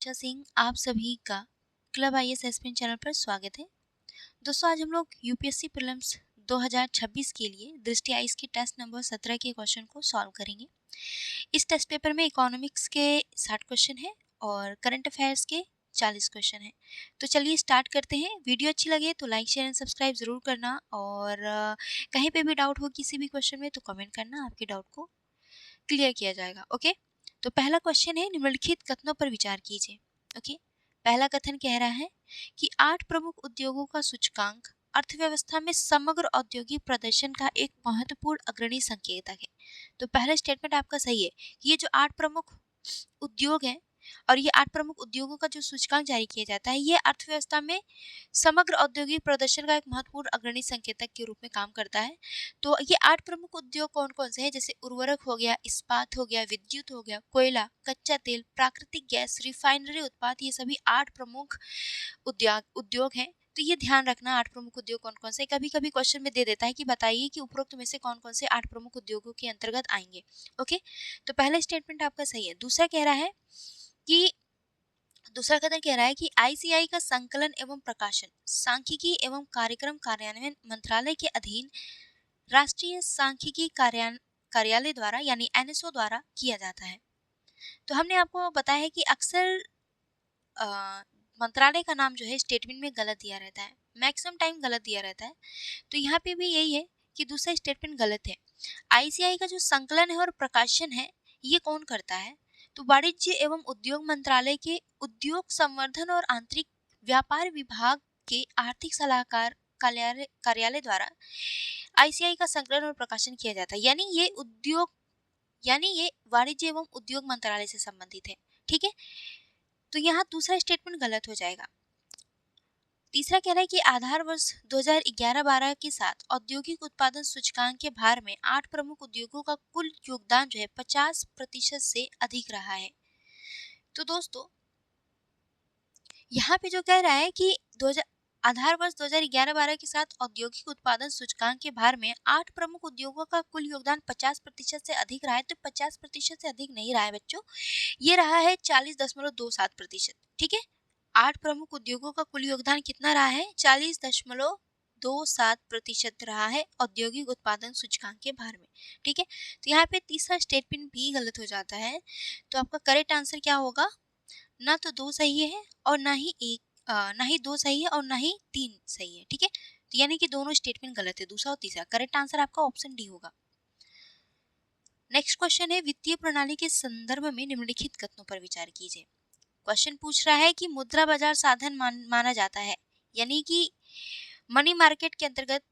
पूजा सिंह, आप सभी का क्लब आईएएस एस्पिरेंट चैनल पर स्वागत है। दोस्तों, आज हम लोग यूपीएससी प्रीलिम्स 2026 के लिए दृष्टि आइस की टेस्ट नंबर 17 के क्वेश्चन को सॉल्व करेंगे। इस टेस्ट पेपर में इकोनॉमिक्स के 60 क्वेश्चन हैं और करंट अफेयर्स के 40 क्वेश्चन हैं। तो चलिए स्टार्ट करते हैं। वीडियो अच्छी लगे तो लाइक शेयर एंड सब्सक्राइब ज़रूर करना और कहीं पे भी डाउट हो किसी भी क्वेश्चन में तो कमेंट करना, आपके डाउट को क्लियर किया जाएगा। ओके, तो पहला क्वेश्चन है, निम्नलिखित कथनों पर विचार कीजिए। ओके, पहला कथन कह रहा है कि 8 प्रमुख उद्योगों का सूचकांक अर्थव्यवस्था में समग्र औद्योगिक प्रदर्शन का एक महत्वपूर्ण अग्रणी संकेतक है। तो पहला स्टेटमेंट आपका सही है। ये जो 8 प्रमुख उद्योग हैं और ये 8 प्रमुख उद्योगों का जो सूचकांक जारी किया जाता है, ये अर्थव्यवस्था में समग्र औद्योगिक प्रदर्शन का एक महत्वपूर्ण अग्रणी संकेतक के रूप में काम करता है। तो ये 8 प्रमुख उद्योग कौन-कौन से हैं? जैसे उर्वरक हो गया, इस्पात हो गया, विद्युत हो गया, कोयला, कच्चा तेल, प्राकृतिक गैस, रिफाइनरी उत्पाद, ये सभी 8 प्रमुख उद्योग हैं। तो ये ध्यान रखना 8 प्रमुख उद्योग कौन-कौन से। कभी-कभी क्वेश्चन में दे देता है कि बताइए कि उपरोक्त में से कौन-कौन से 8 प्रमुख उद्योगों के अंतर्गत आएंगे। ओके, तो पहला स्टेटमेंट आपका सही है। दूसरा कह रहा है कि दूसरा कथन कह रहा है कि आईसीआई का संकलन एवं प्रकाशन सांख्यिकी एवं कार्यक्रम कार्यान्वयन मंत्रालय के अधीन राष्ट्रीय सांख्यिकी कार्यालय द्वारा यानी एनएसओ द्वारा किया जाता है। तो हमने आपको बताया है कि अक्सर मंत्रालय का नाम जो है स्टेटमेंट में गलत दिया रहता है, मैक्सिमम टाइम गलत दिया रहता है। तो यहाँ पे भी यही है कि दूसरा स्टेटमेंट गलत है। आईसीआई का जो संकलन है और प्रकाशन है, ये कौन करता है? तो वाणिज्य एवं उद्योग मंत्रालय के उद्योग संवर्धन और आंतरिक व्यापार विभाग के आर्थिक सलाहकार कार्यालय द्वारा आईसीआई का संकलन और प्रकाशन किया जाता है। यानी ये वाणिज्य एवं उद्योग मंत्रालय से संबंधित है। ठीक है, तो यहाँ दूसरा स्टेटमेंट गलत हो जाएगा। तीसरा कह रहा है कि आधार वर्ष 2011-12 के साथ औद्योगिक उत्पादन सूचकांक के भार में 8 प्रमुख उद्योगों का कुल योगदान जो है 50% से अधिक रहा है। तो दोस्तों, यहाँ पे जो कह रहा है कि आधार वर्ष 2011-12 के साथ औद्योगिक उत्पादन सूचकांक के भार में 8 प्रमुख उद्योगों का कुल योगदान 50% से अधिक रहा है। तो 50% से अधिक नहीं रहा है बच्चों, ये रहा है 40.27%। ठीक है, 8 प्रमुख उद्योगों का कुल योगदान कितना रहा है? 40.27% रहा है औद्योगिक उत्पादन सूचकांक के भार में। ठीक है, तो यहाँ पे तीसरा स्टेटमेंट भी गलत हो जाता है। तो आपका करेक्ट आंसर क्या होगा? ना तो 2 सही है और ना ही 2 सही है और ना ही 3 सही है। ठीक है, तो यानी कि दोनों स्टेटमेंट गलत है, दूसरा और तीसरा। करेक्ट आंसर आपका ऑप्शन डी होगा। नेक्स्ट क्वेश्चन है, वित्तीय प्रणाली के संदर्भ में निम्नलिखित कथनों पर विचार कीजिए। क्वेश्चन पूछ रहा है कि मुद्रा बाजार साधन माना जाता है, यानी कि मनी मार्केट के अंतर्गत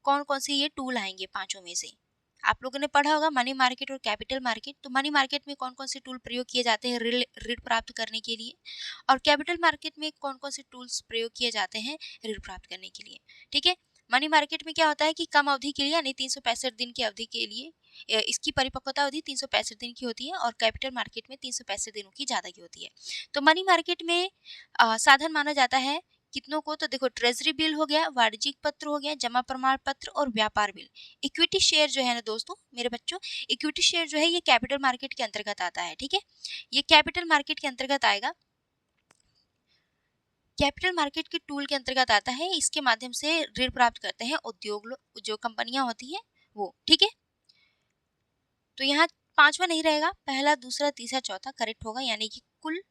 कौन कौन से ये टूल आएंगे पांचों में से। आप लोगों ने पढ़ा होगा मनी मार्केट और कैपिटल मार्केट। तो मनी मार्केट में कौन कौन से टूल प्रयोग किए जाते हैं ऋण प्राप्त करने के लिए, और कैपिटल मार्केट में कौन कौन से टूल्स प्रयोग किए जाते हैं ऋण प्राप्त करने के लिए। ठीक है, मनी मार्केट में क्या होता है कि कम अवधि के लिए यानी 365 दिन की अवधि के लिए इसकी परिपक्वता अवधि 365 दिन की होती है और कैपिटल मार्केट में 365 दिनों की ज़्यादा की होती है। तो मनी मार्केट में साधन माना जाता है कितनों को? तो देखो, ट्रेजरी बिल हो गया, वाणिज्यिक पत्र हो गया, जमा प्रमाण पत्र और व्यापार बिल। इक्विटी शेयर जो है ना दोस्तों, मेरे बच्चों, इक्विटी शेयर जो है ये कैपिटल मार्केट के अंतर्गत आता है। ठीक है, ये कैपिटल मार्केट के अंतर्गत आएगा, कैपिटल मार्केट के टूल के अंतर्गत आता है। इसके माध्यम से ऋण प्राप्त करते हैं उद्योग जो कंपनियां होती है वो। ठीक है, तो यहाँ पांचवा नहीं रहेगा, पहला, दूसरा, तीसरा, चौथा करेक्ट होगा, यानी कि कुल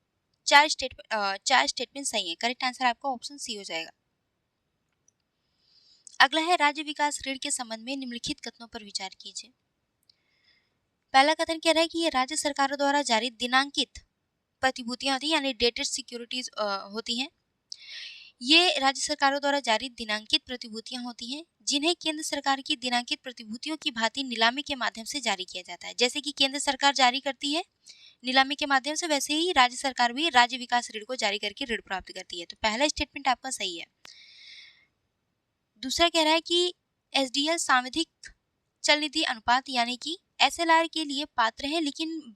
चार स्टेटमेंट सही है। करेक्ट आंसर आपका ऑप्शन सी हो जाएगा। अगला है, राज्य विकास ऋण के संबंध में निम्नलिखित कथनों पर विचार कीजिए। पहला कथन कह रहा है कि ये राज्य सरकारों द्वारा जारी दिनांकित प्रतिभूतियां होती है, यानी डेटेड सिक्योरिटीज होती हैं। ये राज्य सरकारों द्वारा जारी दिनांकित प्रतिभूतियां होती हैं, जिन्हें केंद्र सरकार की दिनांकित प्रतिभूतियों की भांति नीलामी के माध्यम से जारी किया जाता है। जैसे कि केंद्र सरकार जारी करती है नीलामी के माध्यम से, वैसे ही राज्य सरकार भी राज्य विकास ऋण को जारी करके ऋण प्राप्त करती है। तो पहला स्टेटमेंट आपका सही है। दूसरा कह रहा है कि एसडीएल सांविधिक चल निधि अनुपात यानी कि एसएलआर के लिए पात्र है, लेकिन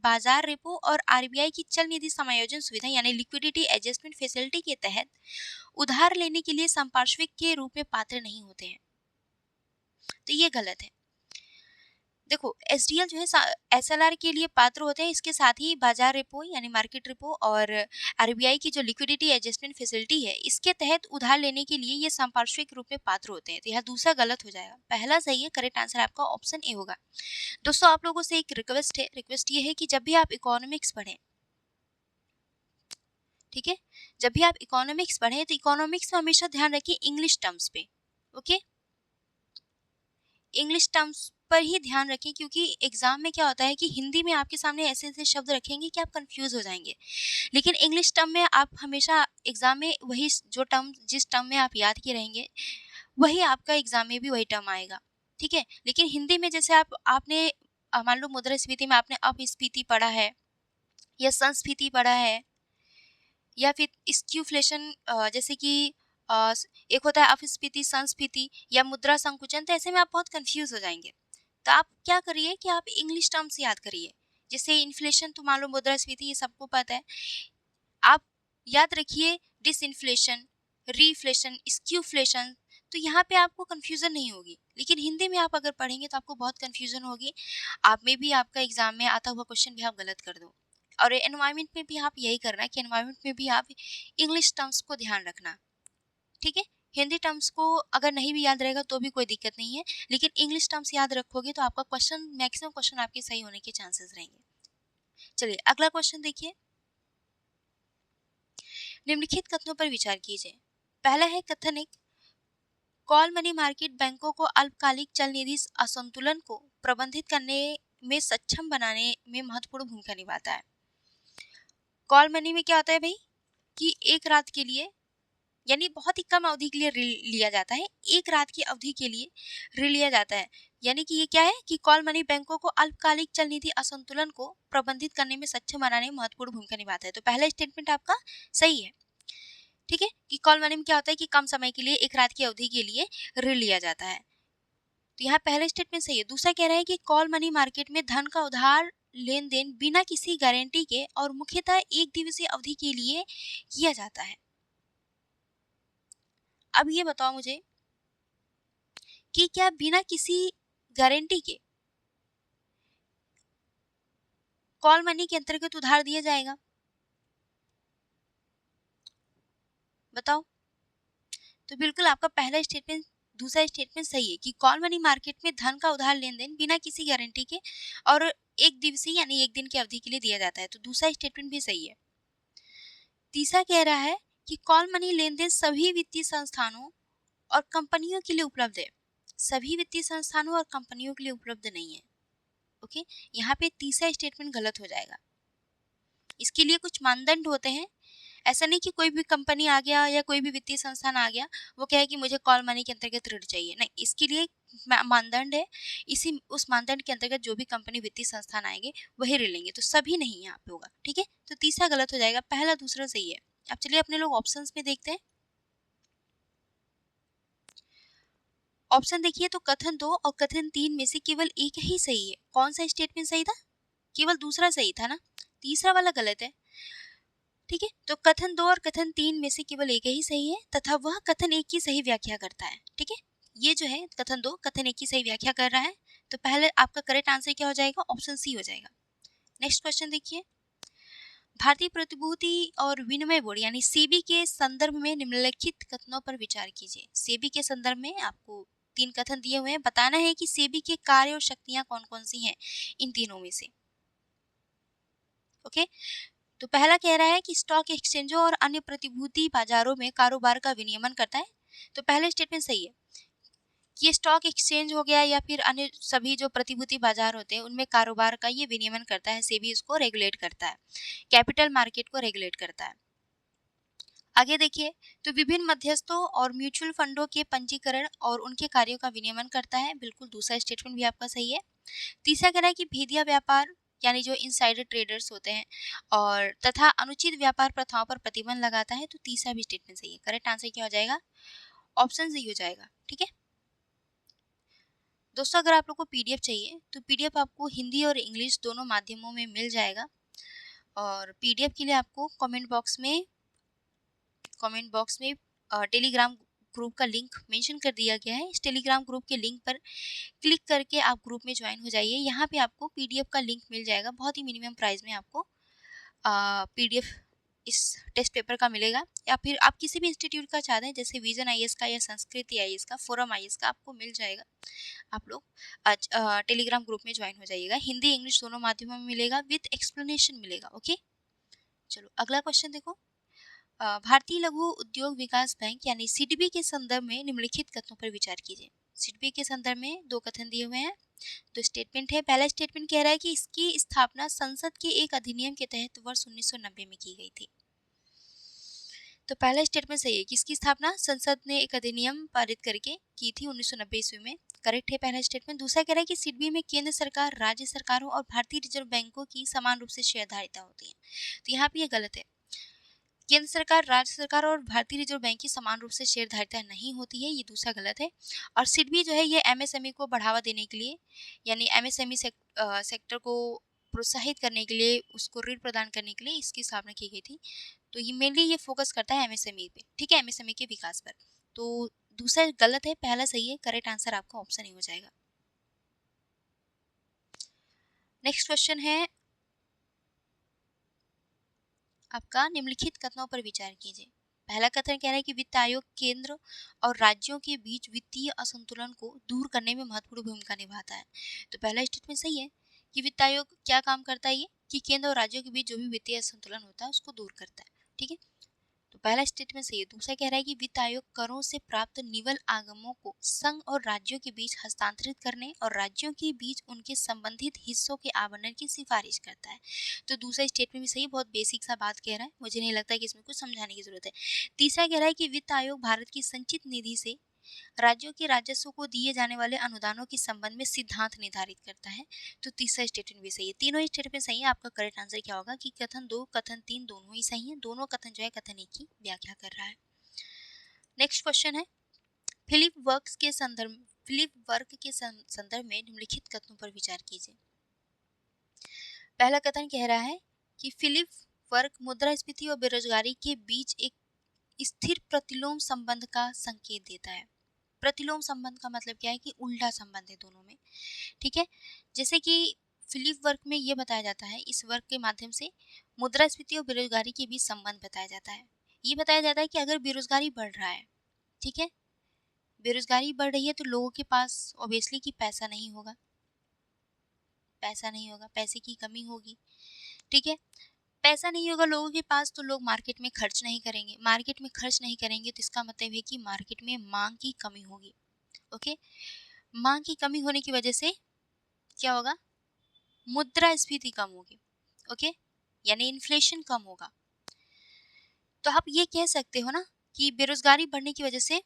बाजार रेपो और आरबीआई की चल निधि समायोजन सुविधा यानी लिक्विडिटी एडजस्टमेंट फैसिलिटी के तहत उधार लेने के लिए संपार्श्विक के रूप में पात्र नहीं होते हैं। तो ये गलत है। देखो एसडीएल जो है एसएलआर के लिए पात्र होते हैं, इसके साथ ही बाजार रेपो यानी मार्केट रेपो और आरबीआई की जो लिक्विडिटी एडजस्टमेंट फैसिलिटी है, इसके तहत उधार लेने के लिए ये संपार्श्विक रूप में पात्र होते हैं। तो यह दूसरा गलत हो जाएगा, पहला सही है। करेक्ट आंसर आपका ऑप्शन ए होगा। दोस्तों आप लोगों से एक रिक्वेस्ट है, रिक्वेस्ट ये है कि जब भी आप इकोनॉमिक्स पढ़ें, ठीक है, जब भी आप इकोनॉमिक्स पढ़ें तो इकोनॉमिक्स में हमेशा ध्यान रखिए इंग्लिश टर्म्स पे। ओके, इंग्लिश टर्म्स पर ही ध्यान रखें, क्योंकि एग्जाम में क्या होता है कि हिंदी में आपके सामने ऐसे ऐसे शब्द रखेंगे कि आप कंफ्यूज हो जाएंगे, लेकिन इंग्लिश टर्म में आप हमेशा एग्जाम में वही जो टर्म, जिस टर्म में आप याद किए रहेंगे वही आपका एग्जाम में भी वही टर्म आएगा, ठीक है। लेकिन हिंदी में जैसे आपने मान लो मुद्रास्फीति में आपने अपस्फीति पढ़ा है या संस्फीति पढ़ा है या फिर स्क्यूफ्लेशन, जैसे कि एक होता है अपस्फीति, संस्फीति या मुद्रा संकुचन, तो ऐसे में आप बहुत कंफ्यूज हो जाएंगे। तो आप क्या करिए कि आप इंग्लिश टर्म्स याद करिए, जैसे इन्फ्लेशन तो मान लो मुद्रास्फीति ये सबको पता है, आप याद रखिए डिसइन्फ्लेशन, रीफ्लेशन, स्क्यूफ्लेशन, तो यहाँ पे आपको कंफ्यूजन नहीं होगी। लेकिन हिंदी में आप अगर पढ़ेंगे तो आपको बहुत कंफ्यूजन होगी, आप में भी आपका एग्जाम में आता हुआ क्वेश्चन भी आप गलत कर दो। और एनवायरमेंट में भी आप यही करना कि एनवायरमेंट में भी आप इंग्लिश टर्म्स को ध्यान रखना, ठीक है। हिंदी टर्म्स को अगर नहीं भी याद रहेगा तो भी कोई दिक्कत नहीं है, लेकिन इंग्लिश टर्म्स याद रखोगे तो आपका क्वेश्चन, मैक्सिमम क्वेश्चन आपके सही होने के चांसेस रहेंगे। चलिए अगला क्वेश्चन देखिए, निम्नलिखित कथनों पर विचार कीजिए। पहला है कथन एक, कॉल मनी मार्केट बैंकों को अल्पकालिक चल निधि असंतुलन को प्रबंधित करने में सक्षम बनाने में महत्वपूर्ण भूमिका निभाता है। कॉल मनी में क्या होता है भाई कि एक रात के लिए यानी बहुत ही कम अवधि के लिए ऋण लिया जाता है, एक रात की अवधि के लिए ऋण लिया जाता है। यानी कि ये क्या है कि कॉल मनी बैंकों को अल्पकालिक चल निधि असंतुलन को प्रबंधित करने में सक्षम बनाने में महत्वपूर्ण भूमिका निभाता है। तो पहला स्टेटमेंट आपका सही है, ठीक है, कि कॉल मनी में क्या होता है कि कम समय के लिए, एक रात की अवधि के लिए ऋण लिया जाता है। तो यहाँ पहला स्टेटमेंट सही है। दूसरा कह रहा है कि कॉल मनी मार्केट में धन का उधार लेन देन बिना किसी गारंटी के और मुख्यतः एक दिवसीय अवधि के लिए किया जाता है। अब ये बताओ मुझे कि क्या बिना किसी गारंटी के कॉल मनी के अंतर्गत उधार दिया जाएगा? बताओ। तो बिल्कुल आपका पहला स्टेटमेंट, दूसरा स्टेटमेंट सही है कि कॉल मनी मार्केट में धन का उधार लेन देन बिना किसी गारंटी के और एक दिवसीय यानी एक दिन की अवधि के लिए दिया जाता है। तो दूसरा स्टेटमेंट भी सही है। तीसरा कह रहा है कि कॉल मनी लेन देन सभी वित्तीय संस्थानों और कंपनियों के लिए उपलब्ध है। सभी वित्तीय संस्थानों और कंपनियों के लिए उपलब्ध नहीं है। ओके, यहाँ पे तीसरा स्टेटमेंट गलत हो जाएगा। इसके लिए कुछ मानदंड होते हैं, ऐसा नहीं कि कोई भी कंपनी आ गया या कोई भी वित्तीय संस्थान आ गया वो कहे कि मुझे कॉल मनी के अंतर्गत ऋण चाहिए, नहीं, इसके लिए मानदंड है। इसी उस मानदंड के अंतर्गत जो भी कंपनी वित्तीय संस्थान आएंगे वही ऋण लेंगे, तो सभी नहीं यहाँ पे होगा, ठीक है। तो तीसरा गलत हो जाएगा, पहला दूसरा सही है। अब चलिए अपने लोग ऑप्शंस में देखते हैं। ऑप्शन देखिए तो कथन 2 और कथन 3 में से केवल एक ही सही है। कौन सा स्टेटमेंट सही था? केवल दूसरा सही था ना, तीसरा वाला गलत है, ठीक है। तो कथन 2 और कथन 3 में से केवल एक ही सही है तथा वह कथन 1 की सही व्याख्या करता है, ठीक है। ये जो है कथन 2 कथन 1 की सही व्याख्या कर रहा है, तो पहले आपका करेक्ट आंसर क्या हो जाएगा? ऑप्शन सी हो जाएगा। नेक्स्ट क्वेश्चन देखिए, भारतीय प्रतिभूति और विनिमय बोर्ड यानी सेबी के संदर्भ में निम्नलिखित कथनों पर विचार कीजिए। सेबी के संदर्भ में आपको 3 कथन दिए हुए हैं, बताना है कि सेबी के कार्य और शक्तियां कौन कौन सी हैं इन तीनों में से। ओके, तो पहला कह रहा है कि स्टॉक एक्सचेंजों और अन्य प्रतिभूति बाजारों में कारोबार का विनियमन करता है। तो पहले स्टेटमेंट सही है कि ये स्टॉक एक्सचेंज हो गया या फिर अन्य सभी जो प्रतिभूति बाजार होते हैं उनमें कारोबार का ये विनियमन करता है, सेबी इसको रेगुलेट करता है, कैपिटल मार्केट को रेगुलेट करता है। आगे देखिए, तो विभिन्न मध्यस्थों और म्यूचुअल फंडों के पंजीकरण और उनके कार्यों का विनियमन करता है, बिल्कुल दूसरा स्टेटमेंट भी आपका सही है। तीसरा कह रहा है कि भेदिया व्यापार यानी जो इनसाइडर ट्रेडर्स होते हैं और तथा अनुचित व्यापार प्रथाओं पर प्रतिबंध लगाता है, तो तीसरा भी स्टेटमेंट सही है। करेक्ट आंसर क्या हो जाएगा? ऑप्शन सही हो जाएगा, ठीक है। दोस्तों अगर आप लोग को पीडीएफ चाहिए तो पीडीएफ आपको हिंदी और इंग्लिश दोनों माध्यमों में मिल जाएगा, और पीडीएफ के लिए आपको कमेंट बॉक्स में टेलीग्राम ग्रुप का लिंक मेंशन कर दिया गया है। इस टेलीग्राम ग्रुप के लिंक पर क्लिक करके आप ग्रुप में ज्वाइन हो जाइए। यहाँ पे आपको पीडीएफ का लिंक मिल जाएगा, बहुत ही मिनिमम प्राइस में आपको पीडीएफ इस टेस्ट पेपर का मिलेगा। या फिर आप किसी भी इंस्टीट्यूट का चाहते हैं, जैसे विजन आईएएस का या संस्कृति आईएएस का, फोरम आईएएस का, आपको मिल जाएगा। आप लोग आज टेलीग्राम ग्रुप में ज्वाइन हो जाइएगा। हिंदी इंग्लिश दोनों माध्यमों में मिलेगा, विद एक्सप्लेनेशन मिलेगा। ओके, चलो अगला क्वेश्चन देखो। भारतीय लघु उद्योग विकास बैंक यानी सिडबी के संदर्भ में निम्नलिखित कथनों पर विचार कीजिए। सिडबी के संदर्भ में दो कथन दिए हुए हैं, तो स्टेटमेंट है। पहला स्टेटमेंट कह रहा है कि इसकी स्थापना संसद के एक अधिनियम के तहत वर्ष 1990 में की गई थी। तो पहला स्टेटमेंट सही है कि इसकी स्थापना संसद ने एक अधिनियम पारित करके की थी 1990 ईस्वी में। करेक्ट है पहला स्टेटमेंट। दूसरा कह रहा है कि सिडबी में केंद्र सरकार, राज्य सरकारों और भारतीय रिजर्व बैंकों की समान रूप से शेयरधारिता होती है। तो यहाँ पे ये गलत है। केंद्र सरकार, राज्य सरकार और भारतीय रिजर्व बैंक की समान रूप से शेयरधारिता नहीं होती है, ये दूसरा गलत है। और सिडबी जो है ये एमएसएमई को बढ़ावा देने के लिए, यानी एमएसएमई सेक्टर को प्रोत्साहित करने के लिए, उसको ऋण प्रदान करने के लिए इसकी स्थापना की गई थी। तो ये मेनली ये फोकस करता है एमएसएमई पे, ठीक है, एमएसएमई के विकास पर। तो दूसरा गलत है, पहला सही है। करेक्ट आंसर आपका ऑप्शन ही हो जाएगा। नेक्स्ट क्वेश्चन है आपका, निम्नलिखित कथनों पर विचार कीजिए। पहला कथन कह रहा है कि वित्त आयोग केंद्र और राज्यों के बीच वित्तीय असंतुलन को दूर करने में महत्वपूर्ण भूमिका निभाता है। तो पहला स्टेटमेंट सही है कि वित्त आयोग क्या काम करता है, ये कि केंद्र और राज्यों के बीच जो भी वित्तीय असंतुलन होता है उसको दूर करता है, ठीक है। तो पहला स्टेटमेंट सही है। दूसरा कह रहा है कि वित्त आयोग करों से प्राप्त निवल आगमों को संघ और राज्यों के बीच हस्तांतरित करने और राज्यों के बीच उनके संबंधित हिस्सों के आवंटन की सिफारिश करता है। तो दूसरा स्टेटमेंट भी सही, बहुत बेसिक सा बात कह रहा है, मुझे नहीं लगता कि इसमें कुछ समझाने की जरूरत है। तीसरा कह रहा है कि वित्त आयोग भारत की संचित निधि से राज्यों के राजस्व को दिए जाने वाले अनुदानों के संबंध में सिद्धांत निर्धारित करता है। तो तीसरा स्टेटमेंट भी सही है। तीनों स्टेटमेंट सही है। आपका करेक्ट आंसर क्या होगा कि कथन 2, कथन 3 दोनों ही सही है। दोनों कथन जो है कथन 1 की व्याख्या कर रहा है। नेक्स्ट क्वेश्चन है, फिलिप वर्क के संदर्भ में निम्नलिखित कथनों पर विचार कीजिए। पहला कथन कह रहा है कि फिलिप वर्क मुद्रास्फीति और बेरोजगारी के बीच एक स्थिर प्रतिलोम संबंध का संकेत देता है। प्रतिलोम संबंध का मतलब क्या है कि उल्टा संबंध है दोनों में, ठीक है। जैसे कि फिलिप वर्क में ये बताया जाता है, इस वर्क के माध्यम से मुद्रास्फीति और बेरोजगारी के बीच संबंध बताया जाता है। ये बताया जाता है कि अगर बेरोजगारी बढ़ रहा है, ठीक है, बेरोजगारी बढ़ रही है तो लोगों के पास ऑब्वियसली कि पैसा नहीं होगा, पैसे की कमी होगी, ठीक है। पैसा नहीं होगा लोगों के पास तो लोग मार्केट में खर्च नहीं करेंगे, मार्केट में खर्च नहीं करेंगे तो इसका मतलब है कि मार्केट में मांग की कमी होगी। ओके, मांग की कमी होने की वजह से क्या होगा, मुद्रास्फीति कम होगी। ओके, यानी इन्फ्लेशन कम होगा। तो आप ये कह सकते हो ना कि बेरोजगारी बढ़ने की वजह से,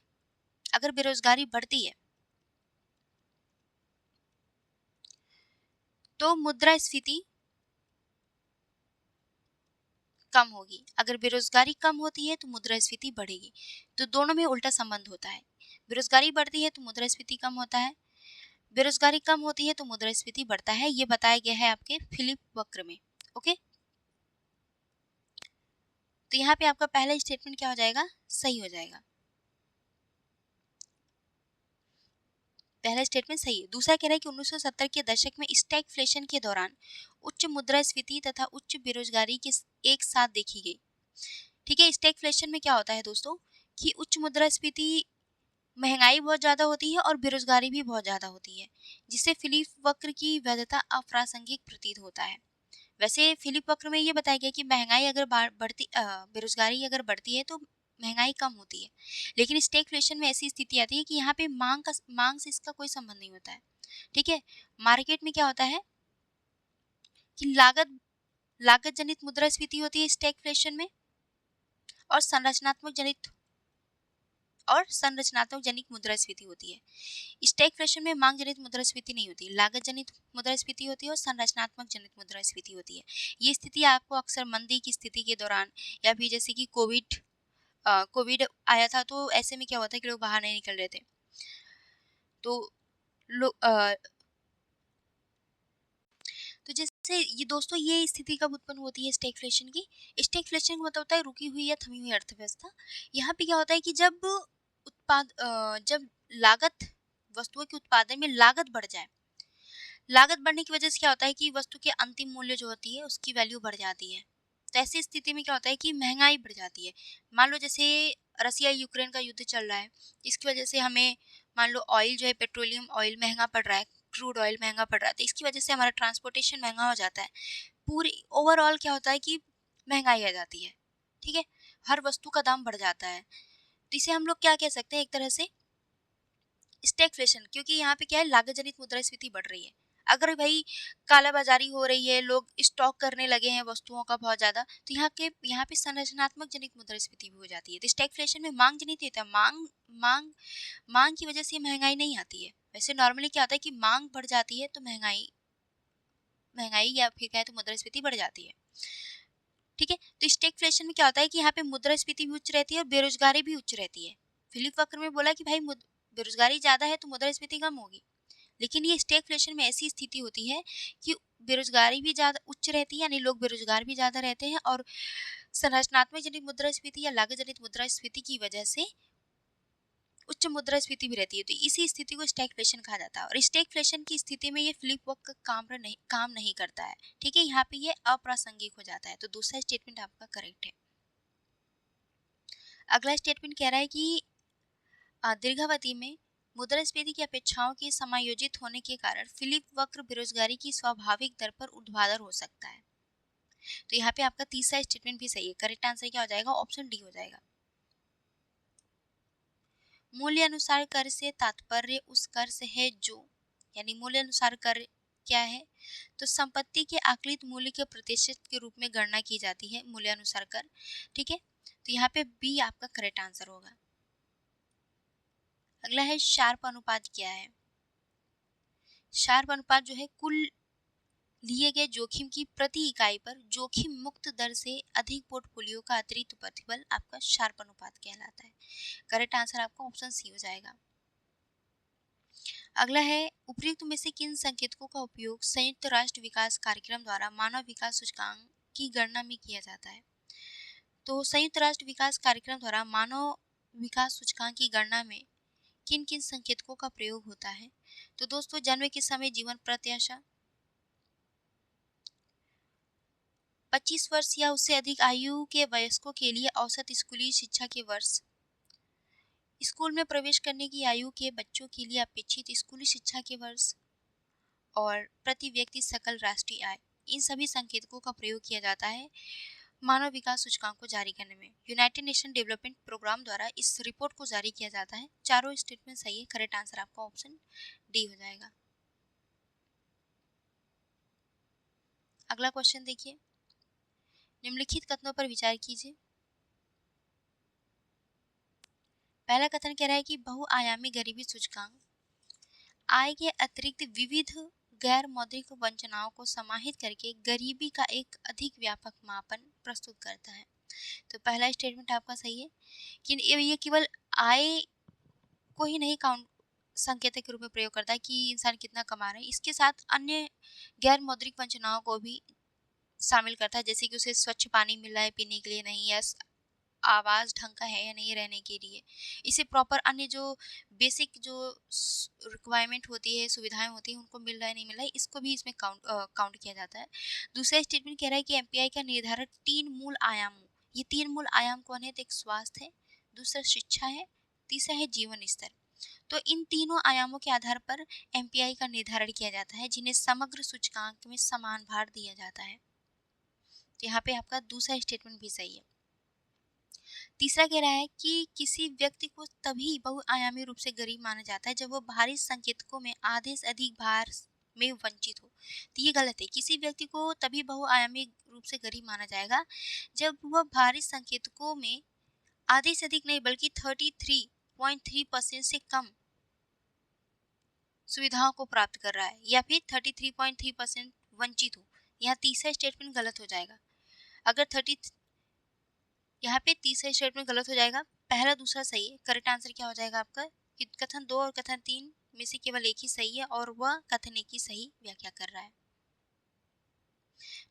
अगर बेरोजगारी बढ़ती है तो मुद्रास्फीति कम होगी, अगर बेरोजगारी कम होती है तो मुद्रास्फीति बढ़ेगी। तो दोनों में उल्टा संबंध होता है। बेरोजगारी बढ़ती है तो मुद्रास्फीति कम होता है, बेरोजगारी कम होती है तो मुद्रास्फीति बढ़ता है। ये बताया गया है आपके फिलिप वक्र में। ओके, तो यहाँ पे आपका पहला स्टेटमेंट क्या हो जाएगा, सही हो जाएगा। पहला स्टेटमेंट सही है। दूसरा कह रहा है कि 1970 के दशक में स्टैगफ्लेशन के दौरान उच्च मुद्रास्फीति तथा उच्च बेरोजगारी के एक साथ देखी गई, ठीक है। स्टैगफ्लेशन में क्या होता है दोस्तों कि उच्च मुद्रास्फीति, महंगाई बहुत ज़्यादा होती है और बेरोजगारी भी बहुत ज़्यादा होती है, जिससे फिलिप वक्र की वैधता अप्रासंगिक प्रतीत होता है। वैसे फिलिप वक्र में ये बताया गया कि महंगाई अगर बेरोजगारी अगर बढ़ती है तो महंगाई कम होती है, लेकिन स्टैगफ्लेशन में ऐसी स्थिति आती है कि यहाँ पे मांग से इसका कोई संबंध नहीं होता है, ठीक है। मार्केट में क्या होता है कि लागत जनित मुद्रास्फीति होती है स्टैगफ्लेशन में, और संरचनात्मक जनित मुद्रास्फीति होती है। स्टैगफ्लेशन में मांग जनित मुद्रास्फीति नहीं होती, लागत जनित मुद्रास्फीति होती है और संरचनात्मक जनित मुद्रास्फीति होती है। ये स्थिति आपको अक्सर मंदी की स्थिति के दौरान, या फिर जैसे कि कोविड आया था तो ऐसे में क्या होता है कि लोग बाहर नहीं निकल रहे थे, तो तो जैसे ये दोस्तों, ये स्थिति कब उत्पन्न होती है स्टैगफ्लेशन की। स्टैगफ्लेशन का मतलब होता है रुकी हुई या थमी हुई अर्थव्यवस्था। यहाँ पे क्या होता है कि जब जब लागत वस्तुओं के उत्पादन में लागत बढ़ जाए, लागत बढ़ने की वजह से क्या होता है कि वस्तु के अंतिम मूल्य जो होती है उसकी वैल्यू बढ़ जाती है। तो ऐसी स्थिति में क्या होता है कि महंगाई बढ़ जाती है। मान लो जैसे रसिया यूक्रेन का युद्ध चल रहा है, इसकी वजह से हमें मान लो ऑयल जो है, पेट्रोलियम ऑयल महंगा पड़ रहा है, क्रूड ऑयल महंगा पड़ रहा है, तो इसकी वजह से हमारा ट्रांसपोर्टेशन महंगा हो जाता है। पूरी ओवरऑल क्या होता है कि महंगाई आ जाती है। ठीक है, हर वस्तु का दाम बढ़ जाता है। तो इसे हम लोग क्या कह सकते हैं, एक तरह से स्टैगफ्लेशन, क्योंकि यहाँ पे क्या है, लागत जनित मुद्रास्फीति बढ़ रही है। अगर भाई कालाबाजारी हो रही है, लोग स्टॉक करने लगे हैं वस्तुओं का बहुत ज्यादा, तो यहाँ पे संरचनात्मक जनित मुद्रास्फीति भी हो जाती है। तो स्टैगफ्लेशन में मांग जनित होता है, मांग मांग की वजह से महंगाई नहीं आती है। वैसे नॉर्मली क्या होता है कि मांग बढ़ जाती है तो महंगाई महंगाई या फिर कहें तो मुद्रास्फीति बढ़ जाती है। ठीक है, तो स्टैगफ्लेशन में क्या होता है कि यहाँ पे मुद्रास्फीति भी उच्च रहती है और बेरोजगारी भी उच्च रहती है। फिलिप वक्र में बोला कि भाई बेरोजगारी ज्यादा है तो मुद्रास्फीति कम होगी, लेकिन ये स्टैगफ्लेशन में ऐसी स्थिति होती है कि बेरोजगारी भी ज्यादा उच्च रहती है, यानी लोग बेरोजगार भी ज्यादा रहते हैं, और संरचनात्मक जनित मुद्रास्फीति या लागत जनित मुद्रास्फीति की वजह से उच्च मुद्रास्फीति भी रहती है। तो इसी स्थिति को स्टैगफ्लेशन कहा जाता है, और स्टैगफ्लेशन की स्थिति में ये फ्लिप वक्र काम नहीं करता है। ठीक है, यहाँ पे ये अप्रासंगिक हो जाता है। तो दूसरा स्टेटमेंट आपका करेक्ट है। अगला स्टेटमेंट कह रहा है कि दीर्घावधि में मुद्रास्फीति की अपेक्षाओं के समायोजित होने के कारण फिलिप वक्र बेरोजगारी की स्वाभाविक दर पर ऊर्ध्वाधर हो सकता है। तो यहाँ पे आपका तीसरा स्टेटमेंट भी सही है। करेक्ट आंसर क्या हो जाएगा, ऑप्शन डी हो जाएगा। मूल्य अनुसार कर से तात्पर्य उस कर से है जो, यानी मूल्य अनुसार कर क्या है, तो संपत्ति के आकलित मूल्य के प्रतिशत के रूप में गणना की जाती है मूल्य अनुसार कर। ठीक है, तो यहाँ पे बी आपका करेक्ट आंसर होगा। अगला है शार्प अनुपात क्या है। शार्प अनुपात जो है कुल लिए गए जोखिम की प्रति इकाई पर जोखिम मुक्त दर से अधिक पोर्टफोलियो का अतिरिक्त प्रतिफल आपका शार्प अनुपात कहलाता है। करेक्ट आंसर आपका ऑप्शन सी हो जाएगा। अगला है उपयुक्त में से किन संकेतकों का उपयोग संयुक्त राष्ट्र विकास कार्यक्रम द्वारा मानव विकास सूचकांक की गणना में किया जाता है। तो संयुक्त राष्ट्र विकास कार्यक्रम द्वारा मानव विकास सूचकांक की गणना में किन किन संकेतकों का प्रयोग होता है। तो दोस्तों, जन्म के समय जीवन प्रत्याशा, 25 वर्ष या उससे अधिक आयु के वयस्कों के लिए औसत स्कूली शिक्षा के वर्ष, स्कूल में प्रवेश करने की आयु के बच्चों के लिए अपेक्षित स्कूली शिक्षा के वर्ष, और प्रति व्यक्ति सकल राष्ट्रीय आय, इन सभी संकेतकों का प्रयोग किया जाता है मानव विकास सूचकांक को जारी करने में। यूनाइटेड नेशन डेवलपमेंट प्रोग्राम द्वारा इस रिपोर्ट को जारी किया जाता है। चारों स्टेटमेंट सही है। करेक्ट आंसर आपका ऑप्शन डी हो जाएगा। अगला क्वेश्चन देखिए, निम्नलिखित कथनों पर विचार कीजिए। पहला कथन कह रहा है कि बहुआयामी गरीबी सूचकांक आय के अतिरिक्त विविध गैर मौद्रिक वंचनाओं को समाहित करके गरीबी का एक अधिक व्यापक मापन प्रस्तुत करता है। तो पहला स्टेटमेंट आपका सही है कि ये केवल आय को ही नहीं काउंट संकेतक के रूप में प्रयोग करता है कि इंसान कितना कमा रहा है, इसके साथ अन्य गैर मौद्रिक वंचनाओं को भी शामिल करता है, जैसे कि उसे स्वच्छ पानी मिल रहा है पीने के लिए नहीं, या आवाज ढंग का है या नहीं रहने के लिए, इसे प्रॉपर अन्य जो बेसिक जो रिक्वायरमेंट होती है, सुविधाएं होती है, उनको मिल रहा है नहीं मिल रहा है, इसको भी इसमें काउंट किया जाता है। दूसरा स्टेटमेंट कह रहा है कि एमपीआई का निर्धारण 3 मूल आयामों, ये 3 मूल आयाम कौन है, तो एक स्वास्थ्य है, दूसरा शिक्षा है, तीसरा है जीवन स्तर। तो इन तीनों आयामों के आधार पर एमपीआई का निर्धारण किया जाता है, जिन्हें समग्र सूचकांक में समान भार दिया जाता है। तो यहाँ पे आपका दूसरा स्टेटमेंट भी सही है। तीसरा कह रहा है कि किसी व्यक्ति को तभी बहुआयामी रूप से गरीब माना जाता है जब वो बाहरी संकेतकों में आधे से अधिक भार में वंचित हो। तो ये गलत है। किसी व्यक्ति को तभी बहुआयामी रूप से गरीब माना जाएगा जब वह बाहरी संकेतकों में आधे से अधिक नहीं बल्कि 33.3% से कम सुविधाओं को प्राप्त कर रहा है, या फिर 33.3% वंचित हो। यहाँ तीसरा स्टेटमेंट गलत हो जाएगा। अगर यहाँ पे तीसरा स्टेटमेंट गलत हो जाएगा, पहला दूसरा सही है। करेक्ट आंसर क्या हो जाएगा आपका कि कथन 2 और कथन 3 में से केवल एक ही सही है, और वह कथन एक ही सही व्याख्या कर रहा है।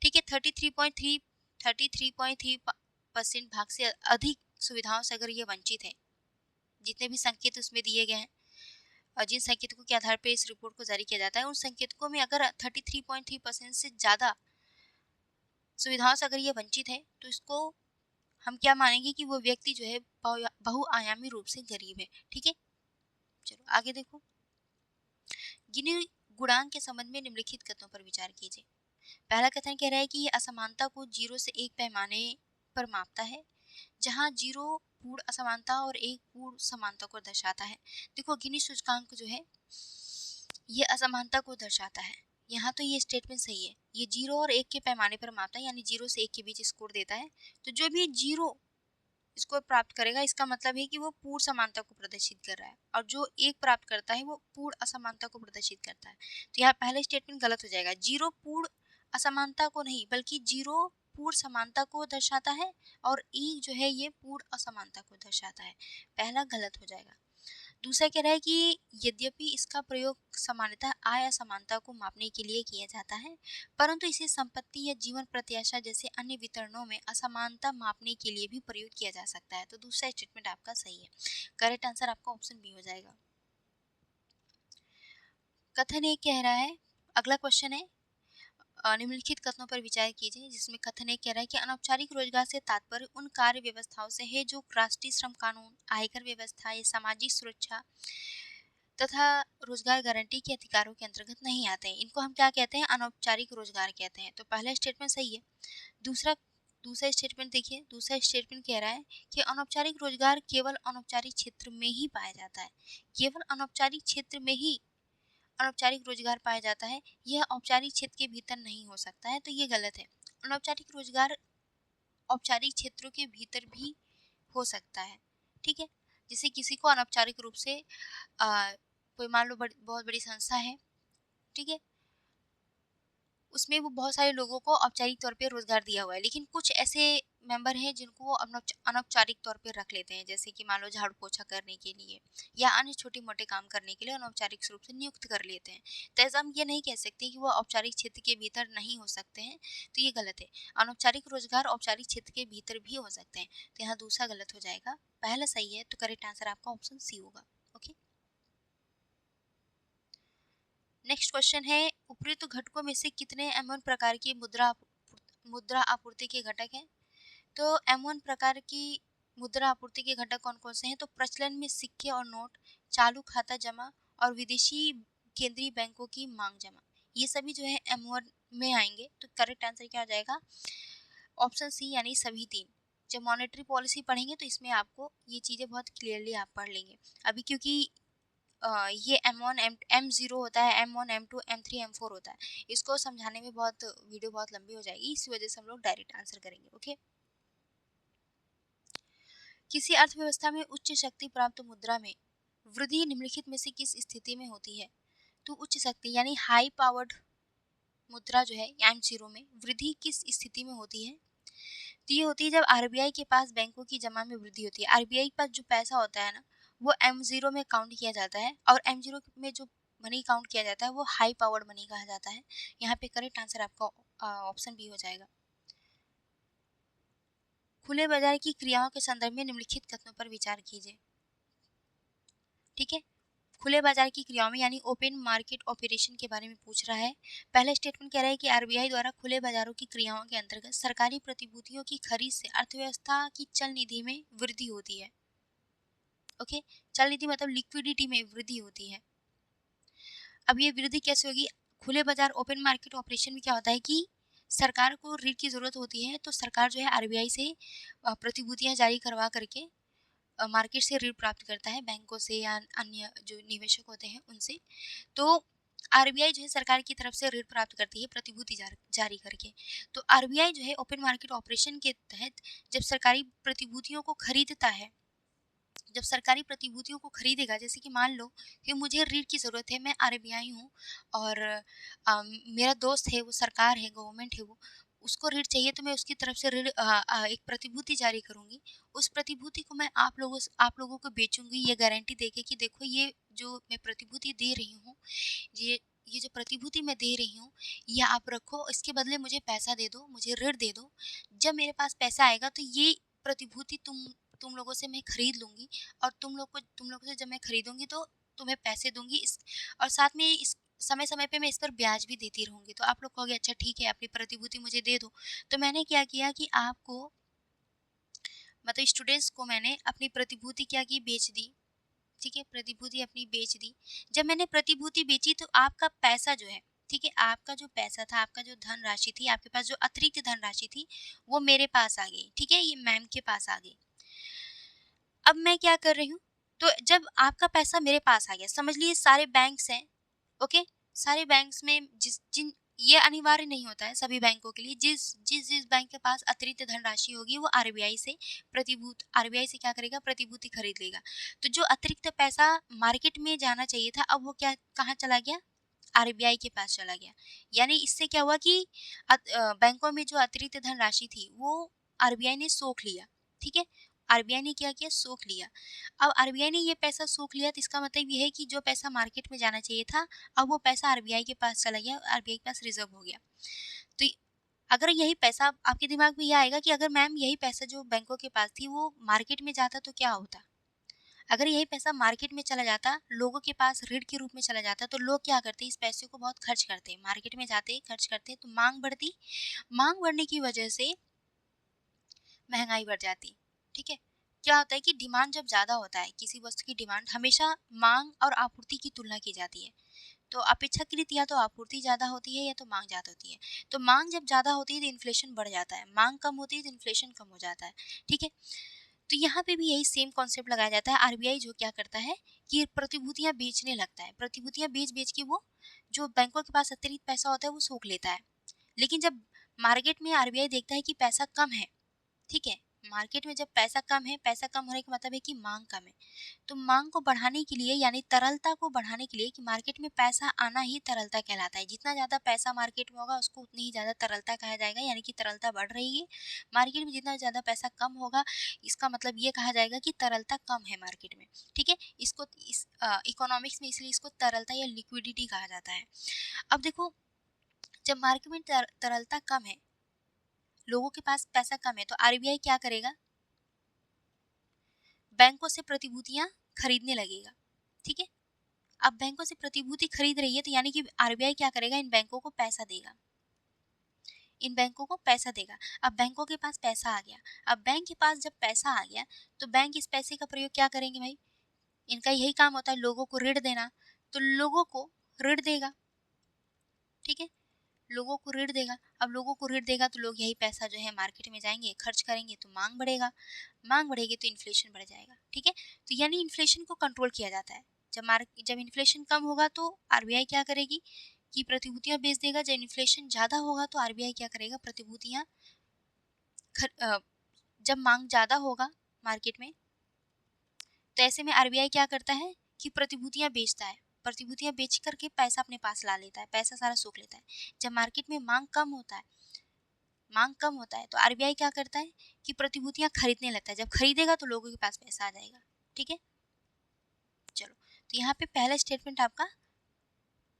ठीक है, 33.3% भाग से अधिक सुविधाओं से अगर ये वंचित है जितने भी संकेत उसमें दिए गए हैं और जिन संकेतकों के आधार पर इस रिपोर्ट को जारी किया जाता है, उन संकेतकों में अगर 33.3% से ज़्यादा सुविधाओं से अगर ये वंचित है, तो इसको हम क्या मानेंगे कि वो व्यक्ति जो है बहुआयामी रूप से गरीब है। ठीक है, चलो आगे देखो। गिनी गुणांक के संबंध में निम्नलिखित कथनों पर विचार कीजिए। पहला कथन कह रहा है कि ये असमानता को 0 से 1 पैमाने पर मापता है, जहां 0 पूर्ण असमानता और 1 पूर्ण समानता को दर्शाता है। देखो गिनी सूचकांक जो है ये असमानता को दर्शाता है। यहाँ तो ये स्टेटमेंट सही है, ये 0 और 1 के पैमाने पर मापता है, यानी 0 से 1 के बीच स्कोर देता है। तो जो भी 0 स्कोर प्राप्त करेगा, इसका मतलब है कि वो पूर्ण समानता को प्रदर्शित कर रहा है, और जो 1 प्राप्त करता है वो पूर्ण असमानता को प्रदर्शित करता है। तो यहाँ पहला स्टेटमेंट गलत हो जाएगा। 0 पूर्ण असमानता को नहीं, बल्कि 0 पूर्ण समानता को दर्शाता है, और 1 जो है ये पूर्ण असमानता को दर्शाता है। पहला गलत हो जाएगा। दूसरा कह रहा है कि यद्यपि इसका प्रयोग सामान्यतः आय असमानता को मापने के लिए किया जाता है, परंतु इसे संपत्ति या जीवन प्रत्याशा जैसे अन्य वितरणों में असमानता मापने के लिए भी प्रयोग किया जा सकता है। तो दूसरा स्टेटमेंट आपका सही है। करेक्ट आंसर आपका ऑप्शन बी हो जाएगा। कथन एक कह रहा है, अगला क्वेश्चन है, निम्नलिखित कथनों पर विचार कीजिए, जिसमें कथन एक कह रहा है कि अनौपचारिक रोजगार से तात्पर्य उन कार्य व्यवस्थाओं से है जो राष्ट्रीय श्रम कानून, आयकर व्यवस्था या सामाजिक सुरक्षा तथा रोजगार गारंटी के अधिकारों के अंतर्गत नहीं आते हैं। इनको हम क्या कहते हैं? अनौपचारिक रोजगार कहते हैं। तो पहला स्टेटमेंट सही है। दूसरा दूसरा स्टेटमेंट देखिए, दूसरा स्टेटमेंट कह रहा है कि अनौपचारिक रोजगार केवल अनौपचारिक क्षेत्र में ही पाया जाता है। केवल अनौपचारिक क्षेत्र में ही अनौपचारिक रोजगार पाया जाता है, यह औपचारिक क्षेत्र के भीतर नहीं हो सकता है। तो ये गलत है। अनौपचारिक रोजगार औपचारिक क्षेत्रों के भीतर भी हो सकता है। ठीक है, जैसे किसी को अनौपचारिक रूप से कोई मान लो बहुत बड़ी संस्था है, ठीक है, उसमें वो बहुत सारे लोगों को औपचारिक तौर पे रोजगार दिया हुआ है, लेकिन कुछ ऐसे मेंबर हैं जिनको वो अनौपचारिक तौर पे रख लेते हैं, जैसे कि मान लो झाड़ू पोछा करने के लिए या अन्य छोटे मोटे काम करने के लिए अनौपचारिक रूप से नियुक्त कर लेते हैं। तो ऐसा हम ये नहीं कह सकते कि वो औपचारिक क्षेत्र के भीतर नहीं हो सकते हैं, तो ये गलत है। अनौपचारिक रोजगार औपचारिक क्षेत्र के भीतर भी हो सकते हैं। तो यहाँ दूसरा गलत हो जाएगा, पहला सही है। तो करेक्ट आंसर आपका ऑप्शन सी होगा। ओके, नेक्स्ट क्वेश्चन है, उपयुक्त घटकों में से कितने M1 प्रकार की मुद्रा आपूर्ति के घटक हैं? तो M1 प्रकार की मुद्रा आपूर्ति के घटक कौन कौन से हैं? तो प्रचलन में सिक्के और नोट, चालू खाता जमा और विदेशी केंद्रीय बैंकों की मांग जमा, ये सभी जो है M1 में आएंगे। तो करेक्ट आंसर क्या हो जाएगा? ऑप्शन सी, यानी सभी तीन। जब मॉनेटरी पॉलिसी पढ़ेंगे तो इसमें आपको ये चीज़ें बहुत क्लियरली आप पढ़ लेंगे। अभी क्योंकि ये M1 M0 होता है, M1 M2 M3 M4 होता है, इसको समझाने में वीडियो बहुत लंबी हो जाएगी, इस वजह से हम लोग डायरेक्ट आंसर करेंगे। ओके, किसी अर्थव्यवस्था में उच्च शक्ति प्राप्त मुद्रा में वृद्धि निम्नलिखित में से किस स्थिति में होती है? तो उच्च शक्ति यानी हाई पावर्ड मुद्रा जो है M0 में वृद्धि किस स्थिति में होती है? तो ये होती है जब आरबीआई के पास बैंकों की जमा में वृद्धि होती है। आरबीआई के पास जो पैसा होता है ना, वो M0 में काउंट किया जाता है, और M0 में जो मनी काउंट किया जाता है वो हाई पावर्ड मनी कहा जाता है। यहाँ पे करेक्ट आंसर आपका ऑप्शन बी हो जाएगा। खुले बाजार की क्रियाओं के संदर्भ में निम्नलिखित कथनों पर विचार कीजिए। ठीक है, खुले बाजार की क्रियाओं में यानी ओपन मार्केट ऑपरेशन के बारे में पूछ रहा है। पहला स्टेटमेंट कह रहा है कि आरबीआई द्वारा खुले बाजारों की क्रियाओं के अंतर्गत सरकारी प्रतिभूतियों की खरीद से अर्थव्यवस्था की चल निधि में वृद्धि होती है। ओके, चल निधि मतलब लिक्विडिटी में वृद्धि होती है। अब ये वृद्धि कैसे होगी? खुले बाजार ओपन मार्केट ऑपरेशन में क्या होता है कि सरकार को ऋण की जरूरत होती है, तो सरकार जो है आरबीआई से प्रतिभूतियां जारी करवा करके मार्केट से ऋण प्राप्त करता है, बैंकों से या अन्य जो निवेशक होते हैं उनसे। तो आरबीआई जो है सरकार की तरफ से ऋण प्राप्त करती है प्रतिभूति जारी करके। तो आरबीआई जो है ओपन मार्केट ऑपरेशन के तहत जब सरकारी प्रतिभूतियों को खरीदता है, जब सरकारी प्रतिभूतियों को खरीदेगा, जैसे कि मान लो कि मुझे ऋण की ज़रूरत है, मैं आरबीआई हूँ और मेरा दोस्त है वो सरकार है, गवर्नमेंट है, वो उसको ऋण चाहिए, तो मैं उसकी तरफ से एक प्रतिभूति जारी करूँगी। उस प्रतिभूति को मैं आप लोगों को बेचूंगी, ये गारंटी देके कि देखो ये जो मैं प्रतिभूति दे रही हूँ, ये जो प्रतिभूति मैं दे रही हूँ, ये आप रखो, इसके बदले मुझे पैसा दे दो, मुझे ऋण दे दो। जब मेरे पास पैसा आएगा तो ये प्रतिभूति तुम लोगों से मैं खरीद लूँगी और तुम लोगों से जब मैं खरीदूँगी तो तुम्हें पैसे दूँगी इस और साथ में इस समय-समय पे मैं इस पर ब्याज भी देती रहूँगी। तो आप लोग कहोगे अच्छा ठीक है, अपनी प्रतिभूति मुझे दे दो। तो मैंने क्या किया कि आपको मतलब स्टूडेंट्स को मैंने अपनी प्रतिभूति क्या की, बेच दी। ठीक है, प्रतिभूति अपनी बेच दी। जब मैंने प्रतिभूति बेची तो आपका पैसा जो है, ठीक है, आपका जो पैसा था, आपका जो धनराशि थी, आपके पास जो अतिरिक्त धनराशि थी, वो मेरे पास आ गई। ठीक है, ये मैम के पास आ गई। अब मैं क्या कर रही हूँ, तो जब आपका पैसा मेरे पास आ गया, समझ लीजिए सारे बैंक्स हैं, ओके, सारे बैंक्स में जिस जिन ये अनिवार्य नहीं होता है सभी बैंकों के लिए, जिस जिस जिस बैंक के पास अतिरिक्त धनराशि होगी वो आरबीआई से आरबीआई से क्या करेगा, प्रतिभूति खरीद लेगा। तो जो अतिरिक्त पैसा मार्केट में जाना चाहिए था, अब वो क्या कहाँ चला गया, आरबीआई के पास चला गया। यानी इससे क्या हुआ कि बैंकों में जो अतिरिक्त धनराशि थी वो आरबीआई ने सोख लिया। ठीक है, आरबीआई ने क्या किया, सोख लिया। अब आरबीआई ने ये पैसा सोख लिया तो इसका मतलब ये है कि जो पैसा मार्केट में जाना चाहिए था, अब वो पैसा आरबीआई के पास चला गया, आरबीआई के पास रिजर्व हो गया। तो अगर यही पैसा आपके दिमाग में ये आएगा कि अगर मैम यही पैसा जो बैंकों के पास थी वो मार्केट में जाता तो क्या होता? अगर यही पैसा मार्केट में चला जाता, लोगों के पास ऋण के रूप में चला जाता, तो लोग क्या करते, इस पैसे को बहुत खर्च करते, मार्केट में जाते, खर्च करते, तो मांग बढ़ती। मांग बढ़ने की वजह से महँगाई बढ़ जाती। ठीक है? क्या होता है कि डिमांड जब ज़्यादा होता है, किसी वस्तु की डिमांड हमेशा माँग और आपूर्ति की तुलना की जाती है। तो अपेक्षाकृत या तो आपूर्ति ज़्यादा होती है या तो माँग ज़्यादा होती है। तो माँग जब ज़्यादा होती है तो इन्फ्लेशन बढ़ जाता है, माँग कम होती है तो इन्फ्लेशन कम हो जाता है। ठीक है? तो यहाँ पे भी यही सेम कॉन्सेप्ट लगाया जाता है। आरबीआई जो क्या करता है कि प्रतिभूतियाँ बेचने लगता है। प्रतिभूतियाँ बेच-बेच के वो जो बैंकों के पास अतिरिक्त पैसा होता है वो सोख लेता है। लेकिन जब मार्केट में आरबीआई देखता है कि पैसा कम है, ठीक है? मार्केट में जब पैसा कम है, पैसा कम होने का मतलब है कि माँग कम है। तो माँग को बढ़ाने के लिए यानी तरलता को बढ़ाने के लिए कि मार्केट में पैसा आना ही तरलता कहलाता है। जितना ज़्यादा पैसा मार्केट में होगा उसको उतनी ही ज़्यादा तरलता कहा जाएगा, यानी कि तरलता बढ़ रही है। मार्केट में जितना ज़्यादा पैसा कम होगा इसका मतलब ये कहा जाएगा कि तरलता कम है मार्केट में। ठीक है? इसको इकोनॉमिक्स में इसलिए इसको तरलता या लिक्विडिटी कहा जाता है। अब देखो, जब मार्केट में तरलता कम है, लोगों के पास पैसा कम है, तो आरबीआई क्या करेगा? बैंकों से प्रतिभूतियाँ खरीदने लगेगा। ठीक है? अब बैंकों से प्रतिभूति खरीद रही है तो यानी कि आरबीआई क्या करेगा, इन बैंकों को पैसा देगा। इन बैंकों को पैसा देगा। अब बैंकों के पास पैसा आ गया। अब बैंक के पास जब पैसा आ गया तो बैंक इस पैसे का प्रयोग क्या करेंगे भाई? इनका यही काम होता है लोगों को ऋण देना। तो लोगों को ऋण देगा। ठीक है? लोगों को ऋण देगा। अब लोगों को ऋण देगा तो लोग यही पैसा जो है मार्केट में जाएँगे, खर्च करेंगे तो माँग बढ़ेगा। माँग बढ़ेगी तो इन्फ्लेशन बढ़ जाएगा। ठीक है? तो यानी इन्फ्लेशन को कंट्रोल किया जाता है। जब इन्फ्लेशन कम होगा तो आरबीआई क्या करेगी कि प्रतिभूतियाँ बेच देगा। जब इन्फ्लेशन ज़्यादा होगा तो आरबीआई क्या करेगा, प्रतिभूतियाँ जब माँग ज़्यादा होगा मार्केट में तो ऐसे में आरबीआई क्या करता है कि प्रतिभूतियाँ बेचता है। प्रतिभूतियाँ बेच कर के पैसा अपने पास ला लेता है, पैसा सारा सोख लेता है। जब मार्केट में माँग कम होता है तो आरबीआई क्या करता है कि प्रतिभूतियाँ खरीदने लगता है। जब खरीदेगा तो लोगों के पास पैसा आ जाएगा। ठीक है? चलो, तो यहाँ पे पहला स्टेटमेंट आपका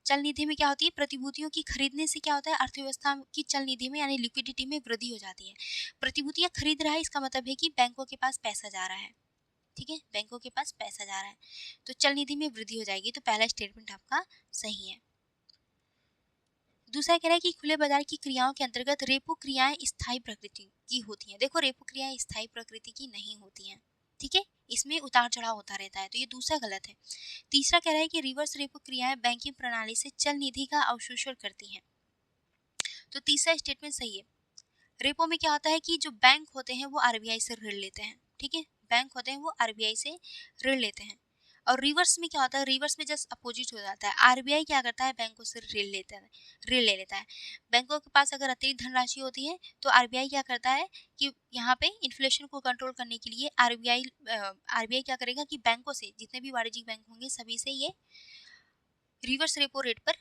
चल निधि में क्या होती है, प्रतिभूतियों की खरीदने से क्या होता है, अर्थव्यवस्था की चल निधि में यानी लिक्विडिटी में वृद्धि हो जाती है। प्रतिभूतियाँ खरीद रहा है इसका मतलब है कि बैंकों के पास पैसा जा रहा है। ठीक है? बैंकों के पास पैसा जा रहा है। तो चल निधि में वृद्धि हो जाएगी, तो पहला स्टेटमेंट आपका सही है। दूसरा कह रहा है कि खुले बाजार की क्रियाओं के अंतर्गत रेपो क्रियाएं स्थायी प्रकृति की होती हैं। देखो, रेपो क्रियाएं स्थायी प्रकृति की नहीं होती हैं। ठीक है? इसमें उतार चढ़ाव होता रहता है, तो ये दूसरा गलत है। तीसरा कह रहा है कि रिवर्स रेपो क्रियाएं बैंकिंग प्रणाली से चल निधि का अवशोषण करती हैं। तो तीसरा स्टेटमेंट सही है। रेपो में क्या होता है कि जो बैंक होते हैं वो आरबीआई से ऋण लेते हैं। ठीक है? बैंक होते हैं वो आरबीआई से ऋण लेते हैं। और रिवर्स में क्या होता है, रिवर्स में जस्ट अपोजिट हो जाता है। आरबीआई क्या करता है, बैंकों से ऋण ले लेता है। बैंकों के पास अगर अतिरिक्त धनराशि होती है तो आरबीआई क्या करता है कि यहाँ पे इन्फ्लेशन को कंट्रोल करने के लिए आरबीआई क्या करेगा कि बैंकों से, जितने भी वाणिज्यिक बैंक होंगे सभी से ये रिवर्स रेपो रेट पर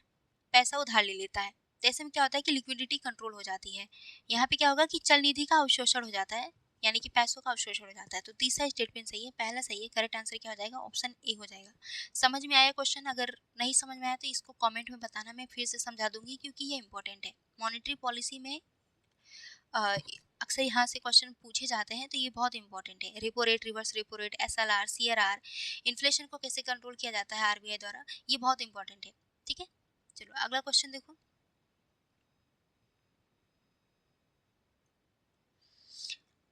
पैसा उधार ले लेता है। तो ऐसे में क्या होता है कि लिक्विडिटी कंट्रोल हो जाती है। यहाँ पे क्या होगा कि चल निधि का अवशोषण हो जाता है, यानी कि पैसों का अवशोषण हो जाता है। तो तीसरा स्टेटमेंट सही है, पहला सही है। करेक्ट आंसर क्या हो जाएगा, ऑप्शन ए हो जाएगा। समझ में आया क्वेश्चन? अगर नहीं समझ में आया तो इसको कमेंट में बताना, मैं फिर से समझा दूंगी क्योंकि ये इंपॉर्टेंट है। मॉनेटरी पॉलिसी में अक्सर यहाँ से क्वेश्चन पूछे जाते हैं, तो ये बहुत इंपॉर्टेंट है। Repo rate, reverse repo rate, SLR, CRR, inflation को कैसे कंट्रोल किया जाता है RBI द्वारा, ये बहुत इंपॉर्टेंट है। ठीक है, चलो अगला क्वेश्चन देखो।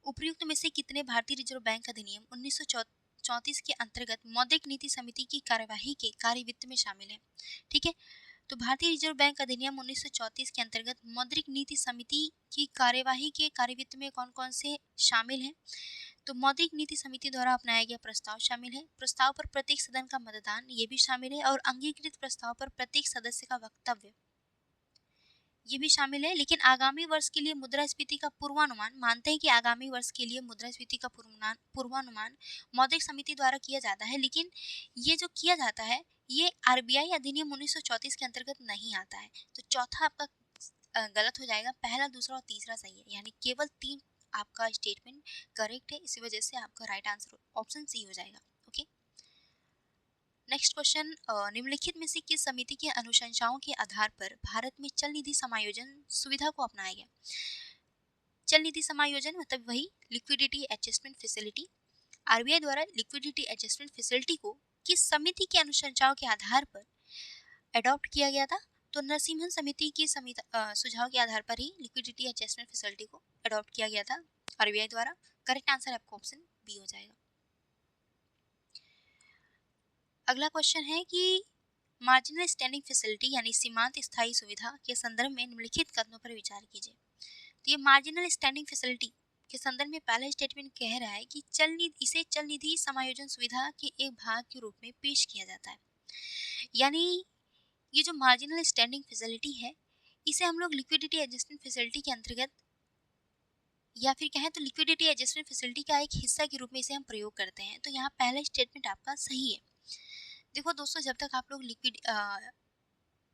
उपयुक्त में से कितने भारतीय रिजर्व बैंक अधिनियम 1934 के अंतर्गत मौद्रिक नीति समिति की कार्यवाही के कार्यवित्त में शामिल है? ठीक है, तो भारतीय रिजर्व बैंक अधिनियम 1934 के अंतर्गत मौद्रिक नीति समिति की कार्यवाही के कार्यवित्त में कौन कौन से शामिल हैं? तो मौद्रिक नीति समिति द्वारा अपनाया गया प्रस्ताव शामिल है, प्रस्ताव पर प्रत्येक सदन का मतदान ये भी शामिल है, और अंगीकृत प्रस्ताव पर प्रत्येक सदस्य का वक्तव्य ये भी शामिल है। लेकिन आगामी वर्ष के लिए मुद्रास्फीति का पूर्वानुमान, मानते हैं कि आगामी वर्ष के लिए मुद्रास्फीति का पूर्वानुमान मौद्रिक समिति द्वारा किया जाता है, लेकिन ये जो किया जाता है ये RBI अधिनियम 1934 के अंतर्गत नहीं आता है। तो चौथा आपका गलत हो जाएगा, पहला, दूसरा और तीसरा सही है, यानी केवल 3 आपका स्टेटमेंट करेक्ट है, इसी वजह से आपका राइट आंसर ऑप्शन सी हो जाएगा। ओके, नेक्स्ट क्वेश्चन, निम्नलिखित में से किस समिति की अनुशंसाओं के आधार पर भारत में चल निधि समायोजन सुविधा को अपनाया गया? चल निधि समायोजन मतलब वही लिक्विडिटी एडजस्टमेंट फैसिलिटी। RBI द्वारा लिक्विडिटी एडजस्टमेंट फैसिलिटी को किस समिति की अनुशंसाओं के आधार पर अडॉप्ट किया गया था? तो नरसिम्हन समिति की सुझाव के आधार पर ही लिक्विडिटी एडजस्टमेंट फैसिलिटी को अडॉप्ट किया गया था RBI द्वारा। करेक्ट आंसर आपका ऑप्शन बी हो जाएगा। अगला क्वेश्चन है कि मार्जिनल स्टैंडिंग फैसिलिटी यानी सीमांत स्थायी सुविधा के संदर्भ में निम्नलिखित कथनों पर विचार कीजिए। तो ये मार्जिनल स्टैंडिंग फैसिलिटी के संदर्भ में पहला स्टेटमेंट कह रहा है कि इसे चल निधि समायोजन सुविधा के एक भाग के रूप में पेश किया जाता है। यानी ये जो मार्जिनल स्टैंडिंग फैसिलिटी है इसे हम लोग लिक्विडिटी एडजस्टमेंट फैसिलिटी के अंतर्गत, या फिर कहें तो लिक्विडिटी एडजस्टमेंट फैसिलिटी का एक हिस्सा के रूप में इसे हम प्रयोग करते हैं। तो यहाँ पहला स्टेटमेंट आपका सही है। देखो दोस्तों, जब तक आप लोग लिक्विड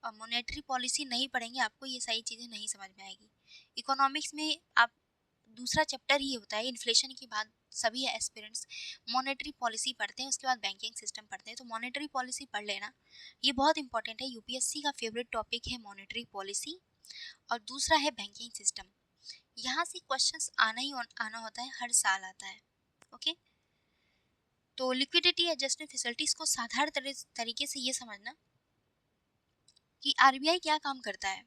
मॉनेटरी पॉलिसी नहीं पढ़ेंगे आपको ये सारी चीज़ें नहीं समझ में आएगी। इकोनॉमिक्स में आप दूसरा चैप्टर ही होता है, इन्फ्लेशन के बाद सभी एस्पिरेंट्स मॉनेटरी पॉलिसी पढ़ते हैं, उसके बाद बैंकिंग सिस्टम पढ़ते हैं। तो मॉनेटरी पॉलिसी पढ़ लेना, ये बहुत इंपॉर्टेंट है। यूपीएससी का फेवरेट टॉपिक है मॉनेटरी पॉलिसी, और दूसरा है बैंकिंग सिस्टम। यहाँ से क्वेश्चंस आना होता है, हर साल आता है। ओके, तो लिक्विडिटी एडजस्टमेंट फैसिलिटीज को साधारण तरीके से ये समझना कि RBI क्या काम करता है।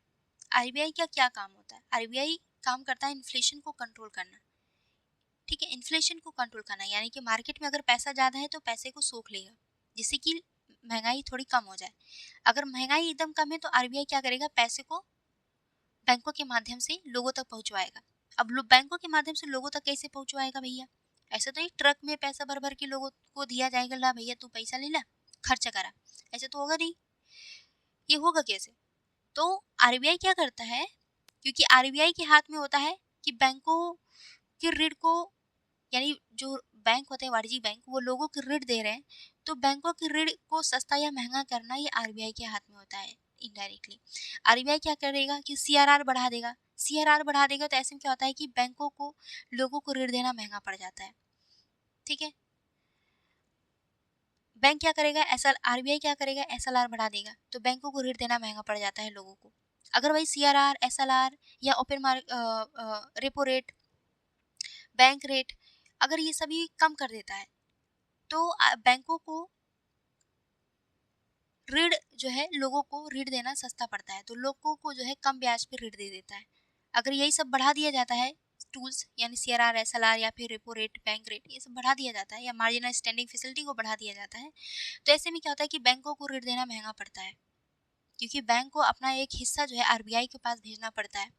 RBI का क्या काम होता है? RBI काम करता है इन्फ्लेशन को कंट्रोल करना। ठीक है, इन्फ्लेशन को कंट्रोल करना यानी कि मार्केट में अगर पैसा ज़्यादा है तो पैसे को सोख लेगा, जिससे कि महंगाई थोड़ी कम हो जाए। अगर महंगाई एकदम कम है तो RBI क्या करेगा, पैसे को बैंकों के माध्यम से लोगों तक पहुंचवाएगा। अब बैंकों के माध्यम से लोगों तक कैसे पहुंचवाएगा भैया? ऐसे तो एक ट्रक में पैसा भर भर के लोगों को दिया जाएगा, ला भैया तू पैसा ले ला, खर्चा करा, ऐसे तो होगा नहीं। ये होगा कैसे? तो RBI क्या करता है, क्योंकि RBI के हाथ में होता है कि बैंकों के ऋण को, यानी जो बैंक होते हैं वाणिज्यिक बैंक, वो लोगों को ऋण दे रहे हैं, तो बैंकों के ऋण को सस्ता या महंगा करना ये RBI के हाथ में होता है। इनडायरेक्टली RBI क्या करेगा कि CRR बढ़ा देगा। CRR बढ़ा देगा तो ऐसे में क्या होता है कि बैंकों को लोगों को ऋण देना महंगा पड़ जाता है। ठीक है, बैंक क्या करेगा, RBI क्या करेगा, SLR बढ़ा देगा, तो बैंकों को ऋण देना महंगा पड़ जाता है लोगों को। अगर वही CRR, SLR या open repo rate, bank rate अगर ये सभी कम कर देता है तो बैंकों को ऋण जो है, लोगों को ऋण देना सस्ता पड़ता है, तो लोगों को जो है कम ब्याज पे ऋण दे देता है। अगर यही सब बढ़ा दिया जाता है टूल्स, यानी CRR, SLR या फिर रेपो रेट, बैंक रेट, ये सब बढ़ा दिया जाता है, या मार्जिनल स्टैंडिंग फैसिलिटी को बढ़ा दिया जाता है, तो ऐसे में क्या होता है कि बैंकों को ऋण देना महंगा पड़ता है, क्योंकि बैंक को अपना एक हिस्सा जो है RBI के पास भेजना पड़ता है।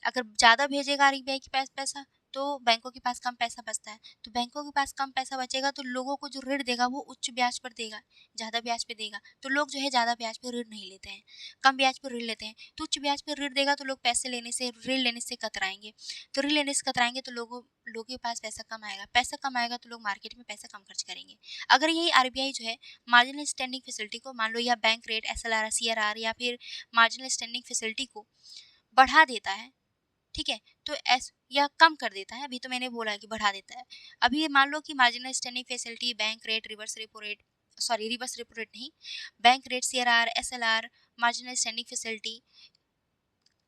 अगर ज़्यादा भेजेगा RBI के पास पैसा तो बैंकों के पास कम पैसा बचता है, तो बैंकों के पास कम पैसा बचेगा तो लोगों को जो ऋण देगा वो उच्च ब्याज पर देगा, ज़्यादा ब्याज पे देगा, तो लोग जो है ज़्यादा ब्याज पे ऋण नहीं लेते हैं, कम ब्याज पे ऋण लेते हैं। तो उच्च ब्याज पे ऋण देगा तो लोग पैसे लेने से, ऋण लेने से कतराएंगे, तो ऋण लेने से कतराएंगे तो लोगों के पास पैसा कम आएगा, पैसा कम आएगा तो लोग मार्केट में पैसा कम खर्च करेंगे। अगर यही RBI जो है मार्जिनल स्टैंडिंग फैसिलिटी को, मान लो या बैंक रेट, SLR, CRR या फिर मार्जिनल स्टैंडिंग फैसिलिटी को बढ़ा देता है, ठीक है, तो या कम कर देता है, अभी तो मैंने बोला कि बढ़ा देता है। अभी ये मान लो कि marginal standing facility, bank rate, reverse repo rate नहीं, bank rate, CRR, SLR, marginal standing facility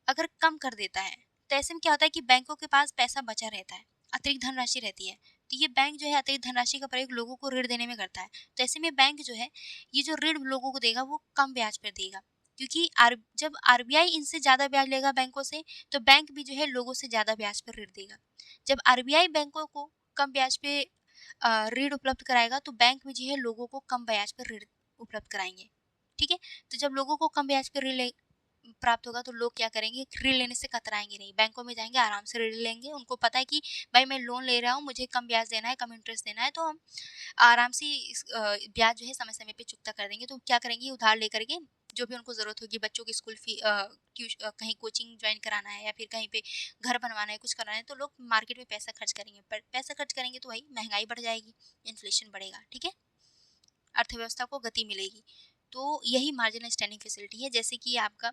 अगर कम कर देता है, तो ऐसे में क्या होता है कि बैंकों के पास पैसा बचा रहता है, अतिरिक्त धनराशि रहती है। तो ये बैंक जो है अतिरिक्त धनराशि का प्रयोग लोगों को ऋण देने में करता है। तो ऐसे में बैंक जो है ये जो ऋण लोगों को देगा वो कम ब्याज पर देगा, क्योंकि जब आरबीआई इनसे ज़्यादा ब्याज लेगा बैंकों से, तो बैंक भी जो है लोगों से ज़्यादा ब्याज पर ऋण देगा। जब आरबीआई बैंकों को कम ब्याज पे ऋण उपलब्ध कराएगा, तो बैंक भी जो है लोगों को कम ब्याज पर ऋण उपलब्ध कराएंगे। ठीक है, तो जब लोगों को कम ब्याज पर ऋण प्राप्त होगा, तो लोग क्या करेंगे, ऋण लेने से कतराएंगे नहीं, बैंकों में जाएंगे, आराम से ऋण लेंगे। उनको पता है कि भाई मैं लोन ले रहा हूँ, मुझे कम ब्याज देना है, कम इंटरेस्ट देना है, तो हम आराम से ब्याज जो है समय समय पे चुकता कर देंगे। तो क्या करेंगे, उधार लेकर के जो भी उनको ज़रूरत होगी, बच्चों की स्कूल फी, कहीं कोचिंग ज्वाइन कराना है या फिर कहीं पे घर बनवाना है, कुछ कराना है, तो लोग मार्केट में पैसा खर्च करेंगे। पर पैसा खर्च करेंगे तो वही महंगाई बढ़ जाएगी, इन्फ्लेशन बढ़ेगा। ठीक है, अर्थव्यवस्था को गति मिलेगी। तो यही मार्जिनल स्टैंडिंग फैसिलिटी है। जैसे कि आपका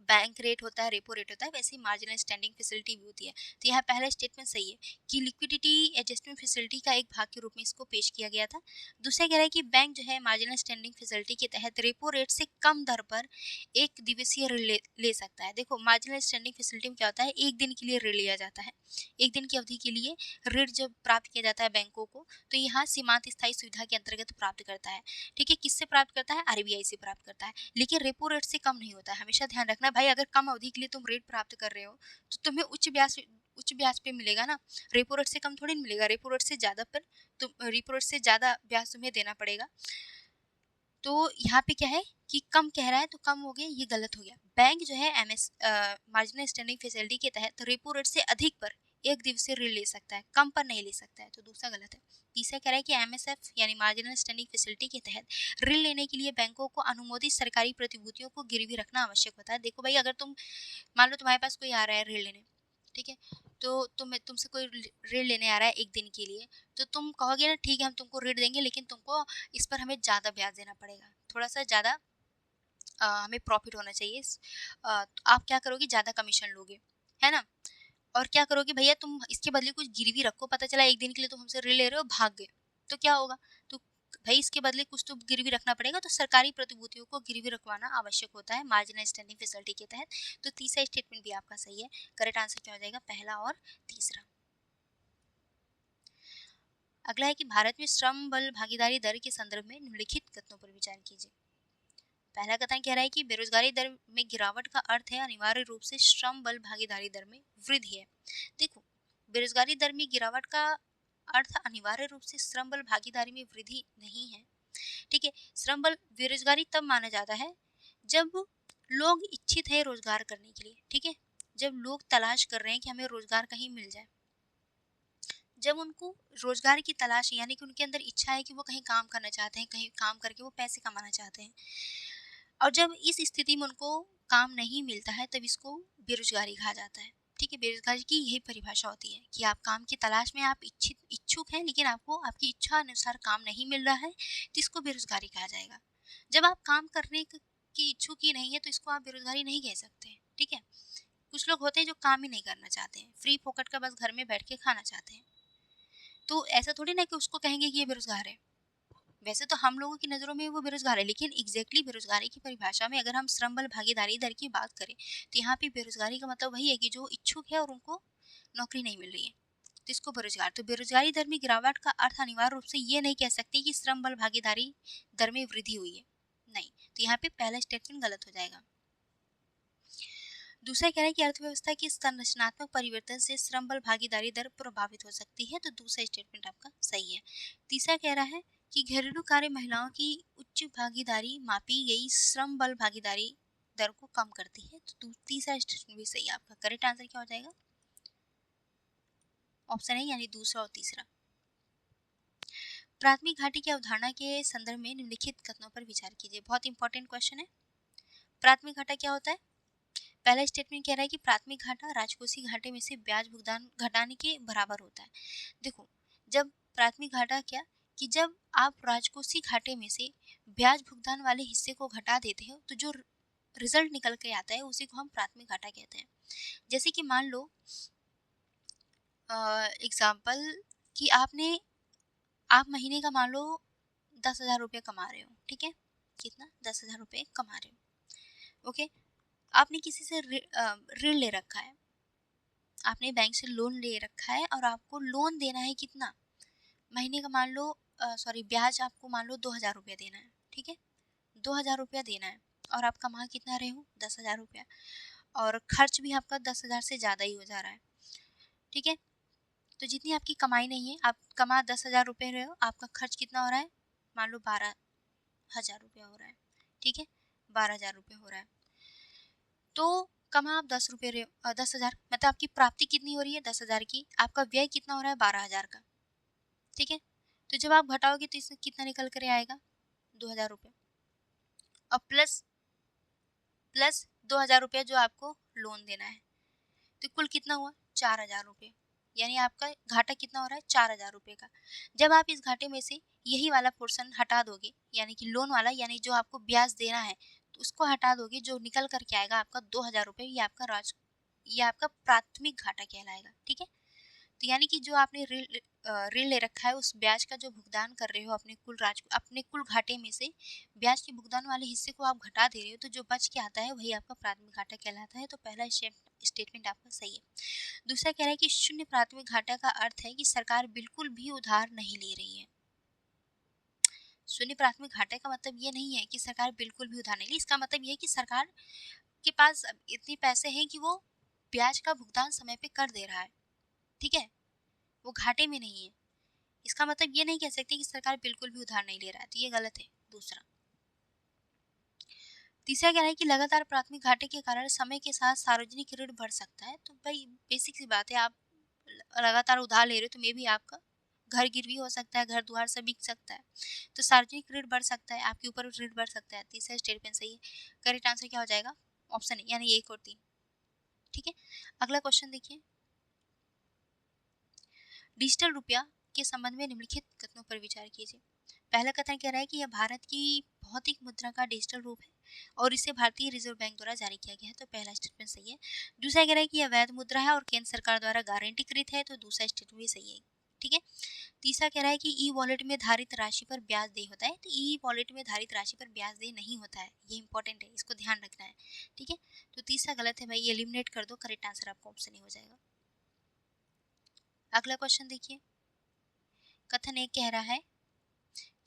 बैंक रेट होता है, रेपो रेट होता है, वैसे ही मार्जिनल स्टैंडिंग फैसिलिटी भी होती है। तो यहाँ पहला स्टेटमेंट सही है कि लिक्विडिटी एडजस्टमेंट फैसिलिटी का एक भाग के रूप में इसको पेश किया गया था। दूसरा कह रहा है कि बैंक जो है मार्जिनल स्टैंडिंग फैसिलिटी के तहत रेपो रेट से कम दर पर एक दिवसीय ऋण ले सकता है। देखो, मार्जिनल स्टैंडिंग फैसिलिटी में क्या होता है, एक दिन के लिए ऋण लिया जाता है, एक दिन की अवधि के लिए ऋण जब प्राप्त किया जाता है बैंकों को, तो यहाँ सीमांत स्थायी सुविधा के अंतर्गत प्राप्त करता है। ठीक है, किससे प्राप्त करता है, आरबीआई से प्राप्त करता है, लेकिन रेपो रेट से कम नहीं होता है। हमेशा ध्यान रखना भाई, अगर कम अवधि के लिए तुम रेट प्राप्त कर रहे हो, तो तुम्हें उच्च ब्याज पे मिलेगा ना, रेपो रेट से कम थोड़ी ना मिलेगा, रेपो रेट से ज़्यादा पर तुम रेपो रेट से ज़्यादा ब्याज तुम्हें देना पड़ेगा। तो यहाँ पे क्या है कि कम कह रहा है तो कम हो गया, ये गलत हो गया। बैंक जो है मार्जिनल स्टैंडिंग फैसिलिटी के तहत रेपो रेट से अधिक पर एक दिवसीय ऋण ले सकता है, कम पर नहीं ले सकता है, तो दूसरा गलत है। तीसरा कह रहा है कि एमएसएफ यानी मार्जिनल स्टैंडिंग फैसिलिटी के तहत ऋण लेने के लिए बैंकों को अनुमोदित सरकारी प्रतिभूतियों को गिरवी रखना आवश्यक होता है। देखो भाई, अगर तुम मान लो तुम्हारे पास कोई आ रहा है ऋण लेने, ठीक है, तो तुमसे कोई ऋण लेने आ रहा है एक दिन के लिए, तो तुम कहोगे ना ठीक है हम तुमको ऋण देंगे, लेकिन तुमको इस पर हमें ज़्यादा ब्याज देना पड़ेगा, थोड़ा सा ज़्यादा हमें प्रॉफिट होना चाहिए। तो आप क्या करोगे, ज़्यादा कमीशन लोगे, है ना। और क्या करोगे भैया, तुम इसके बदले कुछ गिरवी रखो, पता चला एक दिन के लिए तुम हमसे ऋण ले रहे हो, भाग गए, तो क्या होगा। तो भाई इसके बदले कुछ तो गिरवी रखना पड़ेगा, तो सरकारी प्रतिभूतियों को गिरवी रखवाना आवश्यक होता है मार्जिनल स्टैंडिंग फैसिलिटी के तहत। तो तीसरा स्टेटमेंट भी आपका सही है। करेक्ट आंसर क्या हो जाएगा, पहला और तीसरा। अगला है कि भारत में श्रम बल भागीदारी दर के संदर्भ में निम्नलिखित कथनों पर विचार कीजिए। पहला कथन कह रहा है कि बेरोजगारी दर में गिरावट का अर्थ है अनिवार्य रूप से श्रम बल भागीदारी दर में वृद्धि है। देखो, बेरोजगारी दर में गिरावट का अर्थ अनिवार्य रूप से श्रम बल भागीदारी में वृद्धि नहीं है। ठीक है, श्रम बल बेरोजगारी तब माना जाता है जब लोग इच्छित है रोजगार करने के लिए। ठीक है, जब लोग तलाश कर रहे हैं कि हमें रोजगार कहीं मिल जाए, जब उनको रोजगार की तलाश है, यानी कि उनके अंदर इच्छा है कि वो कहीं काम करना चाहते हैं, कहीं काम करके वो पैसे कमाना चाहते हैं, और जब इस स्थिति में उनको काम नहीं मिलता है, तब इसको बेरोजगारी कहा जाता है। ठीक है, बेरोजगारी की यही परिभाषा होती है कि आप काम की तलाश में, आप इच्छुक हैं, लेकिन आपको आपकी इच्छा अनुसार काम नहीं मिल रहा है, तो इसको बेरोजगारी कहा जाएगा। जब आप काम करने की इच्छुक ही नहीं है, तो इसको आप बेरोजगारी नहीं कह सकते। ठीक है, कुछ लोग होते हैं जो काम ही नहीं करना चाहते हैं, फ्री फोकट का बस घर में बैठ के खाना चाहते हैं, तो ऐसा थोड़ी ना कि उसको कहेंगे कि ये बेरोजगार है। वैसे तो हम लोगों की नज़रों में वो बेरोजगार है, लेकिन एग्जैक्टली बेरोजगारी की परिभाषा में अगर हम श्रम बल भागीदारी दर की बात करें, तो यहाँ पे बेरोजगारी का मतलब वही है कि जो इच्छुक है और उनको नौकरी नहीं मिल रही है, तो इसको बेरोजगार। तो बेरोजगारी दर में गिरावट का अर्थ अनिवार्य रूप से ये नहीं कह सकते कि श्रम बल भागीदारी दर में वृद्धि हुई है, नहीं। तो यहाँ पे पहला स्टेटमेंट गलत हो जाएगा। दूसरा कह रहा है कि अर्थव्यवस्था की संरचनात्मक परिवर्तन से श्रम बल भागीदारी दर प्रभावित हो सकती है, तो दूसरा स्टेटमेंट आपका सही है। तीसरा कह रहा है कि घरेलू कार्य महिलाओं की उच्च भागीदारी मापी गई श्रम बल भागीदारी दर को कम करती है, तो तीसरा स्टेटमेंट भी सही है आपका। करेक्ट आंसर क्या हो जाएगा, ऑप्शन है, यानी दूसरा और तीसरा। प्राथमिक घाटे की अवधारणा के संदर्भ में निम्नलिखित कथनों पर विचार कीजिए। बहुत इंपॉर्टेंट क्वेश्चन है। प्राथमिक घाटा क्या होता है। पहला स्टेटमेंट कह रहा है कि प्राथमिक घाटा राजकोषीय घाटे में से ब्याज भुगतान घटाने के बराबर होता है। देखो, जब प्राथमिक घाटा क्या, कि जब आप राजकोषीय घाटे में से ब्याज भुगतान वाले हिस्से को घटा देते हो, तो जो रिजल्ट निकल के आता है उसी को हम प्राथमिक घाटा कहते हैं। जैसे कि मान लो एग्जाम्पल कि आप महीने का मान लो 10,000 रुपये कमा रहे हो। ठीक है, कितना, 10,000 रुपये कमा रहे हो। ओके, आपने किसी से ऋण ले रखा है, आपने बैंक से लोन ले रखा है और आपको लोन देना है कितना, महीने का मान लो सॉरी ब्याज आपको मान लो 2,000 रुपया देना है, ठीक है, 2,000 रुपया देना है और आप कमा कितना रहे हो 10,000 रुपया, और खर्च भी आपका 10,000 से ज़्यादा ही हो जा रहा है, ठीक है। तो जितनी आपकी कमाई नहीं है, आप कमा 10,000 रुपये रहे हो, आपका खर्च कितना हो रहा है, मान लो 12,000 रुपया हो रहा है, ठीक है, 12,000 रुपये हो रहा है। तो कमा आप 10 रुपये रहे हो, 10,000, मतलब आपकी प्राप्ति कितनी हो रही है 10,000 की, आपका व्यय कितना हो रहा है 12,000 का, ठीक है। तो जब आप घटाओगे तो इसमें कितना निकल कर आएगा 2,000 रुपये, और प्लस प्लस 2,000 रुपया जो आपको लोन देना है, तो कुल कितना हुआ 4,000 रुपये, यानी आपका घाटा कितना हो रहा है 4,000 रुपये का। जब आप इस घाटे में से यही वाला पोर्शन हटा दोगे, यानी कि लोन वाला, यानी जो आपको ब्याज देना है, तो उसको हटा दोगे, जो निकल करके आएगा आपका 2,000 रुपये, ये आपका प्राथमिक घाटा कहलाएगा, ठीक है। तो यानी कि जो आपने ऋण ले रखा है, उस ब्याज का जो भुगतान कर रहे हो अपने कुल घाटे में से ब्याज के भुगतान वाले हिस्से को आप घटा दे रहे हो, तो जो बच के आता है वही आपका प्राथमिक घाटा कहलाता है। तो पहला स्टेटमेंट आपका सही है। दूसरा कह रहा है कि शून्य प्राथमिक घाटा का अर्थ है कि सरकार बिल्कुल भी उधार नहीं ले रही है। शून्य प्राथमिक घाटे का मतलब ये नहीं है कि सरकार बिल्कुल भी उधार नहीं ली, इसका मतलब ये है कि सरकार के पास इतने पैसे हैं कि वो ब्याज का भुगतान समय पे कर दे रहा है, ठीक है, वो घाटे में नहीं है। इसका मतलब ये नहीं कह सकते कि सरकार बिल्कुल भी उधार नहीं ले रहा है, तो ये गलत है। दूसरा तीसरा कह रहा है कि लगातार प्राथमिक घाटे के कारण समय के साथ सार्वजनिक ऋण बढ़ सकता है। तो भाई बेसिक सी बात है, आप लगातार उधार ले रहे हो तो मे भी आपका घर गिरवी हो सकता है, घर द्वार सब बिक सकता है, तो सार्वजनिक ऋण बढ़ सकता है, आपके ऊपर ऋण बढ़ सकता है। तीसरा स्टेटमेंट सही है। करेक्ट आंसर क्या हो जाएगा, ऑप्शन ए, यानी 1 और 3, ठीक है। अगला क्वेश्चन देखिए, डिजिटल रुपया के संबंध में निम्नलिखित कथनों पर विचार कीजिए। पहला कथन कह रहा है कि यह भारत की भौतिक मुद्रा का डिजिटल रूप है और इसे भारतीय रिजर्व बैंक द्वारा जारी किया गया है, तो पहला स्टेटमेंट सही है। दूसरा कह रहा है कि यह वैध मुद्रा है और केंद्र सरकार द्वारा गारंटीकृत है, तो दूसरा स्टेटमेंट भी सही है, ठीक है। तीसरा कह रहा है कि ई वॉलेट में धारित राशि पर ब्याज दे होता है, तो ई वॉलेट में धारित राशि पर ब्याज दे नहीं होता है, ये इंपॉर्टेंट है, इसको ध्यान रखना है, ठीक है। तो तीसरा गलत है भाई, एलिमिनेट कर दो, करेक्ट आंसर आपका ऑप्शन ही हो जाएगा। अगला क्वेश्चन देखिए, कथन एक कह रहा है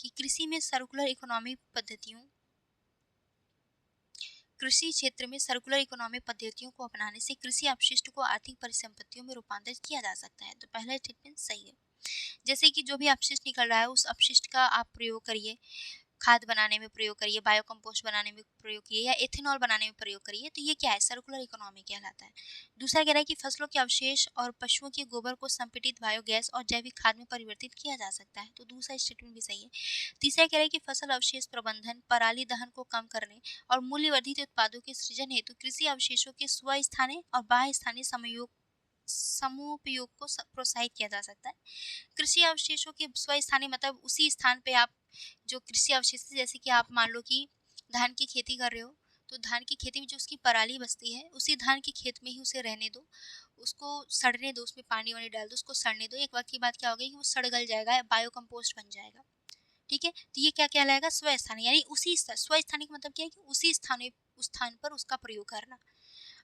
कि कृषि क्षेत्र में सर्कुलर इकोनॉमी पद्धतियों को अपनाने से कृषि अपशिष्ट को आर्थिक परिसंपत्तियों में रूपांतरित किया जा सकता है, तो पहला स्टेटमेंट सही है। जैसे कि जो भी अपशिष्ट निकल रहा है, उस अपशिष्ट का आप प्रयोग करिए, खाद बनाने में प्रयोग करिए, बायो कंपोस्ट बनाने में प्रयोग करिए, या एथेनॉल बनाने में प्रयोग करिए, तो ये क्या है, सर्कुलर इकोनॉमी कहलाता है। दूसरा कह रहा है कि फसलों के अवशेष और पशुओं के गोबर को संपीड़ित बायोगैस और जैविक खाद में परिवर्तित किया जा सकता है, तो दूसरा स्टेटमेंट भी सही है। तीसरा कह रहा है कि फसल अवशेष प्रबंधन, पराली दहन को कम करने और मूल्यवर्धित उत्पादों के सृजन हेतु कृषि अवशेषों के स्वस्थानीय और बाह्य स्थानीय समूपयोग को प्रोत्साहित किया जा सकता है। कृषि अवशेषों के स्वस्थानीय मतलब उसी स्थान पे आप जो कृषि अवशेष, जैसे कि आप मान लो कि धान की खेती कर रहे हो, तो धान की खेती में जो उसकी पराली बचती है, उसी धान के खेत में ही उसे रहने दो, उसको सड़ने दो, उसमें पानी वानी डाल दो, उसको सड़ने दो। एक वक्त के बाद क्या होगा कि वो सड़ गल जाएगा, बायो कंपोस्ट बन जाएगा, ठीक है। तो ये क्या कहलाएगा, स्वस्थानीय, यानी उसी स्वस्थानीय का मतलब क्या है कि उसी उस स्थान पर उसका प्रयोग करना।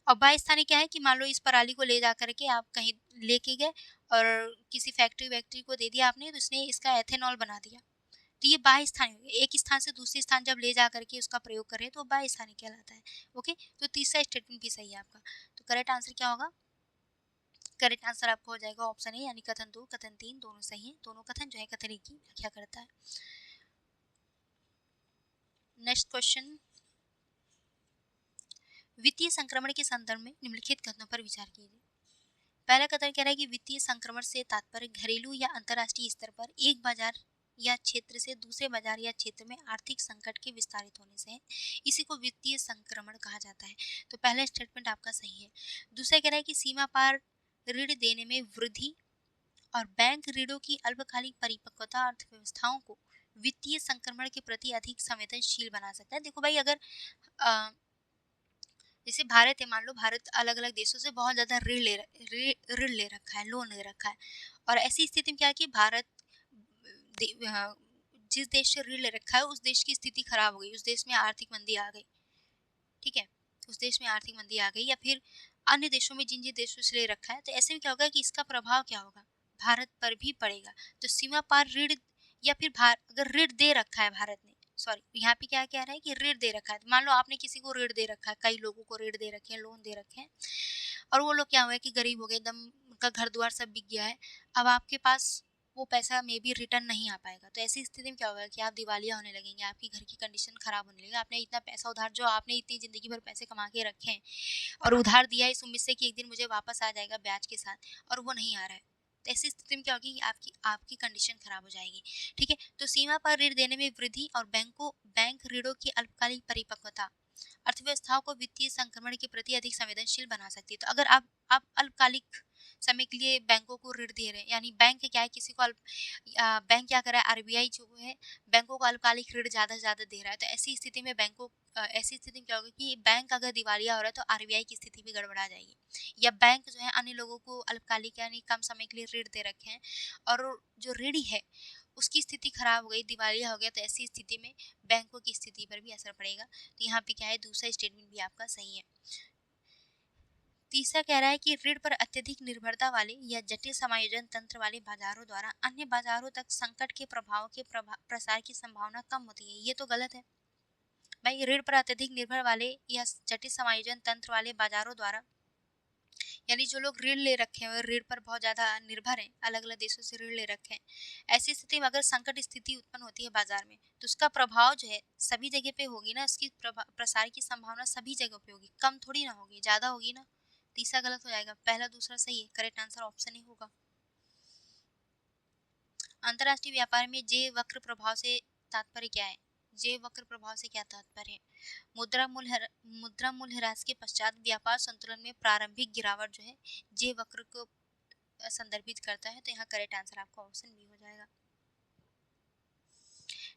और बाह्य स्थानीय क्या है कि मान लो इस पराली को ले जा करके आप कहीं लेके गए और किसी फैक्ट्री वैक्ट्री को दे दिया आपने, तो उसने इसका एथेनॉल बना दिया, तो ये बाह्य स्थानीय हो गया। एक स्थान से दूसरे स्थान जब ले जा करके उसका प्रयोग करें तो बाह्य स्थानीय कहलाता है। ओके, तो तीसरा स्टेटमेंट भी सही है आपका। तो करेक्ट आंसर क्या होगा, करेक्ट आंसर आपका हो जाएगा ऑप्शन ए, यानी कथन 2 कथन 3 दोनों सही है। दोनों कथन जो है कथन एक की व्याख्या करता है। नेक्स्ट क्वेश्चन, वित्तीय संक्रमण के संदर्भ में निम्नलिखित कथनों पर विचार कीजिए। पहला कथन कह रहा है कि वित्तीय संक्रमण से तात्पर्य घरेलू या अंतर्राष्ट्रीय स्तर पर एक बाजार या क्षेत्र से दूसरे बाजार या क्षेत्र में आर्थिक संकट के विस्तारित होने से है, इसी को वित्तीय संक्रमण कहा जाता है, तो पहला स्टेटमेंट आपका सही है। दूसरा कह रहा है कि सीमा पार ऋण देने में वृद्धि और बैंक ऋणों की अल्पकालिक परिपक्वता अर्थव्यवस्थाओं को वित्तीय संक्रमण के प्रति अधिक संवेदनशील बना सकता है। देखो भाई, अगर जैसे भारत है, मान लो भारत अलग अलग देशों से बहुत ज़्यादा ऋण ले रखा है, लोन ले रखा है, और ऐसी स्थिति में क्या है कि जिस देश से ऋण ले रखा है उस देश की स्थिति खराब हो गई, उस देश में आर्थिक मंदी आ गई, ठीक है, उस देश में आर्थिक मंदी आ गई, या फिर अन्य देशों में जिन जिन देशों से ले रखा है, तो ऐसे में क्या होगा कि इसका प्रभाव क्या होगा, भारत पर भी पड़ेगा। तो सीमा पार ऋण या फिर अगर ऋण दे रखा है भारत ने, सॉरी यहाँ पे क्या कह रहा है कि ऋण दे रखा है, मान लो आपने किसी को ऋण दे रखा है, कई लोगों को ऋण दे रखे हैं, लोन दे रखे हैं, और वो लोग क्या हुआ है कि गरीब हो गए एकदम, उनका घर द्वार सब बिक गया है, अब आपके पास वो पैसा मे बी रिटर्न नहीं आ पाएगा। तो ऐसी स्थिति में क्या होगा कि आप दिवालिया होने लगेंगे, आपकी घर की कंडीशन खराब होने लगेगी। आपने इतना पैसा उधार, जो आपने इतनी ज़िंदगी भर पैसे कमा के रखे हैं और उधार दिया है इस उम्मीद से कि एक दिन मुझे वापस आ जाएगा ब्याज के साथ, और वो नहीं आ रहा है, तो ऐसी स्थिति में क्या होगी कि आपकी आपकी कंडीशन खराब हो जाएगी। ठीक है, तो सीमा पर ऋण देने में वृद्धि और बैंक ऋणों की अल्पकालिक परिपक्वता अर्थव्यवस्थाओं को वित्तीय संक्रमण के प्रति अधिक संवेदनशील बना सकती है। तो अगर आप अल्पकालिक समय के लिए बैंकों को ऋण दे रहे हैं, यानी बैंक क्या है, किसी को बैंक क्या कर रहा है, आरबीआई जो है बैंकों को अल्पकालिक ऋण ज़्यादा से ज़्यादा दे रहा है, तो ऐसी स्थिति में ऐसी स्थिति में क्या होगा कि बैंक अगर दिवालिया हो रहा है तो आरबीआई की स्थिति भी गड़बड़ा जाएगी, या बैंक जो है अन्य लोगों को अल्पकालिक यानी कम समय के लिए ऋण दे रखे हैं और जो ऋणी है उसकी स्थिति खराब हो गई, दिवालिया हो गया, तो ऐसी स्थिति में बैंकों की स्थिति पर भी असर पड़ेगा। तो यहाँ पे क्या है, दूसरा स्टेटमेंट भी आपका सही है। तीसरा कह रहा है कि ऋण पर अत्यधिक निर्भरता वाले या जटिल समायोजन तंत्र वाले बाजारों द्वारा अन्य बाजारों तक संकट के प्रभाव के प्रसार की संभावना कम होती है। ये तो गलत है भाई, ऋण पर अत्यधिक निर्भर वाले या जटिल समायोजन तंत्र वाले बाजारों द्वारा, यानी जो लोग ऋण ले रखे हैं और ऋण पर बहुत ज़्यादा निर्भर हैं, अलग अलग देशों से ऋण ले रखे हैं, ऐसी स्थिति में अगर संकट स्थिति उत्पन्न होती है बाजार में, तो उसका प्रभाव जो है सभी जगह पे होगी ना, उसकी प्रसार की संभावना सभी जगह पे होगी, कम थोड़ी ना होगी, ज़्यादा होगी ना। तीसरा गलत हो जाएगा, पहला दूसरा सही है, करेक्ट आंसर ऑप्शन ही होगा। अंतर्राष्ट्रीय व्यापार में जे वक्र प्रभाव से तात्पर्य क्या है, जे वक्र प्रभाव से क्या तात्पर्य है, मुद्रा मूल्य ह्रास के पश्चात व्यापार संतुलन में प्रारंभिक गिरावट जो है जे वक्र को संदर्भित करता है। तो यहाँ करेक्ट आंसर आपका ऑप्शन बी हो जाएगा।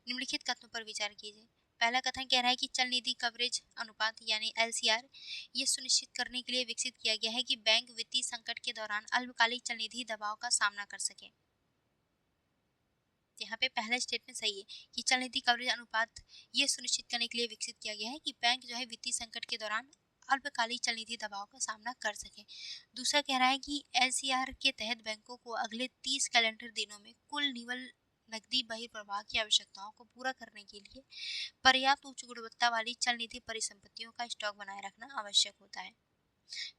निम्नलिखित कथनों पर विचार कीजिए। पहला कथन कह रहा है कि चल निधि कवरेज अनुपात यानी एलसीआर ये सुनिश्चित करने के लिए विकसित किया गया है कि बैंक वित्तीय संकट के दौरान अल्पकालिक चल निधि दबाव का सामना कर सके। यहाँ पे पहला स्टेटमेंट सही है कि चल निधि कवरेज अनुपात ये सुनिश्चित करने के लिए विकसित किया गया है कि बैंक जो है वित्तीय संकट के दौरान अल्पकालिक चल निधि दबाव का सामना कर सके। दूसरा कह रहा है कि एलसीआर के तहत बैंकों को अगले 30 कैलेंडर दिनों में कुल निवल नकदी बहिर्प्रवाह की आवश्यकताओं को पूरा करने के लिए पर्याप्त उच्च गुणवत्ता वाली चल निधि परिसंपत्तियों का स्टॉक बनाए रखना आवश्यक होता है।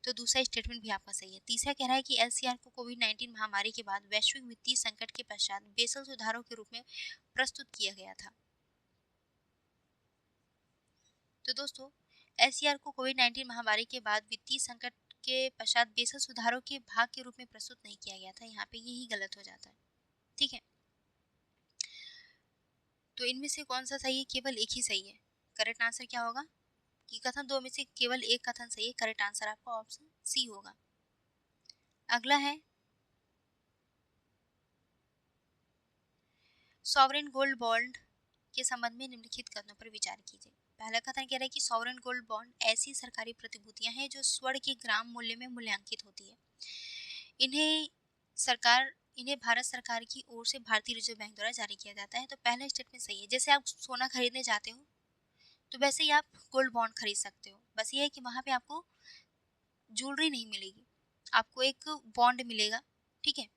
तो दूसरा स्टेटमेंट भी आपका सही है। तीसरा कह रहा है कि एलसीआर को कोविड-19 महामारी के बाद वैश्विक वित्तीय संकट के पश्चात बेसल सुधारों के रूप में प्रस्तुत किया गया था। तो दोस्तों, एलसीआर को कोविड-19 महामारी के बाद वित्तीय संकट के पश्चात बेसल सुधारों के भाग के रूप में प्रस्तुत नहीं किया गया था। यहाँ पे यही गलत हो जाता है। ठीक है, तो इनमें से कौन सा सही है, केवल एक ही सही है। करेक्ट आंसर क्या होगा कि कथन दो में से केवल एक कथन सही है, करेक्ट आंसर आपका ऑप्शन सी होगा। अगला है सॉवरेन गोल्ड बॉन्ड के संबंध में निम्नलिखित कथनों पर विचार कीजिए। पहला कथन कह रहा है कि सॉवरेन गोल्ड बॉन्ड ऐसी सरकारी प्रतिभूतियां हैं जो स्वर्ण के ग्राम मूल्य में मूल्यांकित होती है। इन्हें भारत सरकार की ओर से भारतीय रिजर्व बैंक द्वारा जारी किया जाता है। तो पहला स्टेटमेंट सही है। जैसे आप सोना खरीदने जाते हो तो वैसे ही आप गोल्ड बॉन्ड खरीद सकते हो, बस ये है कि वहां पे आपको ज्वेलरी नहीं मिलेगी, आपको एक बॉन्ड मिलेगा। ठीक है,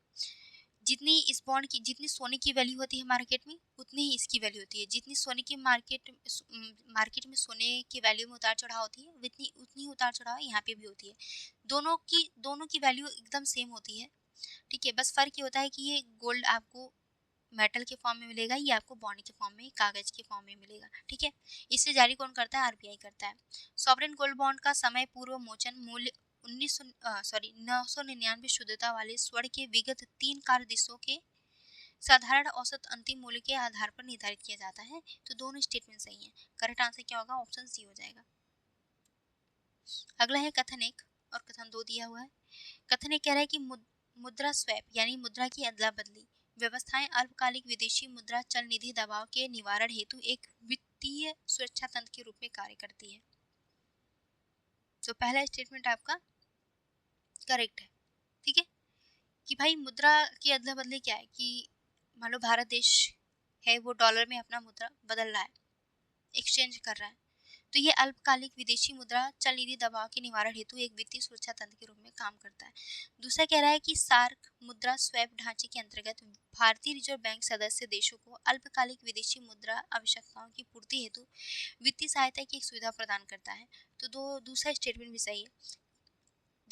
जितनी सोने की वैल्यू होती है मार्केट में, उतनी ही इसकी वैल्यू होती है। जितनी सोने की मार्केट में सोने की वैल्यू में उतार चढ़ाव होती है, उतनी उतार चढ़ाव यहाँ पे भी होती है। दोनों की वैल्यू एकदम सेम होती है। ठीक है, बस फर्क ये होता है कि ये गोल्ड आपको मेटल के फॉर्म में मिलेगा, ये आपको बॉन्ड के फॉर्म में, कागज के फॉर्म में मिलेगा। ठीक है, इसे जारी कौन करता है, आरबीआई करता है। सॉवरेन गोल्ड बॉन्ड का समय पूर्व मोचन मूल्य 999 शुद्धता वाले स्वर्ण के विगत 3 कार्य दिवसों के साधारण औसत अंतिम मूल्य के आधार पर निर्धारित किया जाता है। तो दोनों स्टेटमेंट सही हैं। करेक्ट आंसर क्या होगा, ऑप्शन सी हो जाएगा। अगला है कथन 1 और कथन 2 दिया हुआ है। कथन 1 कह रहा है कि मुद्रा स्वैप यानी मुद्रा की अदला बदली व्यवस्थाएं अल्पकालिक विदेशी मुद्रा चल निधि दबाव के निवारण हेतु एक वित्तीय सुरक्षा तंत्र के रूप में कार्य करती है। तो पहला स्टेटमेंट आपका करेक्ट है। ठीक है, कि भाई मुद्रा की अदला बदली क्या है कि मान लो भारत देश है, वो डॉलर में अपना मुद्रा बदल रहा है, एक्सचेंज कर रहा है, तो ये अल्पकालिक विदेशी मुद्रा चल निधि दबाव के निवारण हेतु एक वित्तीय सुरक्षा तंत्र के रूप में काम करता है। दूसरा कह रहा है कि सार्क मुद्रा स्वैप ढांचे के अंतर्गत भारतीय रिजर्व बैंक सदस्य देशों को अल्पकालिक विदेशी मुद्रा आवश्यकताओं की पूर्ति हेतु वित्तीय सहायता की एक सुविधा प्रदान करता है। तो दूसरा स्टेटमेंट भी सही है।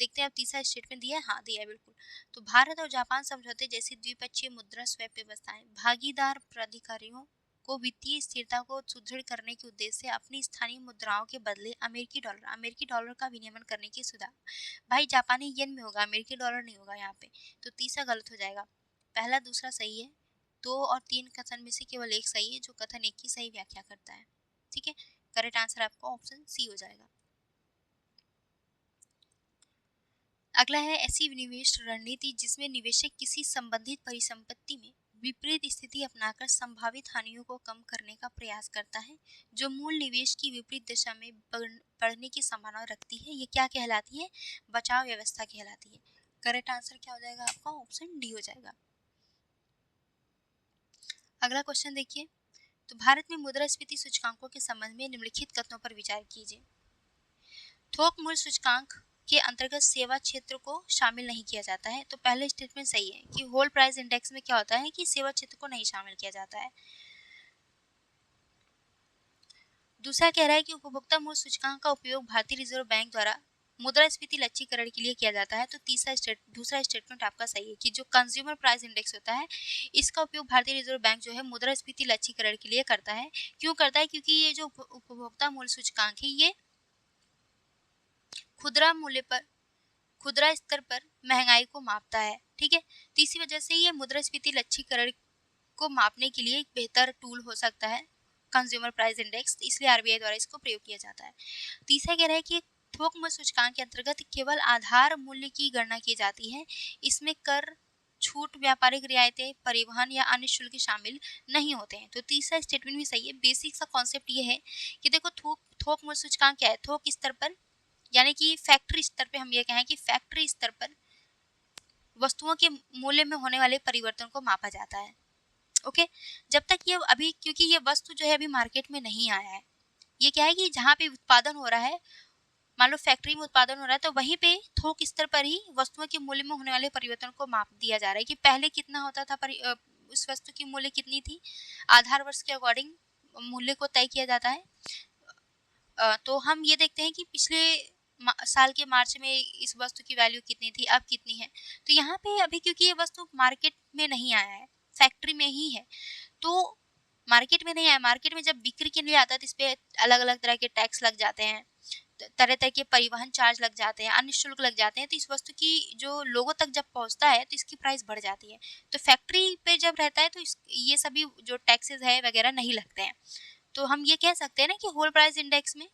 देखते हैं अब तीसरा स्टेटमेंट दिया है, हाँ दिया है बिल्कुल। तो भारत और जापान समझौते जैसी द्विपक्षीय मुद्रा स्वैप व्यवस्थाएं भागीदार प्राधिकारियों को वित्तीय स्थिरता को सुदृढ़ करने के उद्देश्य से अपनी स्थानीय मुद्राओं के बदले अमेरिकी डॉलर का विनियमन करने की सुविधा। भाई जापानी येन में होगा, अमेरिकी डॉलर नहीं होगा यहाँ पे। तो तीसरा गलत हो जाएगा, पहला दूसरा सही है। 2 और 3 कथन में से केवल एक सही है, जो कथन एक की सही व्याख्या करता है। ठीक है, करेक्ट आंसर आपका ऑप्शन सी हो जाएगा। अगला है ऐसी निवेश रणनीति जिसमें निवेशक किसी संबंधित परिसंपत्ति में विपरीत स्थिति अपनाकर संभावित हानियों को कम करने का प्रयास करता है, जो मूल निवेश की विपरीत दिशा में बढ़ने की संभावना रखती है। ये क्या कहलाती है? बचाव व्यवस्था कहलाती है। करेक्ट आंसर क्या हो जाएगा आपका? ऑप्शन डी हो जाएगा। अगला क्वेश्चन देखिए, तो भारत में मुद्रास्फीति सूचकांकों के संबंध में निम्नलिखित कथनों पर विचार कीजिए। थोक मूल्य सूचकांक के अंतर्गत सेवा क्षेत्र को शामिल नहीं किया जाता है। तो पहले स्टेटमेंट सही है कि होल प्राइस इंडेक्स में क्या होता है कि सेवा क्षेत्र को नहीं शामिल किया जाता है। दूसरा कह रहा है कि उपभोक्ता मूल्य सूचकांक का उपयोग भारतीय रिजर्व बैंक द्वारा मुद्रास्फीति लक्ष्यीकरण के लिए किया जाता है। तो दूसरा स्टेटमेंट आपका सही है कि जो कंज्यूमर प्राइस इंडेक्स होता है, इसका उपयोग भारतीय रिजर्व बैंक जो है मुद्रास्फीति लक्ष्यीकरण के लिए करता है। क्यों करता है? क्योंकि ये जो उपभोक्ता मूल्य सूचकांक है, ये खुदरा स्तर पर महंगाई को मापता है। ठीक है, तो इसी वजह से ये मुद्रास्फीति लक्ष्यीकरण को मापने के लिए एक बेहतर टूल हो सकता है कंज्यूमर प्राइस इंडेक्स, इसलिए आरबीआई द्वारा इसको प्रयोग किया जाता है। तीसरा कह रहा है कि थोक मूल्य सूचकांक के अंतर्गत केवल आधार मूल्य की गणना की जाती है। इसमें कर, छूट, व्यापारिक रियायतें, परिवहन या अन्य शुल्क शामिल नहीं होते हैं। तो तीसरा स्टेटमेंट भी सही है। बेसिक सा कॉन्सेप्ट ये है कि देखो थोक मूल्य सूचकांक क्या है? थोक स्तर पर, यानी कि फैक्ट्री स्तर पे हम ये कहें कि फैक्ट्री स्तर पर वस्तुओं के मूल्य में होने वाले परिवर्तन को मापा जाता है। ओके, जब तक ये अभी, क्योंकि ये वस्तु जो है अभी मार्केट में नहीं आया है, ये क्या है कि जहाँ पे उत्पादन हो रहा है, मान लो फैक्ट्री में उत्पादन हो रहा है, तो वहीं पे थोक स्तर पर ही वस्तुओं के मूल्य में होने वाले परिवर्तन को माप दिया जा रहा है कि पहले कितना होता था, उस वस्तु की मूल्य कितनी थी, आधार वर्ष के अकॉर्डिंग मूल्य को तय किया जाता है। तो हम ये देखते हैं कि पिछले साल के मार्च में इस वस्तु की वैल्यू कितनी थी, अब कितनी है। तो यहाँ पे अभी क्योंकि ये वस्तु मार्केट में नहीं आया है, फैक्ट्री में ही है, तो मार्केट में नहीं आया, मार्केट में जब बिक्री के लिए आता है तो इस पे अलग अलग तरह के टैक्स लग जाते हैं, तरह तरह के परिवहन चार्ज लग जाते हैं, अन्य शुल्क लग जाते हैं। तो इस वस्तु की जो लोगों तक जब पहुंचता है तो इसकी प्राइस बढ़ जाती है। तो फैक्ट्री पे जब रहता है तो ये सभी जो टैक्सेस है वगैरह नहीं लगते हैं। तो हम ये कह सकते हैं ना कि होल प्राइस इंडेक्स में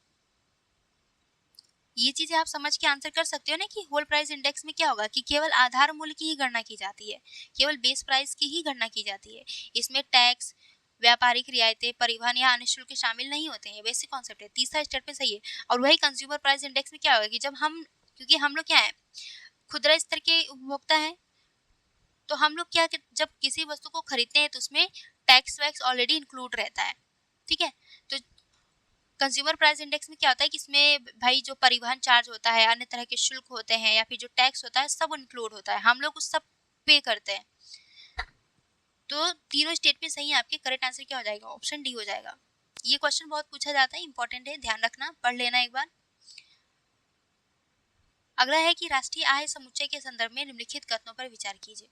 ये चीजें आप समझ के आंसर कर सकते हो ना कि होल प्राइस इंडेक्स में क्या होगा कि केवल आधार मूल्य की ही गणना की जाती है, केवल बेस प्राइस की ही गणना की जाती है। इसमें टैक्स, व्यापारिक रियायतें, परिवहन या अन्य शुल्क शामिल नहीं होते हैं। बेसिक कॉन्सेप्ट है। तीसरा स्टेटमेंट सही है। और वही कंज्यूमर प्राइस इंडेक्स में क्या होगा कि जब हम, क्योंकि हम लोग क्या है, खुदरा स्तर के उपभोक्ता है, तो हम लोग क्या, जब किसी वस्तु को खरीदते हैं तो उसमें टैक्स वैक्स ऑलरेडी इंक्लूड रहता है। ठीक है, तो कंज्यूमर प्राइस इंडेक्स में क्या होता है कि इसमें भाई जो परिवहन चार्ज होता है, अन्य तरह के शुल्क होते हैं, या फिर जो टैक्स होता है, सब इंक्लूड होता है, हम लोग उस सब पे करते हैं। तो तीनों स्टेटमेंट सही है आपके। करेक्ट आंसर क्या हो जाएगा? ऑप्शन डी हो जाएगा। ये क्वेश्चन बहुत पूछा जाता है, इंपॉर्टेंट है, ध्यान रखना, पढ़ लेना एक बार। अगला है कि राष्ट्रीय आय समुच्चय के संदर्भ में निम्नलिखित कथनों पर विचार कीजिए।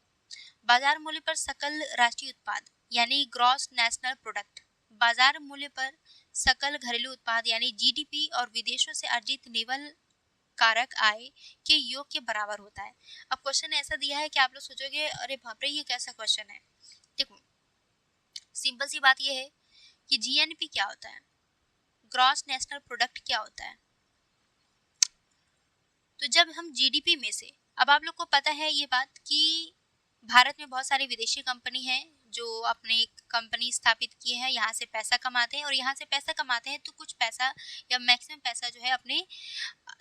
बाजार मूल्य पर सकल राष्ट्रीय उत्पाद यानी ग्रॉस नेशनल प्रोडक्ट, बाजार मूल्य पर सकल घरेलू उत्पाद यानी जीडीपी और विदेशों से अर्जित निवल कारक आय के योग के बराबर होता है। अब क्वेश्चन ऐसा दिया है कि आप लोग सोचोगे अरे बाप रे ये कैसा क्वेश्चन है। देखो सिंपल सी बात ये है कि जीएनपी क्या होता है, ग्रॉस नेशनल प्रोडक्ट क्या होता है। तो जब हम जीडीपी में से, अब आप लोग को पता है ये बात कि भारत में बहुत सारी विदेशी कंपनी हैं जो अपने कंपनी स्थापित किए हैं, यहाँ से पैसा कमाते हैं, और यहाँ से पैसा कमाते हैं तो कुछ पैसा या मैक्सिमम पैसा जो है अपने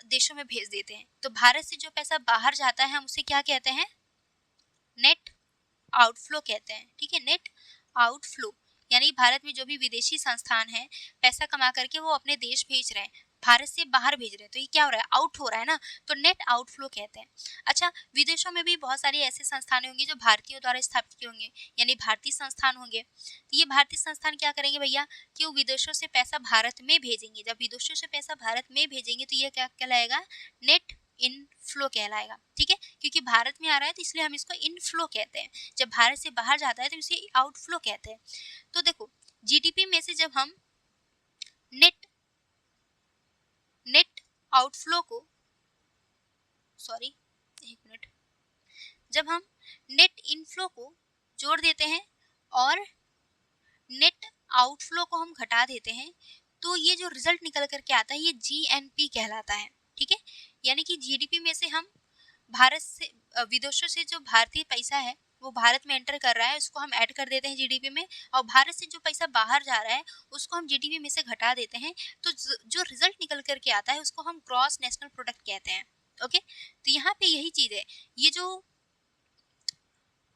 देशों में भेज देते हैं। तो भारत से जो पैसा बाहर जाता है हम उसे क्या कहते हैं? नेट आउटफ्लो कहते हैं। ठीक है, नेट आउटफ्लो। यानी भारत में जो भी विदेशी संस्थान है पैसा कमा करके वो अपने देश भेज रहे हैं, भारत से बाहर भेज रहे हैं, तो ये क्या हो रहा है, आउट हो रहा है ना, तो नेट आउटफ्लो कहते हैं। अच्छा, विदेशों में भी बहुत सारे ऐसे संस्थान होंगे जो भारतीयों द्वारा स्थापित किए होंगे, यानी भारतीय संस्थान होंगे। तो ये भारतीय संस्थान क्या करेंगे भैया कि वो विदेशों से पैसा भारत में भेजेंगे। जब विदेशों से पैसा भारत में भेजेंगे तो ये क्या कहलाएगा, नेट इनफ्लो कहलाएगा। ठीक है, क्योंकि भारत में आ रहा है तो इसलिए हम इसको इनफ्लो कहते हैं, जब भारत से बाहर जाता है तो इसे आउटफ्लो कहते हैं। तो देखो, जीडीपी में से जब हम नेट आउटफ्लो को, सॉरी एक मिनट, जब हम नेट इनफ्लो को जोड़ देते हैं और नेट आउटफ्लो को हम घटा देते हैं, तो ये जो रिजल्ट निकल करके आता है ये जीएनपी कहलाता है। ठीक है, यानी कि जीडीपी में से हम भारत से विदेशों से जो भारतीय पैसा है वो भारत में एंटर कर रहा है, उसको हम ऐड कर देते हैं जीडीपी में, और भारत से जो पैसा बाहर जा रहा है उसको हम जीडीपी में से घटा देते हैं, तो जो रिजल्ट निकल करके आता है उसको हम ग्रॉस नेशनल प्रोडक्ट कहते हैं। ओके, तो यहाँ पे यही चीज है, ये जो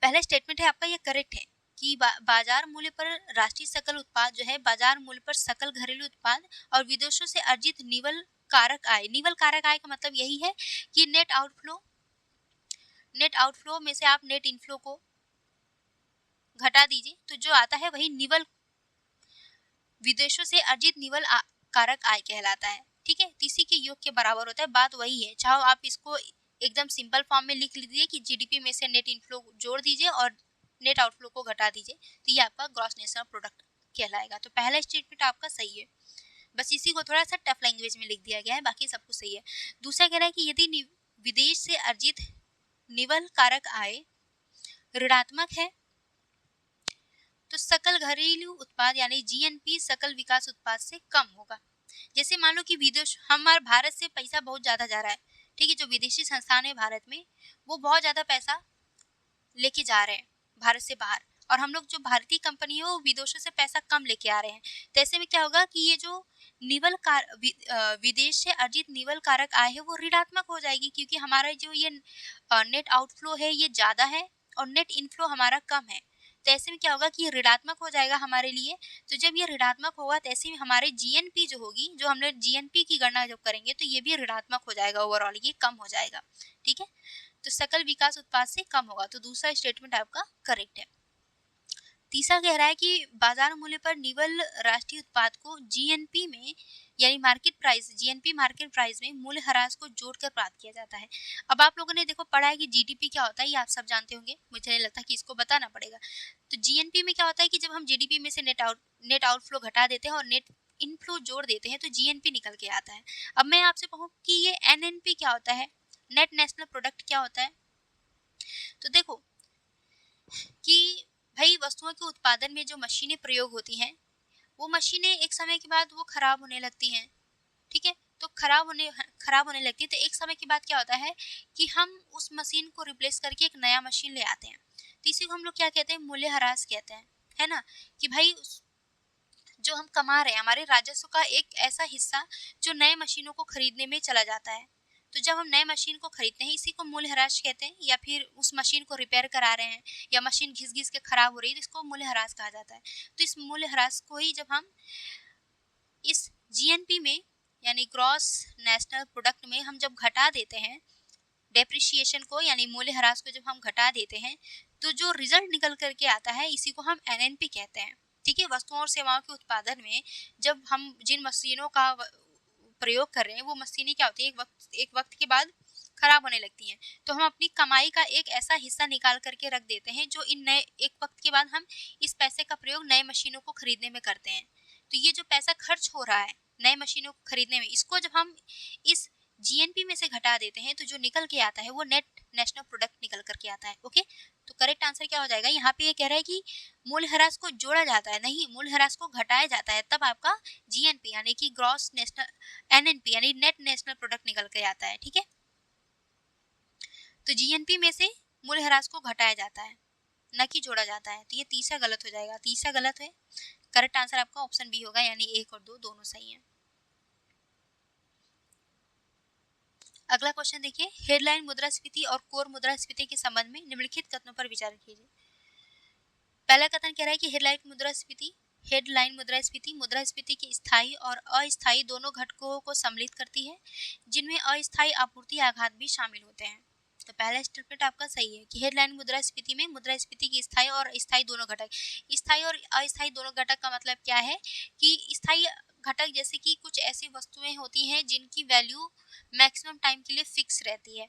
पहला स्टेटमेंट है आपका ये करेक्ट है कि बाजार मूल्य पर राष्ट्रीय सकल उत्पाद जो है, बाजार मूल्य पर सकल घरेलू उत्पाद और विदेशों से अर्जित निवल कारक आय, निवल कारक आय का मतलब यही है कि नेट आउटफ्लो में से आप नेट इनफ्लो को घटा दीजिए, तो जो आता है वही निवल, विदेशों से अर्जित निवल कारक आय कहलाता है। ठीक है, इसी के योग के बराबर होता है, बात वही है। चाहो आप इसको एकदम सिंपल फॉर्म में लिख लीजिए कि जीडीपी में से नेट इनफ्लो जोड़ दीजिए और नेट आउटफ्लो को घटा दीजिए, तो ये आपका ग्रॉस नेशनल प्रोडक्ट कहलाएगा। तो पहला स्टेटमेंट आपका सही है, बस इसी को थोड़ा सा टफ लैंग्वेज में लिख दिया गया है, बाकी सब कुछ सही है। दूसरा कह रहा है कि यदि विदेश से अर्जित निवल कारक आय ऋणात्मक है तो सकल घरेलू उत्पाद यानी जीएनपी सकल विकास उत्पाद से कम होगा। जैसे मान लो कि विदेश, हमारे भारत से पैसा बहुत ज्यादा जा रहा है, ठीक है, जो विदेशी संस्थान है भारत में वो बहुत ज्यादा पैसा लेके जा रहे हैं भारत से बाहर, और हम लोग जो भारतीय कंपनी है वो विदेशों से पैसा कम लेके आ रहे हैं। तो ऐसे में क्या होगा कि ये जो विदेश से अर्जित निवल कारक आय है वो ऋणात्मक हो जाएगी, क्योंकि हमारा जो ये नेट आउटफ्लो है ये ज्यादा है और नेट इनफ्लो हमारा कम है। तो ऐसे में क्या होगा कि ये ऋणात्मक हो जाएगा हमारे लिए। तो जब ये ऋणात्मक होगा तो ऐसे में हमारे जीएनपी जो होगी, जो हम लोग जीएनपी की गणना जब करेंगे तो ये भी ऋणात्मक हो जाएगा, ओवरऑल ये कम हो जाएगा। ठीक है, तो सकल विकास उत्पाद से कम होगा, तो दूसरा स्टेटमेंट आपका करेक्ट है। तीसरा कह रहा है कि बाजार मूल्य पर निवल राष्ट्रीय उत्पाद को जीएनपी में यानी market price, GNP market price में मूल्य ह्रास को जोड़कर प्राप्त किया जाता है। अब आप लोगों ने देखो पढ़ा है कि जीडीपी क्या होता है, ये आप सब जानते होंगे, मुझे नहीं लगता कि इसको बताना पड़ेगा। तो जीएनपी में क्या होता है कि जब हम जीडीपी में से नेट आउटफ्लो घटा देते हैं और नेट इनफ्लो जोड़ देते हैं तो जीएनपी निकल के आता है। अब मैं आपसे कहूँ कि ये एनएनपी क्या होता है, नेट नेशनल प्रोडक्ट क्या होता है, तो देखो कि भाई वस्तुओं के उत्पादन में जो मशीनें प्रयोग होती हैं वो मशीनें एक समय के बाद वो खराब होने लगती हैं। ठीक है, तो खराब होने लगती है, तो एक समय के बाद क्या होता है कि हम उस मशीन को रिप्लेस करके एक नया मशीन ले आते हैं, तो इसी को हम लोग क्या कहते हैं, मूल्यह्रास कहते हैं, है ना। कि भाई जो हम कमा रहे हैं हमारे राजस्व का एक ऐसा हिस्सा जो नए मशीनों को खरीदने में चला जाता है, तो जब हम नए मशीन को खरीदते हैं इसी को मूल्यह्रास कहते हैं, या फिर उस मशीन को रिपेयर करा रहे हैं या मशीन घिस घिस के खराब हो रही है तो इसको मूल्यह्रास कहा जाता है। तो इस मूल्यह्रास को ही जब हम इस जीएनपी में यानी ग्रॉस नेशनल प्रोडक्ट में हम जब घटा देते हैं डेप्रिसिएशन को यानी मूल्यह्रास को जब हम घटा देते हैं तो जो रिजल्ट निकल करके आता है इसी को हम एनएनपी कहते हैं। ठीक है, वस्तुओं और सेवाओं के उत्पादन में जब हम जिन मशीनों का प्रयोग कर रहे हैं वो मशीनें क्या होती है एक वक्त के बाद खराब होने लगती हैं, तो हम अपनी कमाई का एक ऐसा हिस्सा निकाल करके रख देते हैं जो इन नए एक वक्त के बाद हम इस पैसे का प्रयोग नए मशीनों को खरीदने में करते हैं। तो ये जो पैसा खर्च हो रहा है नए मशीनों को खरीदने में, इसको जब हम इस जीएनपी में से घटा देते हैं तो जो निकल के आता है वो नेट नेशनल प्रोडक्ट निकल करके आता है। ओके, तो करेक्ट आंसर क्या हो जाएगा, यहाँ पे ये कह रहा है कि मूल्यह्रास को जोड़ा जाता है, नहीं मूल्यह्रास को घटाया जाता है, तब आपका जीएनपी यानी कि ग्रॉस नेशनल एनएनपी यानी नेट नेशनल प्रोडक्ट निकल के आता है। ठीक है, तो जीएनपी में से मूल्यह्रास को घटाया जाता है न कि जोड़ा जाता है, तो ये तीसरा गलत हो जाएगा, तीसरा गलत है। करेक्ट आंसर आपका ऑप्शन बी होगा, यानी 1 और 2 दोनों सही हैं। अगला क्वेश्चन देखिए, हेडलाइन मुद्रास्फीति और कोर मुद्रास्फीति के संबंध में निम्नलिखित कथनों पर विचार कीजिए। पहला कथन कह रहा है कि हेडलाइन मुद्रास्फीति मुद्रास्फीति की स्थायी और अस्थायी दोनों घटकों को सम्मिलित करती है, जिनमें अस्थायी आपूर्ति आघात भी शामिल होते हैं। तो पहला स्टेटमेंट आपका सही है कि हेडलाइन मुद्रास्फीति में मुद्रास्फीति की स्थायी और अस्थायी दोनों घटक, स्थायी और अस्थायी दोनों घटक का मतलब क्या है कि स्थायी घटक जैसे कि कुछ ऐसी वस्तुएं होती हैं जिनकी वैल्यू मैक्सिमम टाइम के लिए फिक्स रहती है,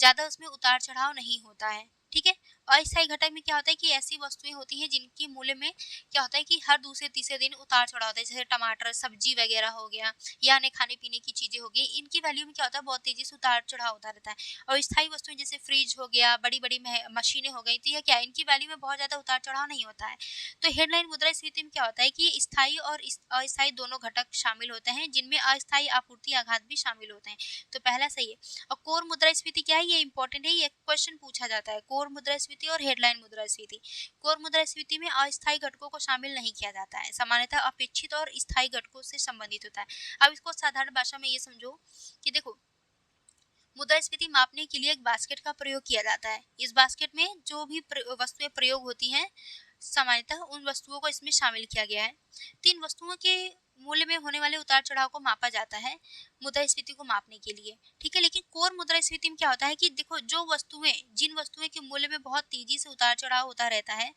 ज़्यादा उसमें उतार चढ़ाव नहीं होता है, ठीक है। अस्थायी घटक में क्या होता है कि ऐसी वस्तुएं होती हैं जिनकी मूल्य में क्या होता है कि हर दूसरे तीसरे दिन उतार चढ़ाव होता है, जैसे टमाटर, सब्जी वगैरह हो गया या अन्य खाने पीने की चीजें हो गई, इनकी वैल्यू में क्या होता है बहुत तेजी से उतार चढ़ाव होता रहता है। और स्थायी वस्तुएं जैसे फ्रिज हो गया, बड़ी बड़ी मशीनें हो गई, तो यह क्या है, इनकी वैल्यू में बहुत ज्यादा उतार चढ़ाव नहीं होता है। तो हेडलाइन मुद्रास्फीति में क्या होता है कि स्थायी और अस्थायी दोनों घटक शामिल होते हैं, जिनमें अस्थायी आपूर्ति आघात भी शामिल होते हैं। तो पहला सही है। और कोर मुद्रास्फीति क्या है, ये इंपॉर्टेंट है, ये क्वेश्चन पूछा जाता है। कोर मुद्रास्फीति और हेडलाइन मुद्रास्फीति। कोर मुद्रास्फीति में अस्थायी घटकों को शामिल नहीं किया जाता है, सामान्यतः अपेक्षित और स्थायी घटकों से संबंधित होता है। अब इसको साधारण भाषा में ये समझो कि देखो, मुद्रास्फीति मापने के लिए एक बास्केट का प्रयोग किया जाता है। इस बास्केट में जो भी वस्तुएं प्रयोग होती हैं, सामान्यतः उन वस्तुओं को इसमें शामिल किया गया है। तीन वस्तुओं के मूल्य में होने वाले उतार चढ़ाव को मापा जाता है मुद्रास्फीति को मापने के लिए, ठीक है। लेकिन कोर मुद्रास्फीति में क्या होता है कि देखो, जिन वस्तुएं के मूल्य में बहुत तेजी से उतार चढ़ाव होता रहता है,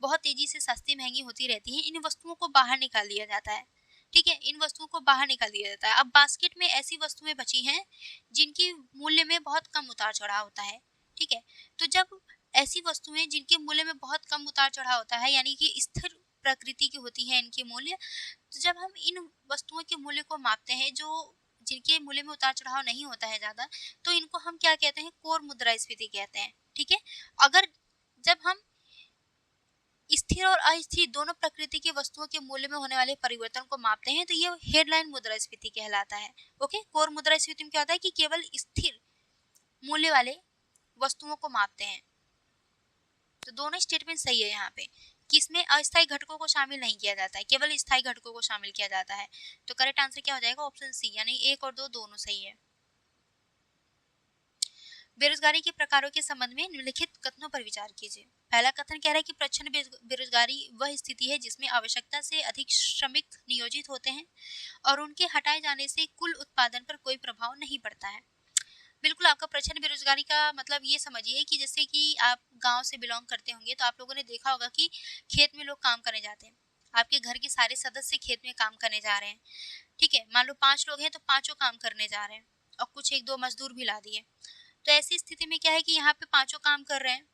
बहुत तेजी से सस्ती महंगी होती रहती है, इन वस्तुओं को बाहर निकाल दिया जाता है, ठीक है। इन वस्तुओं को बाहर निकाल दिया जाता है। अब बास्केट में ऐसी वस्तुएं बची हैं जिनकी मूल्य में बहुत कम उतार चढ़ाव होता है, ठीक है। तो जब ऐसी वस्तुएं जिनके मूल्य में बहुत कम उतार चढ़ाव होता है, यानी कि स्थिर प्रकृति की होती है इनके मूल्य, तो जब हम इन वस्तुओं के मूल्य को मापते हैं जो जिनके मूल्य में उतार चढ़ाव नहीं होता है ज्यादा, तो इनको हम क्या कहते हैं, कोर मुद्रास्फीति कहते हैं, ठीक है। अगर जब हम स्थिर और अस्थिर दोनों प्रकृति की वस्तुओं के मूल्य में होने वाले परिवर्तन को मापते हैं, तो ये हेडलाइन मुद्रास्फीति कहलाता है। ओके, कोर मुद्रास्फीति में क्या होता है कि केवल स्थिर मूल्य वाले वस्तुओं को मापते हैं। तो दोनों स्टेटमेंट सही है यहाँ पे कि इसमें अस्थायी घटकों को शामिल नहीं किया जाता है, केवल स्थायी घटकों को शामिल किया जाता है। तो करेक्ट आंसर क्या हो जाएगा, ऑप्शन सी, यानी एक और दो दोनों सही है। बेरोजगारी के प्रकारों के संबंध में निम्नलिखित कथनों पर विचार कीजिए। पहला कथन कह रहा है कि प्रच्छन्न बेरोजगारी वह स्थिति है जिसमें आवश्यकता से अधिक श्रमिक नियोजित होते हैं और उनके हटाए जाने से कुल उत्पादन पर कोई प्रभाव नहीं पड़ता है। बिल्कुल, आपका प्रच्छन्न बेरोजगारी का मतलब ये समझिए कि जैसे कि आप गांव से बिलोंग करते होंगे, तो आप लोगों ने देखा होगा कि खेत में लोग काम करने जाते हैं। आपके घर के सारे सदस्य खेत में काम करने जा रहे हैं, ठीक है। मान लो 5 लोग हैं तो पांचों काम करने जा रहे हैं और कुछ एक दो मजदूर भी ला दिए। तो ऐसी स्थिति में क्या है कि यहाँ पे पांचों काम कर रहे हैं।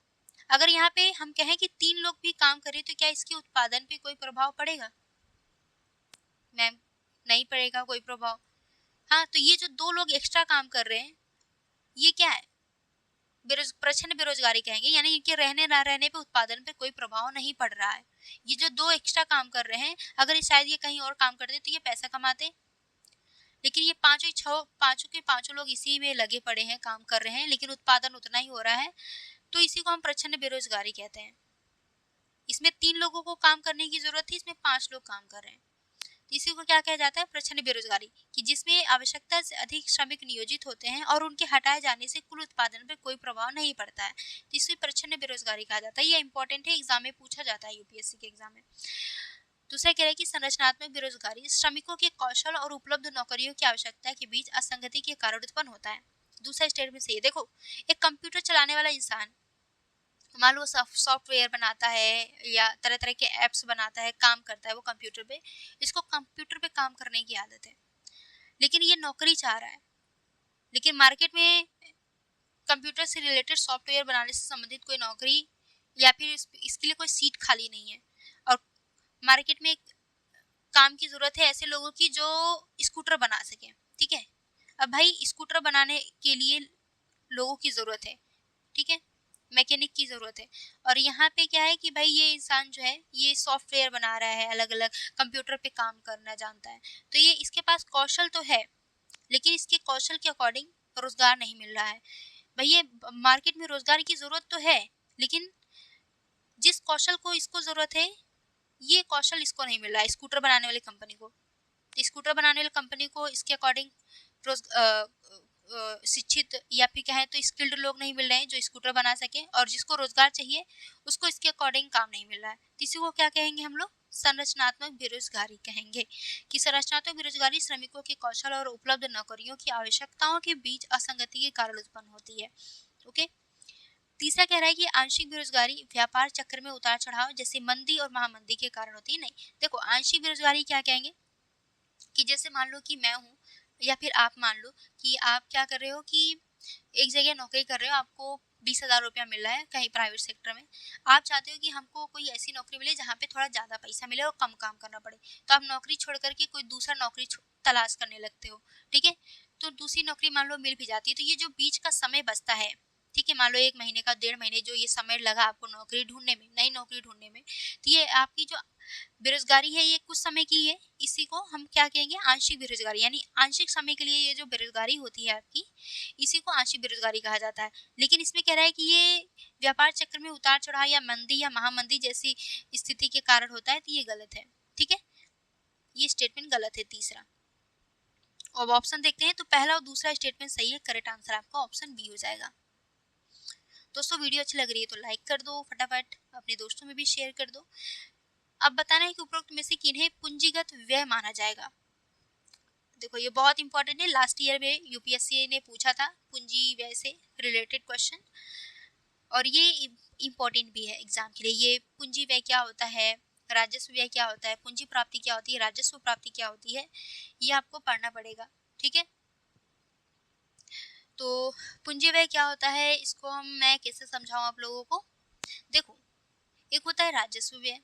अगर यहाँ पे हम कहें कि 3 लोग भी काम करें, तो क्या इसके उत्पादन पे कोई प्रभाव पड़ेगा? मैम, नहीं पड़ेगा कोई प्रभाव। हाँ, तो ये जो 2 लोग एक्स्ट्रा काम कर रहे हैं, ये क्या है, प्रच्छन्न बेरोजगारी कहेंगे, यानी इनके रहने ना रहने पे उत्पादन पे कोई प्रभाव नहीं पड़ रहा है। ये जो 2 एक्स्ट्रा काम कर रहे हैं, अगर शायद ये कहीं और काम करते तो ये पैसा कमाते, लेकिन ये पांचों के पांचों लोग इसी में लगे पड़े हैं, काम कर रहे हैं, लेकिन उत्पादन उतना ही हो रहा है। तो इसी को हम प्रच्छन्न बेरोजगारी कहते हैं। इसमें 3 लोगों को काम करने की जरूरत थी, इसमें 5 लोग काम कर रहे हैं। तो इसी को क्या कहा जाता है, प्रच्छन्न बेरोजगारी, कि जिसमें आवश्यकता से अधिक श्रमिक नियोजित होते हैं और उनके हटाए जाने से कुल उत्पादन पर कोई प्रभाव नहीं पड़ता है। तो इसे प्रच्छन्न बेरोजगारी कहा जाता है। ये इंपॉर्टेंट है, एग्जाम में पूछा जाता है, यूपीएससी के एग्जाम में। दूसरा कह रहा है कि संरचनात्मक बेरोजगारी श्रमिकों के कौशल और उपलब्ध नौकरियों की आवश्यकता के बीच असंगति के कारण उत्पन्न होता है। दूसरा स्टेटमेंट सही है। देखो, एक कंप्यूटर चलाने वाला इंसान, मान लो सॉफ्टवेयर बनाता है या तरह तरह के एप्स बनाता है, काम करता है वो कंप्यूटर पे, इसको कंप्यूटर पे काम करने की आदत है, लेकिन ये नौकरी चाह रहा है, लेकिन मार्केट में कंप्यूटर से रिलेटेड सॉफ्टवेयर बनाने से संबंधित कोई नौकरी या फिर इसके लिए कोई सीट खाली नहीं है, और मार्केट में काम की जरूरत है ऐसे लोगों की जो स्कूटर बना सके, ठीक है। अब भाई, स्कूटर बनाने के लिए लोगों की जरूरत है, ठीक है, मैकेनिक की जरूरत है। और यहाँ पे क्या है कि भाई ये इंसान जो है ये सॉफ्टवेयर बना रहा है, अलग अलग कंप्यूटर पे काम करना जानता है, तो ये इसके पास कौशल तो है, लेकिन इसके कौशल के अकॉर्डिंग रोजगार नहीं मिल रहा है। भाई, ये मार्केट में रोजगार की जरूरत तो है, लेकिन जिस कौशल को इसको जरूरत है, ये कौशल इसको नहीं मिल रहा है, स्कूटर बनाने वाली कंपनी को। तो स्कूटर बनाने वाली कंपनी को इसके अकॉर्डिंग शिक्षित या फिर कहें तो स्किल्ड लोग नहीं मिल रहे हैं जो स्कूटर बना सके, और जिसको रोजगार चाहिए उसको इसके अकॉर्डिंग काम नहीं मिल रहा है। इसी को क्या कहेंगे हम लोग? संरचनात्मक बेरोजगारी कहेंगे। कि संरचनात्मक बेरोजगारी श्रमिकों के कौशल और उपलब्ध नौकरियों की आवश्यकताओं के बीच असंगति के कारण उत्पन्न होती है। ओके। तीसरा कह रहा है कि आंशिक बेरोजगारी व्यापार चक्र में उतार चढ़ाव जैसे मंदी और महामंदी के कारण होती है। नहीं, देखो आंशिक बेरोजगारी क्या कहेंगे कि जैसे मान लो कि मैं हूँ या फिर आप मान लो कि आप क्या कर रहे हो कि एक जगह नौकरी कर रहे हो, आपको 20,000 रुपया मिल रहा है कहीं प्राइवेट सेक्टर में। आप चाहते हो कि हमको कोई ऐसी नौकरी मिले जहाँ पे थोड़ा ज़्यादा पैसा मिले और कम काम करना पड़े, तो आप नौकरी छोड़ करके कोई दूसरा नौकरी तलाश करने लगते हो। ठीक है, तो दूसरी नौकरी मान लो मिल भी जाती है, तो ये जो बीच का समय बचता है, ठीक है, मान लो 1 महीने का 1.5 महीने जो ये समय लगा आपको नौकरी ढूंढने में, नई नौकरी ढूंढने में, तो ये आपकी जो बेरोजगारी है ये कुछ समय की है। इसी को हम क्या कहेंगे? आंशिक बेरोजगारी, यानी आंशिक समय के लिए ये जो बेरोजगारी होती है आपकी, इसी को आंशिक बेरोजगारी कहा जाता है। लेकिन इसमें कह रहा है कि ये व्यापार चक्र में उतार चढ़ाव या मंदी या महामंदी जैसी स्थिति के कारण होता है, तो ये गलत है। ठीक है, ये स्टेटमेंट गलत है तीसरा। अब ऑप्शन देखते हैं, तो पहला और दूसरा स्टेटमेंट सही है। करेक्ट आंसर आपका ऑप्शन बी हो जाएगा। दोस्तों वीडियो अच्छी लग रही है तो लाइक कर दो, फटाफट अपने दोस्तों में भी शेयर कर दो। अब बताना है कि उपरोक्त में से किन्हें पूंजीगत व्यय माना जाएगा। देखो ये बहुत इंपॉर्टेंट है, लास्ट ईयर में यूपीएससी ने पूछा था पूंजी व्यय से रिलेटेड क्वेश्चन, और ये इम्पोर्टेंट भी है एग्जाम के लिए। ये पूंजी व्यय क्या होता है, राजस्व व्यय क्या होता है, पूंजी प्राप्ति क्या होती है, राजस्व प्राप्ति क्या होती है, ये आपको पढ़ना पड़ेगा। ठीक है, तो पूंजी व्यय क्या होता है इसको मैं कैसे समझाऊं आप लोगों को। देखो एक होता है राजस्व व्यय।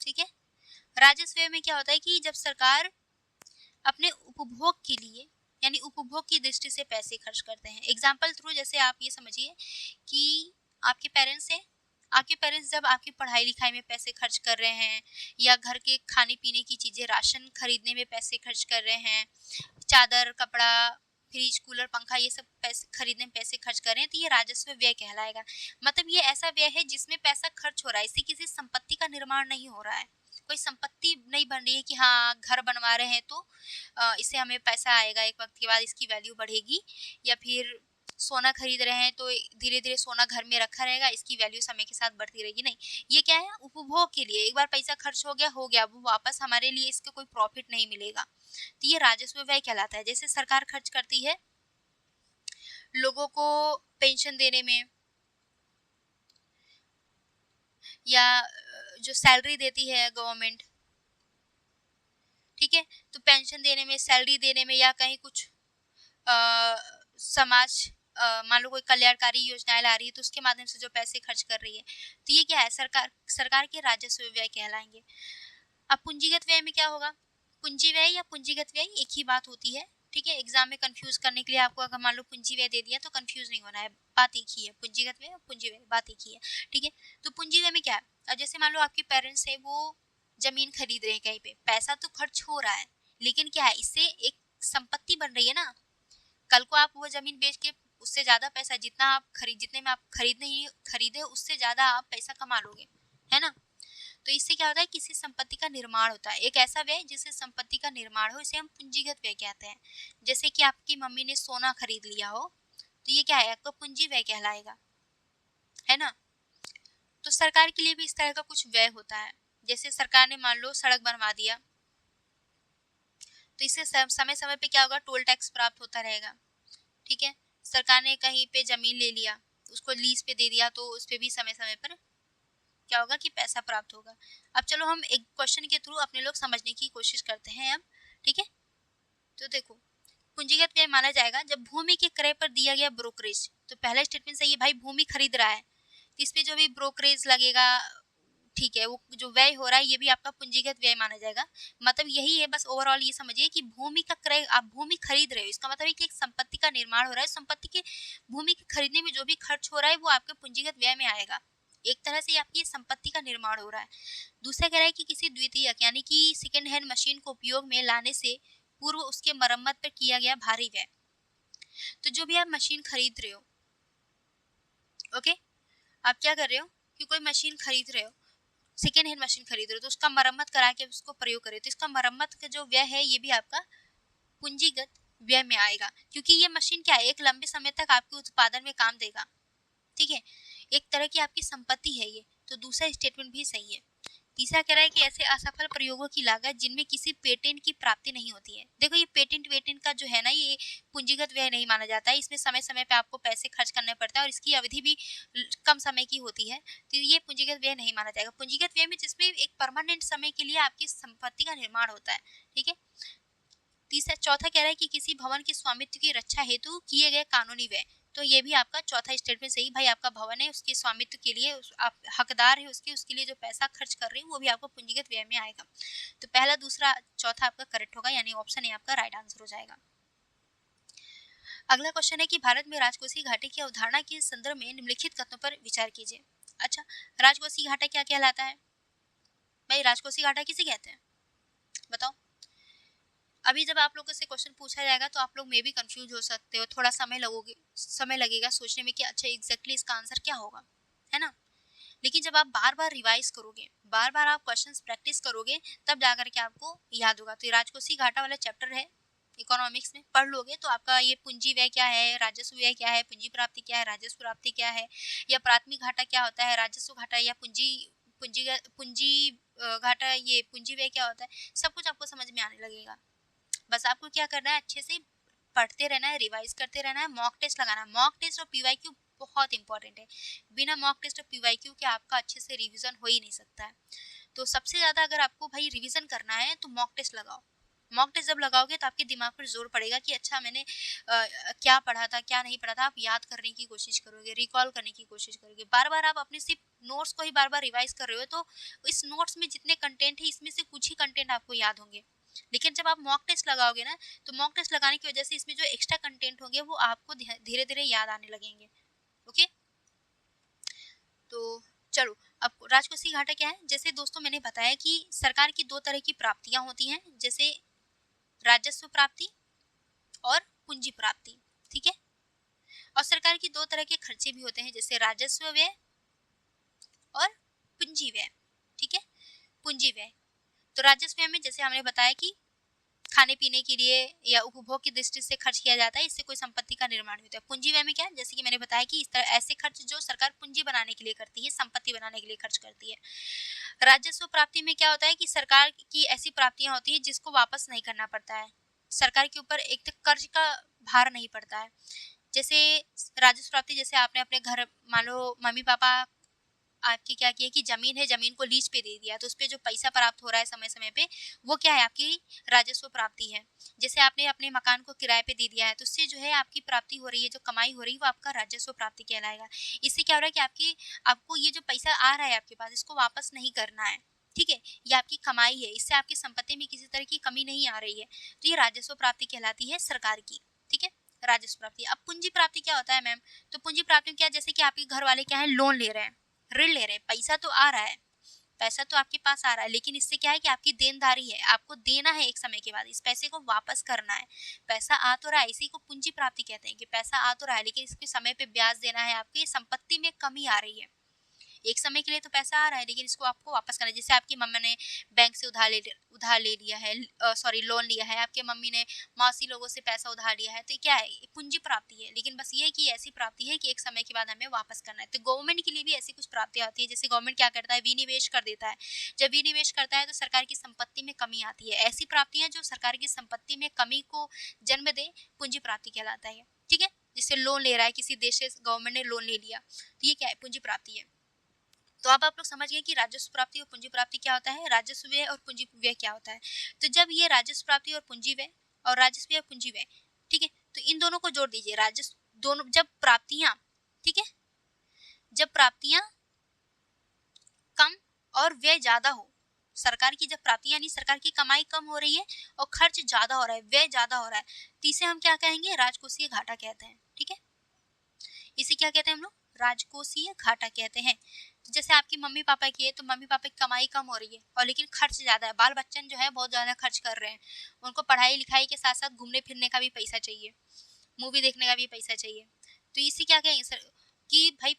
ठीक है, राजस्व व्यय में क्या होता है कि जब सरकार अपने उपभोग के लिए यानी उपभोग की दृष्टि से पैसे खर्च करते हैं। एग्जाम्पल थ्रू जैसे आप ये समझिए कि आपके पेरेंट्स हैं, आपके पेरेंट्स जब आपकी पढ़ाई लिखाई में पैसे खर्च कर रहे हैं, या घर के खाने पीने की चीजें राशन खरीदने में पैसे खर्च कर रहे हैं, चादर कपड़ा फ्रिज कूलर पंखा ये सब पैसे खरीदने में पैसे खर्च कर रहे हैं, तो ये राजस्व व्यय कहलाएगा। मतलब ये ऐसा व्यय है जिसमें पैसा खर्च हो रहा है, इससे किसी संपत्ति का निर्माण नहीं हो रहा है, कोई संपत्ति नहीं बन रही है कि हाँ घर बनवा रहे हैं तो इससे हमें पैसा आएगा, एक वक्त के बाद इसकी वैल्यू बढ़ेगी, या फिर सोना खरीद रहे हैं तो धीरे धीरे सोना घर में रखा रहेगा, इसकी वैल्यू समय के साथ बढ़ती रहेगी। नहीं, ये क्या है? उपभोग के लिए एक बार पैसा खर्च हो गया वो वापस हमारे लिए इसका कोई प्रॉफिट नहीं मिलेगा, तो ये राजस्व व्यय कहलाता है। जैसे सरकार खर्च करती है लोगों को पेंशन देने में, या जो सैलरी देती है गवर्नमेंट, ठीक है, तो पेंशन देने में, सैलरी देने में, या कहीं कुछ समाज मान लो कोई कल्याणकारी योजनाएं ला रही है तो उसके माध्यम से जो पैसे खर्च कर रही है, तो ये क्या है? सरकार के राजस्व व्यय कहलाएंगे। अब पूंजीगत व्यय में क्या होगा? पूंजी व्यय या पूंजीगत व्यय एक ही बात होती है। ठीक है, एग्जाम में कंफ्यूज करने के लिए आपको अगर मान लो पूंजी व्यय दे दिया तो कंफ्यूज नहीं होना है, बात एक ही है। पूंजीगत व्यय और पूंजी व्यय बात एक ही है। ठीक है, तो पूंजी व्यय में क्या है? अब जैसे मान लो आपके पेरेंट्स है वो जमीन खरीद रहे हैं कहीं पे, पैसा तो खर्च हो रहा है, लेकिन क्या है इससे एक संपत्ति बन रही है ना। कल को आप वो जमीन बेच के उससे ज्यादा पैसा, जितने में आप खरीदे उससे ज्यादा आप पैसा कमा लोगे, है ना। तो इससे क्या होता है? किसी संपत्ति का निर्माण होता है। एक ऐसा व्यय जिससे संपत्ति का निर्माण हो, इसे हम पूंजीगत व्यय कहते हैं। जैसे कि आपकी मम्मी ने सोना खरीद लिया हो, तो ये क्या है? आपका पूंजी व्यय कहलाएगा, है ना। तो सरकार के लिए भी इस तरह का कुछ व्यय होता है। जैसे सरकार ने मान लो सड़क बनवा दिया, तो इससे समय समय पे क्या होगा? टोल टैक्स प्राप्त होता रहेगा। ठीक है, सरकार ने कहीं पे जमीन ले लिया, उसको लीज पे दे दिया, तो उस पे भी समय समय पर क्या होगा कि पैसा प्राप्त होगा। अब चलो हम एक क्वेश्चन के थ्रू अपने लोग समझने की कोशिश करते हैं अब। ठीक है, तो देखो पूंजीगत व्यय माना जाएगा जब भूमि के क्रय पर दिया गया ब्रोकरेज। तो पहला स्टेटमेंट सही है, भाई भूमि खरीद रहा है तो इस पे जो भी ब्रोकरेज लगेगा, ठीक है, वो जो व्यय हो रहा है ये भी आपका पूंजीगत व्यय माना जाएगा। मतलब यही है, बस ओवरऑल ये समझिए कि भूमि का क्रय, आप भूमि खरीद रहे हो, इसका मतलब है कि एक संपत्ति का निर्माण हो रहा है। संपत्ति के भूमि के खरीदने में जो भी खर्च हो रहा है वो आपके पूंजीगत व्यय में आएगा। एक तरह से आपकी संपत्ति का निर्माण हो रहा है। दूसरा कह रहा है कि किसी द्वितीयक यानी कि सेकेंड हैंड मशीन को उपयोग में लाने से पूर्व उसके मरम्मत पर किया गया भारी व्यय। तो जो भी आप मशीन खरीद रहे हो, ओके, आप क्या कर रहे हो कि कोई मशीन खरीद रहे हो, सेकेंड हैंड मशीन खरीद रहे हो, तो उसका मरम्मत करा के उसको प्रयोग करें, तो इसका मरम्मत का जो व्यय है ये भी आपका पूंजीगत व्यय में आएगा, क्योंकि ये मशीन क्या है, एक लंबे समय तक आपके उत्पादन में काम देगा, ठीक है, एक तरह की आपकी संपत्ति है ये। तो दूसरा स्टेटमेंट भी सही है। तीसरा कह रहा है कि ऐसे असफल प्रयोगों की लागत जिनमें किसी पेटेंट की प्राप्ति नहीं होती है। देखो ये पेटेंट वेटेंट का जो है ना, ये पूंजीगत व्यय नहीं माना जाता है, इसमें समय समय पे आपको पैसे खर्च करने पड़ता है और इसकी अवधि भी कम समय की होती है, तो ये पूंजीगत व्यय नहीं माना जाएगा। पूंजीगत व्यय में जिसमें एक परमानेंट समय के लिए आपकी संपत्ति का निर्माण होता है, ठीक है। तीसरा चौथा कह रहा है कि किसी भवन के स्वामित्व की रक्षा हेतु किए गए कानूनी व्यय, तो ये भी आपका चौथा स्टेटमेंट सही, भाई आपका भवन है उसके स्वामित्व के लिए आप हकदार है उसके लिए जो पैसा खर्च कर रहे हैं वो भी आपको पूंजीगत व्यय में आएगा। तो पहला दूसरा चौथा आपका करेक्ट होगा, यानी ऑप्शन ए आपका राइट आंसर हो जाएगा। अगला क्वेश्चन है कि भारत में राजकोषीय घाटे की अवधारणा के संदर्भ में निम्नलिखित कथनों पर विचार कीजिए। अच्छा, राजकोषीय घाटा क्या कहलाता है भाई, राजकोषीय घाटा किसे कहते हैं बताओ। अभी जब आप लोगों से क्वेश्चन पूछा जाएगा तो आप लोग में भी कंफ्यूज हो सकते हो, थोड़ा समय लगेगा सोचने में कि अच्छा एग्जैक्टली इसका आंसर क्या होगा, है ना। लेकिन जब आप बार बार रिवाइज करोगे, बार बार आप क्वेश्चंस प्रैक्टिस करोगे, तब जाकर के आपको याद होगा। तो ये राजकोषीय घाटा वाला चैप्टर है इकोनॉमिक्स में, पढ़ लोगे तो आपका ये पूंजी व्यय क्या है, राजस्व व्यय क्या है, पूंजी प्राप्ति क्या है, राजस्व प्राप्ति क्या है, या प्राथमिक घाटा क्या होता है, राजस्व घाटा या पूंजी पूंजी पूंजी घाटा, ये पूंजी व्यय क्या होता है, सब कुछ आपको समझ में आने लगेगा। बस आपको क्या करना है, अच्छे से पढ़ते रहना है, रिवाइज करते रहना है, मॉक टेस्ट लगाना है। मॉक टेस्ट और पीवाईक्यू बहुत इंपॉर्टेंट है, बिना मॉक टेस्ट और पीवाईक्यू के आपका अच्छे से रिवीजन हो ही नहीं सकता है। तो सबसे ज्यादा अगर आपको भाई रिवीजन करना है तो मॉक टेस्ट लगाओ। मॉक टेस्ट जब लगाओगे तो आपके दिमाग पर जोर पड़ेगा कि अच्छा मैंने क्या पढ़ा था क्या नहीं पढ़ा था, आप याद करने की कोशिश करोगे, रिकॉल करने की कोशिश करोगे। बार बार आप अपने सिर्फ नोट्स को ही बार बार रिवाइज कर रहे हो तो इस नोट्स में जितने कंटेंट है इसमें से कुछ ही कंटेंट आपको याद होंगे। लेकिन जब आप मॉक टेस्ट लगाओगे ना, तो मॉक टेस्ट लगाने की वजह से इसमें जो एक्स्ट्रा कंटेंट होंगे वो आपको धीरे धीरे याद आने लगेंगे। ओके, तो चलो अब राजकोषीय घाटा क्या है। जैसे दोस्तों मैंने बताया कि सरकार की दो तरह की प्राप्तियां होती हैं, जैसे राजस्व प्राप्ति और पूंजी प्राप्ति, ठीक है। और सरकार की दो तरह के खर्चे भी होते हैं, जैसे राजस्व व्यय और पूंजी व्यय, ठीक है। पूंजी व्यय, तो राजस्व व्यय में जैसे हमने बताया कि खाने पीने के लिए या उपभोग की दृष्टि से खर्च किया जाता है, इससे कोई संपत्ति का निर्माण होता है। पूंजी व्यय में क्या है, जैसे कि मैंने बताया कि इस तरह ऐसे खर्च जो सरकार पूंजी बनाने के लिए करती है, संपत्ति बनाने के लिए खर्च करती है। राजस्व प्राप्ति में क्या होता है कि सरकार की ऐसी प्राप्तियां होती है जिसको वापस नहीं करना पड़ता है, सरकार के ऊपर एक कर्ज का भार नहीं पड़ता है। जैसे राजस्व प्राप्ति, जैसे आपने अपने घर, मान लो मम्मी पापा आपकी क्या किया कि जमीन है, जमीन को लीज पे दे दिया, तो उस पे जो पैसा प्राप्त हो रहा है समय समय पे, वो क्या है, आपकी राजस्व प्राप्ति है। जैसे आपने अपने मकान को किराए पे दे दिया है, तो उससे जो है आपकी प्राप्ति हो रही है, जो कमाई हो रही है वो आपका राजस्व प्राप्ति कहलाएगा। इससे क्या हो रहा है कि आपको ये जो पैसा आ रहा है आपके पास, इसको वापस नहीं करना है, ठीक है, ये आपकी कमाई है, इससे आपकी संपत्ति में किसी तरह की कमी नहीं आ रही है, तो ये राजस्व प्राप्ति कहलाती है सरकार की, ठीक है, राजस्व प्राप्ति। अब पूंजी प्राप्ति क्या होता है मैम, तो पूंजी प्राप्ति में क्या, जैसे कि आपके घर वाले क्या है, लोन ले रहे हैं, ऋण ले रहे हैं, पैसा तो आ रहा है, पैसा तो आपके पास आ रहा है, लेकिन इससे क्या है कि आपकी देनदारी है, आपको देना है एक समय के बाद, इस पैसे को वापस करना है। पैसा आ तो रहा है, इसी को पूंजी प्राप्ति कहते हैं कि पैसा आ तो रहा है लेकिन इसके समय पे ब्याज देना है, आपकी संपत्ति में कमी आ रही है। एक समय के लिए तो पैसा आ रहा है लेकिन इसको आपको वापस करना है। जैसे आपकी मम्मा ने बैंक से उधार ले लिया है, सॉरी लोन लिया है, आपके मम्मी ने मौसी लोगों से पैसा उधार लिया है, तो क्या है, पूंजी प्राप्ति है, लेकिन बस ये है कि ऐसी प्राप्ति है कि एक समय के बाद हमें वापस करना है। तो गवर्नमेंट के लिए भी ऐसी कुछ प्राप्तियां होती है, जैसे गवर्नमेंट क्या करता है, विनिवेश कर देता है। जब विनिवेश करता है तो सरकार की संपत्ति में कमी आती है, ऐसी प्राप्तियां जो सरकार की संपत्ति में कमी को जन्म दे, पूंजी प्राप्ति कहलाता है, ठीक है। जिससे लोन ले रहा है, किसी देश से गवर्नमेंट ने लोन ले लिया, तो ये क्या है, पूंजी प्राप्ति है। तो अब आप लोग समझ गए कि राजस्व प्राप्ति और पूंजी प्राप्ति क्या होता है, राजस्व व्यय और पूंजी व्यय क्या होता है। तो जब ये राजस्व प्राप्ति और पूंजी व्यय और राजस्व व्यय पूंजी व्यय, ठीक है, तो इन दोनों को जोड़ दीजिए। राजस्व दोनों जब प्राप्तियां, ठीक है, जब प्राप्तियां कम और व्यय ज्यादा हो, सरकार की जब प्राप्ति यानी सरकार की कमाई कम हो रही है और खर्च ज्यादा हो रहा है, व्यय ज्यादा हो रहा है, तो इसे हम क्या कहेंगे, राजकोषीय घाटा कहते हैं, ठीक है। इसे क्या कहते हैं हम लोग, राजकोषीय घाटा कहते हैं। तो जैसे आपकी मम्मी पापा की है तो मम्मी पापा की कमाई कम हो रही है और लेकिन खर्च ज्यादा है, बाल बच्चन जो है बहुत ज्यादा खर्च कर रहे हैं, उनको पढ़ाई लिखाई के साथ साथ घूमने फिरने का भी पैसा चाहिए, मूवी देखने का भी पैसा चाहिए। तो इसे क्या कहेंगे सर कि भाई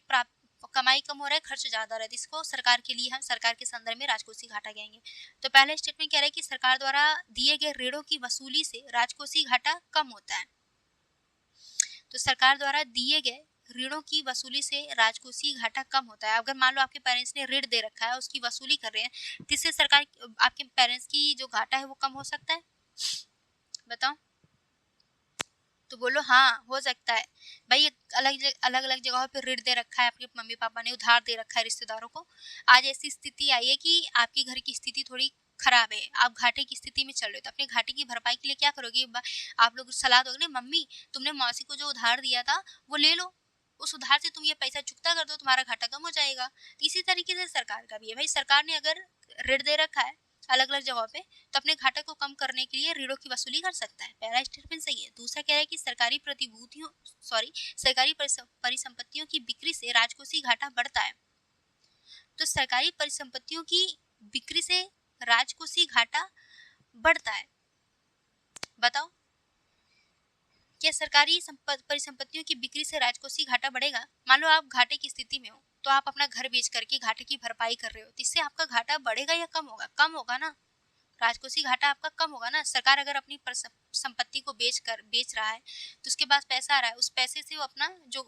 कमाई कम हो रहा है, खर्च ज़्यादा हो रहा है, इसको सरकार के लिए हम सरकार के संदर्भ में राजकोषीय घाटा कहेंगे। तो पहला स्टेटमेंट कह रहा है कि सरकार द्वारा दिए गए ऋणों की वसूली से राजकोषीय घाटा कम होता है। तो सरकार द्वारा दिए गए ऋणों की वसूली से राजकोषीय घाटा कम होता है। अगर मान लो आपके पेरेंट्स ने ऋण दे रखा है, उसकी वसूली कर रहे हैं, तो इससे सरकार आपके पेरेंट्स की जो घाटा है वो कम हो सकता है। बताओ, तो बोलो हाँ हो सकता है। भाई अलग अलग जगहों पे ऋण दे रखा है, आपके मम्मी पापा ने उधार दे रखा है रिश्तेदारों को। आज ऐसी स्थिति आई है कि आपके घर की स्थिति थोड़ी खराब है, आप घाटे की स्थिति में चल रहे हो, तो अपने घाटे की भरपाई के लिए क्या करोगे? आप लोग सलाह दोगे ना, मम्मी तुमने मौसी को जो उधार दिया था वो ले लो, उस उधार से तुम ये पैसा चुकता कर दो, तुम्हारा घाटा कम हो जाएगा। तो इसी तरीके से सरकार का भी है। भाई सरकार ने अगर ऋण दे रखा है अलग अलग जगहों पे, तो अपने घाटे को कम करने के लिए ऋणों की वसूली कर सकता है। पहला स्टेटमेंट सही है। दूसरा कह रहा है कि सरकारी परिसंपत्तियों की बिक्री से राजकोषीय घाटा बढ़ता है। तो सरकारी परिसंपत्तियों की बिक्री से राजकोषीय घाटा बढ़ता है। बताओ, क्या सरकारी परिसंपत्तियों की बिक्री से राजकोषीय घाटा बढ़ेगा? मान लो आप घाटे की स्थिति में हो, तो आप अपना घर बेच करके घाटे की भरपाई कर रहे हो, तो इससे आपका घाटा बढ़ेगा या कम होगा? कम होगा ना। राजकोषीय घाटा आपका कम होगा ना। सरकार अगर अपनी संपत्ति को बेच रहा है, तो उसके पास पैसा आ रहा है, उस पैसे से वो अपना जो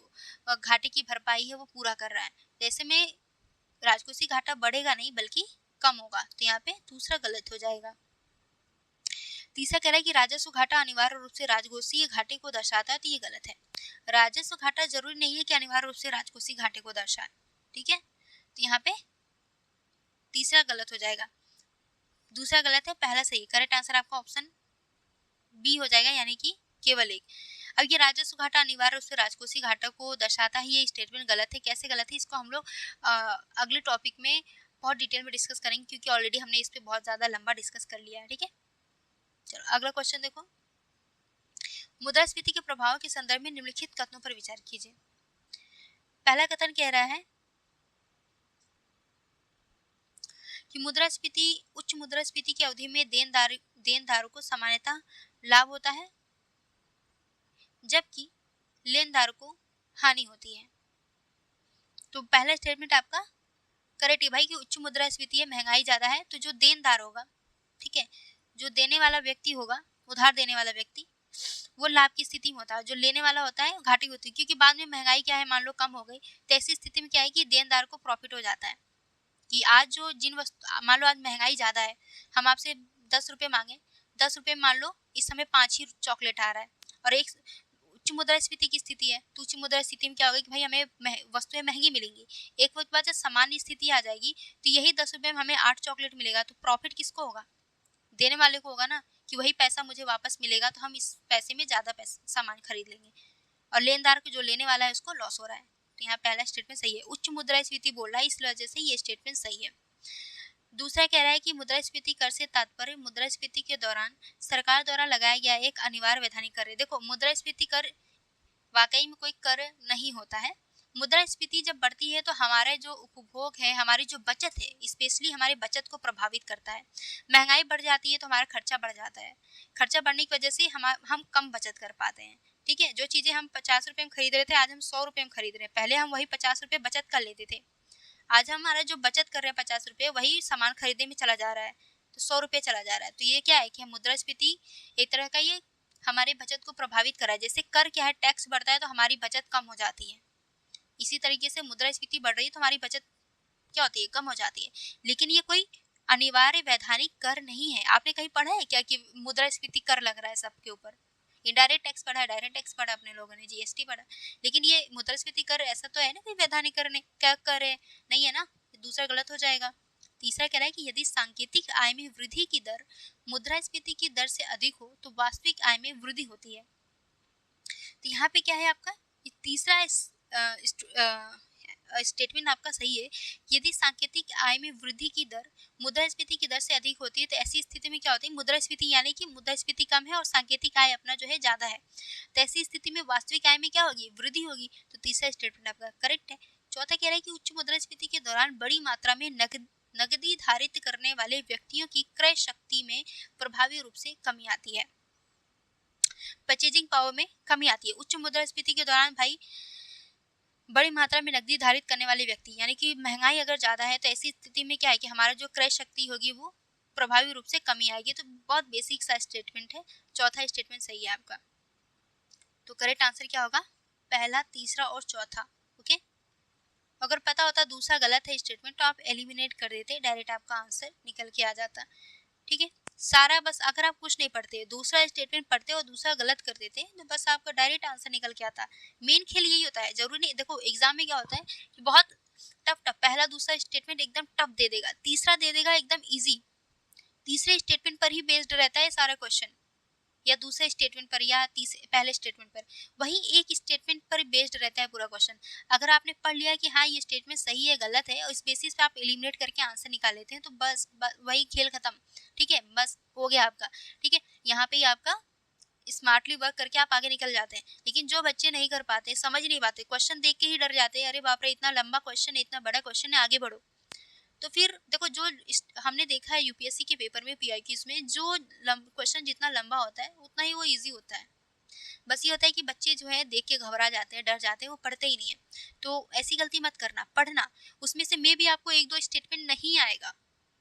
घाटे की भरपाई है वो पूरा कर रहा है। तो ऐसे में राजकोषीय घाटा बढ़ेगा नहीं बल्कि कम होगा। तो यहाँ पे दूसरा गलत हो जाएगा। तीसरा कह रहा है कि राजस्व घाटा अनिवार्य रूप से राजकोषीय घाटे को दर्शाता है, तो ये गलत है। राजस्व घाटा जरूरी नहीं है कि अनिवार्य रूप से राजकोषीय घाटे को दर्शाए। ठीक है, तो यहाँ पे तीसरा गलत हो जाएगा, दूसरा गलत है, पहला सही। करेक्ट आंसर आपका ऑप्शन बी हो जाएगा, यानी कि केवल एक। अब ये राजस्व घाटा अनिवार्य रूप से राजकोषीय घाटा को दर्शाता है, ये स्टेटमेंट गलत है। कैसे गलत है, इसको हम लोग अगले टॉपिक में बहुत डिटेल में डिस्कस करेंगे, क्योंकि ऑलरेडी हमने इस पे बहुत ज्यादा लंबा डिस्कस कर लिया है। ठीक है, चलो अगला क्वेश्चन देखो। मुद्रास्फीति के प्रभाव के संदर्भ में निम्नलिखित कथनों पर विचार कीजिए। पहला कथन कह रहा है कि उच्च मुद्रास्फीति की अवधि में देनदारों को सामान्यतः लाभ होता है, जबकि लेनदारों को हानि होती है। तो पहला स्टेटमेंट आपका करेक्ट है भाई, कि उच्च मुद्रास्फीति है, महंगाई ज्यादा है, तो जो देनदार होगा, ठीक है, जो देने वाला व्यक्ति होगा, उधार देने वाला व्यक्ति, वो लाभ की स्थिति में होता है, जो लेने वाला होता है घाटी होती है, क्योंकि बाद में महंगाई क्या है, मान लो कम हो गई, तो ऐसी स्थिति में क्या है कि देनदार को प्रॉफिट हो जाता है। कि आज जो जिन वस्तु, मान लो आज महंगाई ज्यादा है, हम आपसे 10 रुपए मांगे, 10 रुपए मान लो इस समय 5 ही चॉकलेट आ रहा है, और एक उच्च मुद्रास्फीति की स्थिति है, तो उच्च मुद्रास्फीति में क्या होगा कि भाई हमें वस्तुएं महंगी मिलेंगी। एक वक्त बाद जब सामान्य स्थिति आ जाएगी, तो यही 10 रुपए में हमें 8 चॉकलेट मिलेगा, तो प्रॉफिट किसको होगा? देने वाले को होगा ना, कि वही पैसा मुझे वापस मिलेगा, तो हम इस पैसे में ज्यादा सामान खरीद लेंगे, और लेनदार को जो लेने वाला है उसको लॉस हो रहा है। तो यहाँ पहला स्टेटमेंट सही है, उच्च मुद्रास्फीति बोल रहा है, इस वजह से ये स्टेटमेंट सही है। दूसरा कह रहा है कि मुद्रास्फीति कर से तात्पर्य मुद्रास्फीति के दौरान सरकार द्वारा लगाया गया एक अनिवार्य वैधानिक कर है। देखो, मुद्रास्फीति कर वाकई में कोई कर नहीं होता है। मुद्रास्फीति जब बढ़ती है तो हमारे जो उपभोग है, हमारी जो बचत है, स्पेशली हमारी बचत को प्रभावित करता है। महंगाई बढ़ जाती है तो हमारा खर्चा बढ़ जाता है, खर्चा बढ़ने की वजह से हम कम बचत कर पाते हैं। ठीक है, जो चीजें हम 50 रुपए में खरीद रहे थे, आज हम 100 रुपए में खरीद रहे हैं। पहले हम वही 50 रुपए बचत कर लेते थे, आज हमारा जो बचत कर रहे हैं 50 रुपए, वही सामान खरीदने में चला जा रहा है, तो 100 रुपए चला जा रहा है। तो ये क्या है कि मुद्रास्फीति एक तरह का ये हमारी बचत को प्रभावित कर रहा है। जैसे कर क्या है, टैक्स बढ़ता है तो हमारी बचत कम हो जाती है, इसी तरीके से मुद्रास्फीति बढ़ रही है तो हमारी बचत क्या होती है, कम हो जाती है। लेकिन ये कोई अनिवार्य वैधानिक कर नहीं है। आपने कहीं पढ़ा है क्या कि मुद्रास्फीति कर लग रहा है सबके ऊपर? इनडायरेक्ट टैक्स पढ़ा है, डायरेक्ट टैक्स पढ़ा अपने लोगों ने, जीएसटी पढ़ा, लेकिन ये मुद्रास्फीति कर ऐसा तो है ना, कोई वैधानिक कर नहीं, क्या कर है, नहीं है ना। दूसरा गलत हो जाएगा। तीसरा कह रहा है कि यदि सांकेतिक आय में वृद्धि की दर मुद्रास्फीति की दर से अधिक हो तो वास्तविक आय में वृद्धि होती है। तो यहाँ पे क्या है आपका, ये तीसरा स्टेटमेंट आपका सही है। यदि सांकेतिक आय में वृद्धि की दर मुद्रास्फीति की दर से अधिक होती है, तो ऐसी स्थिति में क्या होती है, मुद्रास्फीति यानी कि मुद्रास्फीति कम है और सांकेतिक आय अपना जो है ज्यादा है, तो ऐसी स्थिति में वास्तविक आय में क्या होगी, वृद्धि होगी। तो तीसरा स्टेटमेंट आपका करेक्ट है। चौथा कह रहा है कि उच्च मुद्रास्फीति के दौरान बड़ी मात्रा में नकदी धारित करने वाले व्यक्तियों की क्रय शक्ति में प्रभावी रूप से कमी आती है, परचेजिंग पावर में कमी आती है। उच्च मुद्रास्फीति के दौरान भाई बड़ी मात्रा में नकदी धारित करने वाले व्यक्ति, यानी कि महंगाई अगर ज़्यादा है तो ऐसी स्थिति में क्या है कि हमारा जो क्रय शक्ति होगी वो प्रभावी रूप से कमी आएगी। तो बहुत बेसिक सा स्टेटमेंट है, चौथा स्टेटमेंट सही है आपका। तो करेक्ट आंसर क्या होगा? पहला, तीसरा और चौथा। ओके, अगर पता होता दूसरा गलत है स्टेटमेंट तो आप एलिमिनेट कर देते, डायरेक्ट आपका आंसर निकल के आ जाता। ठीक है, सारा बस अगर आप कुछ नहीं पढ़ते, दूसरा स्टेटमेंट पढ़ते और दूसरा गलत कर देते तो बस आपका डायरेक्ट आंसर निकल के आता। मेन खेल यही होता है, जरूरी नहीं, देखो एग्जाम में क्या होता है कि बहुत टफ पहला दूसरा स्टेटमेंट एकदम टफ दे देगा, तीसरा दे देगा एकदम इजी। तीसरे स्टेटमेंट पर ही बेस्ड रहता है सारा क्वेश्चन, या दूसरे स्टेटमेंट पर या तीसरे पहले स्टेटमेंट पर, वही एक स्टेटमेंट पर बेस्ड रहता है पूरा क्वेश्चन। अगर आपने पढ़ लिया कि हाँ ये स्टेटमेंट सही है गलत है और इस बेसिस पे आप एलिमिनेट करके आंसर निकाल लेते हैं तो बस वही खेल खत्म। ठीक है, बस हो गया आपका। ठीक है, यहाँ पे ही आपका स्मार्टली वर्क करके आप आगे निकल जाते हैं। लेकिन जो बच्चे नहीं कर पाते, समझ नहीं पाते, क्वेश्चन देख के ही डर जाते हैं, अरे बाप रे इतना लंबा क्वेश्चन है, इतना बड़ा क्वेश्चन है, आगे बढ़ो। तो फिर देखो जो हमने देखा है यूपीएससी के पेपर में पीआईक्यूज में, जो क्वेश्चन जितना लंबा होता है उतना ही वो इजी होता है। बस ये होता है कि बच्चे जो है देख के घबरा जाते हैं, डर जाते हैं, वो पढ़ते ही नहीं है। तो ऐसी गलती मत करना, पढ़ना। उसमें से मे भी आपको एक दो स्टेटमेंट नहीं आएगा,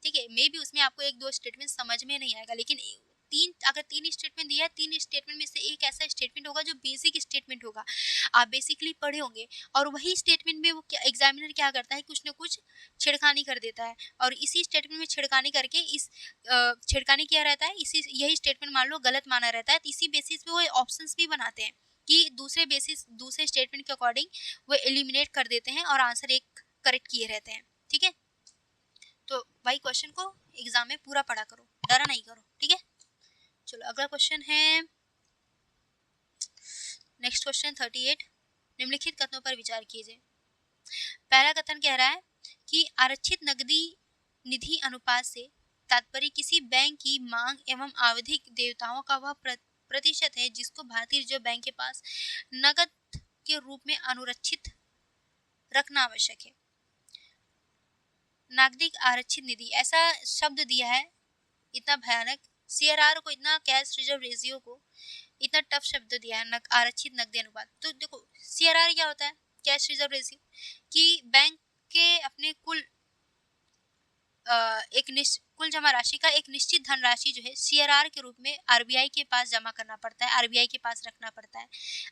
ठीक है, मे भी उसमें आपको एक दो स्टेटमेंट समझ में नहीं आएगा, लेकिन अगर तीन स्टेटमेंट दिया है, तीन स्टेटमेंट में से एक ऐसा स्टेटमेंट होगा जो बेसिक स्टेटमेंट होगा, आप बेसिकली पढ़े होंगे, और वही स्टेटमेंट में वो क्या एग्जामिनर क्या करता है, कुछ ना कुछ छेड़खानी कर देता है, और इसी स्टेटमेंट में छेड़खानी करके इस छेड़खानी किया रहता है, इसी यही स्टेटमेंट मान लो गलत माना रहता है, तो इसी बेसिस पे वो ऑप्शंस भी बनाते हैं कि दूसरे स्टेटमेंट के अकॉर्डिंग वो एलिमिनेट कर देते हैं और आंसर एक करेक्ट किए रहते हैं। ठीक है, तो भाई क्वेश्चन को एग्जाम में पूरा पढ़ा करो, डरा नहीं करो। ठीक है, चलो अगला क्वेश्चन है, नेक्स्ट क्वेश्चन 38, निम्नलिखित कथनों पर विचार कीजिए। पहला कथन कह रहा है कि आरक्षित नकदी निधि अनुपात से तात्पर्य किसी बैंक की मांग एवं आवधिक देयताओं का वह प्रतिशत है जिसको भारतीय रिजर्व बैंक के पास नकद के रूप में अनुरक्षित रखना आवश्यक है। नागरिक आरक्षित निधि, ऐसा शब्द दिया है इतना भयानक, सीआरआर को इतना, कैश रिजर्व रेशियो को इतना टफ शब्द दिया है, आरक्षित नकदी अनुपात। तो देखो सीआरआर क्या होता है, कैश रिजर्व रेशियो, कि बैंक के अपने कुल कुल जमा राशि का एक निश्चित धनराशि जो है सीआरआर के रूप में आरबीआई के पास जमा करना पड़ता है, आरबीआई के पास रखना पड़ता है।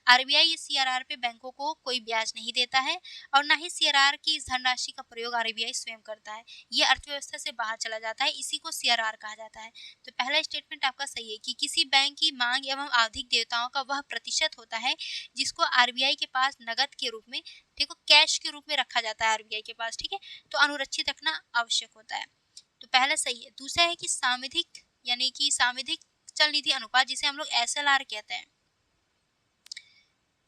आरबीआई इस सीआरआर पे बैंकों को कोई ब्याज नहीं देता है और ना ही सीआरआर की इस धनराशि का प्रयोग आरबीआई स्वयं करता है, ये अर्थव्यवस्था से बाहर चला जाता है, इसी को सीआरआर कहा जाता है। तो पहला स्टेटमेंट आपका सही है कि किसी बैंक की मांग एवं आवधिक देयताओं का वह प्रतिशत होता है जिसको आरबीआई के पास नगद के रूप में, ठीक है, कैश के रूप में रखा जाता है आरबीआई के पास। ठीक है, तो अनुरक्षित रखना आवश्यक होता है, तो पहला सही है। दूसरा है कि सावधिक, यानी कि सावधिक चल निधि अनुपात, जिसे हम लोग एसएलआर कहते हैं,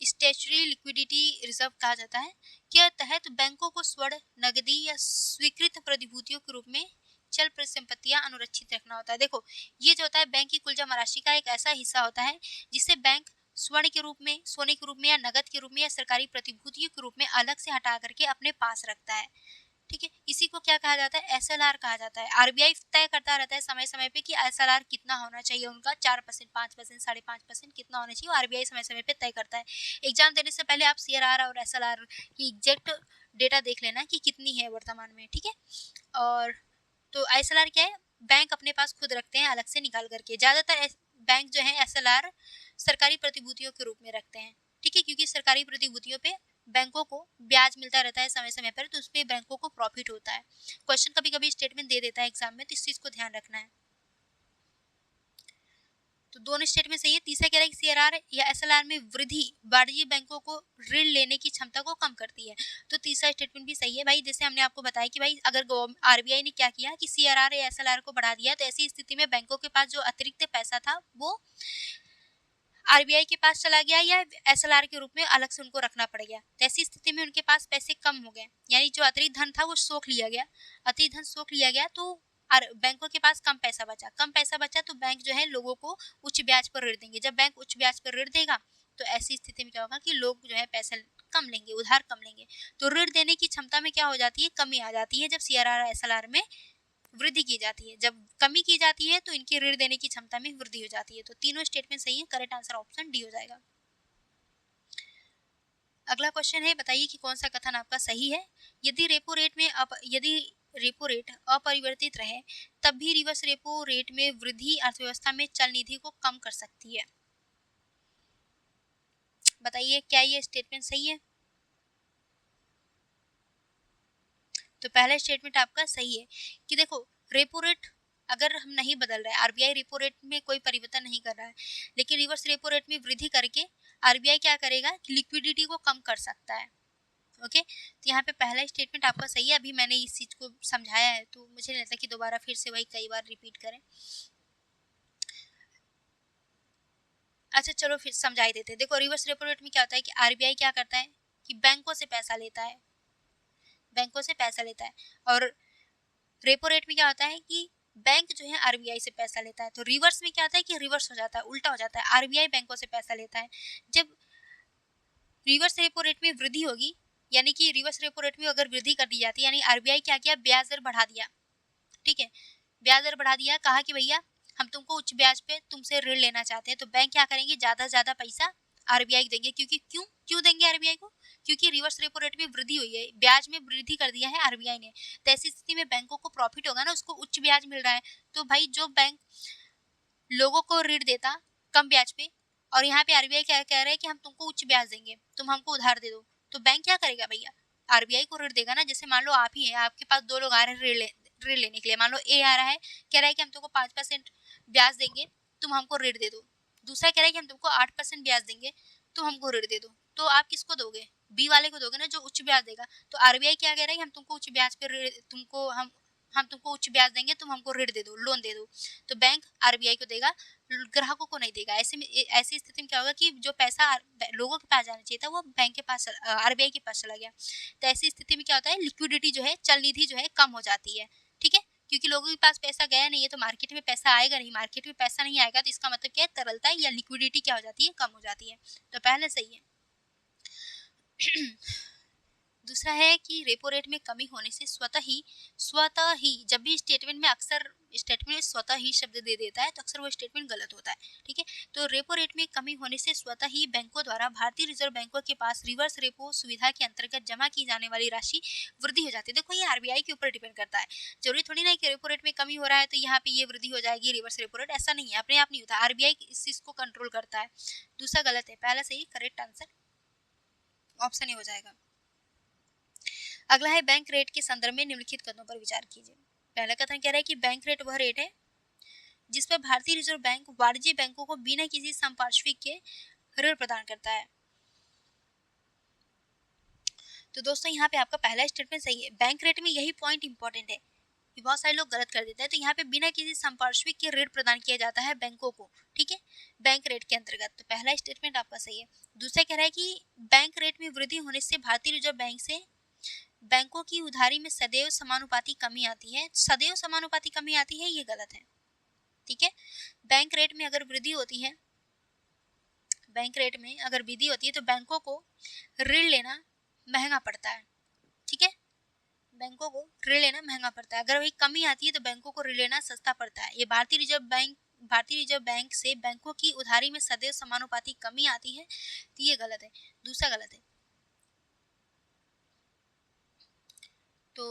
स्टैट्यूटरी लिक्विडिटी रिजर्व कहा जाता है, के तहत बैंकों को स्वर्ण, नगदी या स्वीकृत प्रतिभूतियों के रूप में चल परिसंपत्तियां अनुरक्षित रखना होता है। देखो ये जो होता है बैंक की कुल जमा राशि का एक ऐसा हिस्सा होता है जिसे बैंक स्वर्ण के रूप में, सोने के रूप में, या नगद के रूप में, या सरकारी प्रतिभूतियों के रूप में अलग से हटा करके अपने पास रखता है। ठीक है, इसी को क्या कहा जाता है, एसएलआर कहा जाता है। आरबीआई तय करता रहता है समय समय पे कि एसएलआर कितना होना चाहिए उनका, 4%, 5%, 5.5% कितना होना चाहिए, आरबीआई समय समय पे तय करता है। एग्जाम देने से पहले आप सीआरआर और एसएलआर की एग्जैक्ट डेटा देख लेना कि कितनी है वर्तमान में। ठीक है, और तो एसएलआर क्या है, बैंक अपने पास खुद रखते हैं अलग से निकाल करके, ज्यादातर बैंक जो है एसएलआर सरकारी प्रतिभूतियों के रूप में रखते हैं। ठीक है, क्योंकि सरकारी प्रतिभूतियों पे बैंकों को ब्याज मिलता रहता है समय समय पर, तो उसपे बैंकों को प्रॉफिट होता है। क्वेश्चन कभी कभी स्टेटमेंट दे देता है एग्जाम में, तो इस चीज को ध्यान रखना है। तो दोनों स्टेटमेंट सही है। तीसरा कह रहा है कि सीआरआर या एसएलआर में वृद्धि वाणिज्य बैंकों को ऋण लेने की क्षमता को कम करती है, तो तीसरा स्टेटमेंट भी सही है भाई। जैसे हमने आपको बताया कि भाई अगर आरबीआई ने क्या किया कि सीआरआर या एसएलआर को बढ़ा दिया, तो ऐसी स्थिति में बैंकों के पास जो अतिरिक्त पैसा था वो आरबीआई के पास चला गया या एसएलआर के रूप में अलग से उनको रखना पड़ गया। तो ऐसी स्थिति में उनके पास पैसे कम हो गए, यानी जो अतिरिक्त धन था वो सोख लिया गया, अतिरिक्त धन सोख लिया गया, तो बैंकों के पास कम पैसा बचा, कम पैसा बचा तो बैंक जो है लोगों को उच्च ब्याज पर ऋण देंगे। जब बैंक उच्च ब्याज पर ऋण देगा तो ऐसी स्थिति में क्या होगा कि लोग जो है पैसा कम लेंगे, उधार कम लेंगे, तो ऋण देने की क्षमता में क्या हो जाती है, कमी आ जाती है। जब सीआरआर एसएलआर में वृद्धि की जाती है, जब कमी की जाती है तो इनकी ऋण देने की क्षमता में वृद्धि हो जाती है। तो तीनों स्टेटमेंट सही है, करेक्ट आंसर ऑप्शन डी हो जाएगा। अगला क्वेश्चन है, बताइए कि कौन सा कथन आपका सही है। यदि रेपो रेट अपरिवर्तित रहे तब भी रिवर्स रेपो रेट में वृद्धि अर्थव्यवस्था में चल निधि को कम कर सकती है। बताइए क्या ये स्टेटमेंट सही है। तो पहला स्टेटमेंट आपका सही है कि देखो, रेपो रेट अगर हम नहीं बदल रहे, आरबीआई रेपो रेट में कोई परिवर्तन नहीं कर रहा है, लेकिन रिवर्स रेपो रेट में वृद्धि करके आरबीआई क्या करेगा कि लिक्विडिटी को कम कर सकता है। ओके, तो यहाँ पे पहला स्टेटमेंट आपका सही है। अभी मैंने इस चीज को समझाया है तो मुझे नहीं लगता कि दोबारा फिर से वही कई बार रिपीट करें। अच्छा चलो फिर समझाई देते हैं। देखो, रिवर्स रेपो रेट में क्या होता है कि आरबीआई क्या करता है कि बैंकों से पैसा लेता है, बैंकों से पैसा लेता है। और रेपो रेट में क्या होता है कि बैंक जो है आरबीआई से पैसा लेता है। तो रिवर्स में क्या होता है कि रिवर्स हो जाता है, उल्टा हो जाता है, आरबीआई बैंकों से पैसा लेता है। जब रिवर्स रेपो रेट में वृद्धि होगी, यानी कि रिवर्स रेपो रेट में अगर वृद्धि कर दी जाती है, यानी आरबीआई क्या किया, ब्याज दर बढ़ा दिया। ठीक है, ब्याज दर बढ़ा दिया, कहा कि भैया हम तुमको उच्च ब्याज पे तुमसे ऋण लेना चाहते हैं। तो बैंक क्या करेंगे, ज्यादा से ज्यादा पैसा आरबीआई को देंगे। क्योंकि क्यों क्यों देंगे आरबीआई को, क्योंकि रिवर्स रेपो रेट में वृद्धि हुई है, ब्याज में वृद्धि कर दिया है आरबीआई ने। तो ऐसी स्थिति में बैंकों को प्रॉफिट होगा ना, उसको उच्च ब्याज मिल रहा है। तो भाई जो बैंक लोगों को ऋण देता कम ब्याज पे, और यहाँ पे आरबीआई क्या कह रहा है कि हम तुमको उच्च ब्याज देंगे, तुम हमको उधार दे दो, तो बैंक क्या करेगा भैया, आरबीआई को ऋण देगा ना। जैसे मान लो आप ही हैं, आपके पास दो लोग आ रहे हैं ऋण लेने के लिए। मान लो ए आ रहा है, कह रहा है कि हम तुमको 5% ब्याज देंगे, तुम हमको ऋण दे दो। दूसरा कह रहा है कि हम तुमको 8% ब्याज देंगे, तुम हमको ऋण दे दो। तो आप किसको दोगे, बी वाले को दोगे ना, जो उच्च ब्याज देगा। तो आरबीआई क्या कह रहा है कि हम तुमको उच्च ब्याज पे हम तुमको उच्च ब्याज देंगे, तुम हमको ऋण दे दो, लोन दे दो। तो बैंक आरबीआई को देगा, ग्राहकों को नहीं देगा। ऐसी स्थिति में क्या होगा कि जो पैसा लोगों के पास जाना चाहिए था वो बैंक के पास, आरबीआई के पास चला गया। तो ऐसी स्थिति में क्या होता है, लिक्विडिटी जो है, चल निधि जो है कम हो जाती है। ठीक है, क्योंकि लोगों के पास पैसा गया नहीं है तो मार्केट में पैसा आएगा नहीं, मार्केट में पैसा नहीं आएगा तो इसका मतलब क्या है, तरलता या लिक्विडिटी क्या हो जाती है, कम हो जाती है। तो पहले सही है। दूसरा है कि रेपो रेट में कमी होने से स्वतः ही जब भी स्टेटमेंट में अक्सर स्टेटमेंट में स्वतः ही शब्द दे देता है तो अक्सर वो स्टेटमेंट गलत होता है। ठीक है, तो रेपो रेट में कमी होने से स्वतः ही बैंकों द्वारा भारतीय रिजर्व बैंकों के पास रिवर्स रेपो सुविधा के अंतर्गत जमा की जाने वाली राशि वृद्धि हो जाती है। देखो, ये आरबीआई के ऊपर डिपेंड करता है। जरूरी थोड़ी ना कि रेपो रेट में कमी हो रहा है तो यहाँ पे ये वृद्धि हो जाएगी रिवर्स रेपो रेट, ऐसा नहीं है, अपने आप नहीं होता। आरबीआई इस चीज को कंट्रोल करता है। दूसरा गलत है, पहला सही, करेक्ट आंसर ऑप्शन ही हो जाएगा। अगला है, बैंक रेट के संदर्भ में निम्नलिखित कथनों पर विचार कीजिए। पहला कथन कह रहा है कि बैंक रेट वह रेट है जिस पर भारतीय रिजर्व बैंक वाणिज्यिक बैंकों को बिना किसी संपार्श्विक के ऋण प्रदान करता है। तो दोस्तों यहाँ पे आपका पहला स्टेटमेंट सही है। बैंक रेट में यही पॉइंट इंपॉर्टेंट है कि बहुत सारे लोग गलत कर देते हैं। तो यहाँ पे बिना किसी संपार्श्विक के ऋण प्रदान किया जाता है बैंकों को। ठीक है, बैंक रेट के अंतर्गत। तो पहला स्टेटमेंट आपका सही है। दूसरा कह रहा है कि बैंक रेट में वृद्धि होने से भारतीय रिजर्व बैंक से बैंकों की उधारी में सदैव समानुपाती कमी आती है। सदैव समानुपाती कमी आती है, ये गलत है। ठीक है, बैंक रेट में अगर वृद्धि होती है, बैंक रेट में अगर वृद्धि होती है तो बैंकों को ऋण लेना महंगा पड़ता है। ठीक है, बैंकों को ऋण लेना महंगा पड़ता है। अगर वही कमी आती है तो बैंकों को ऋण लेना सस्ता पड़ता है। ये भारतीय रिजर्व बैंक से बैंकों की उधारी में सदैव समानुपाती कमी आती है, तो ये गलत है। दूसरा गलत है। तो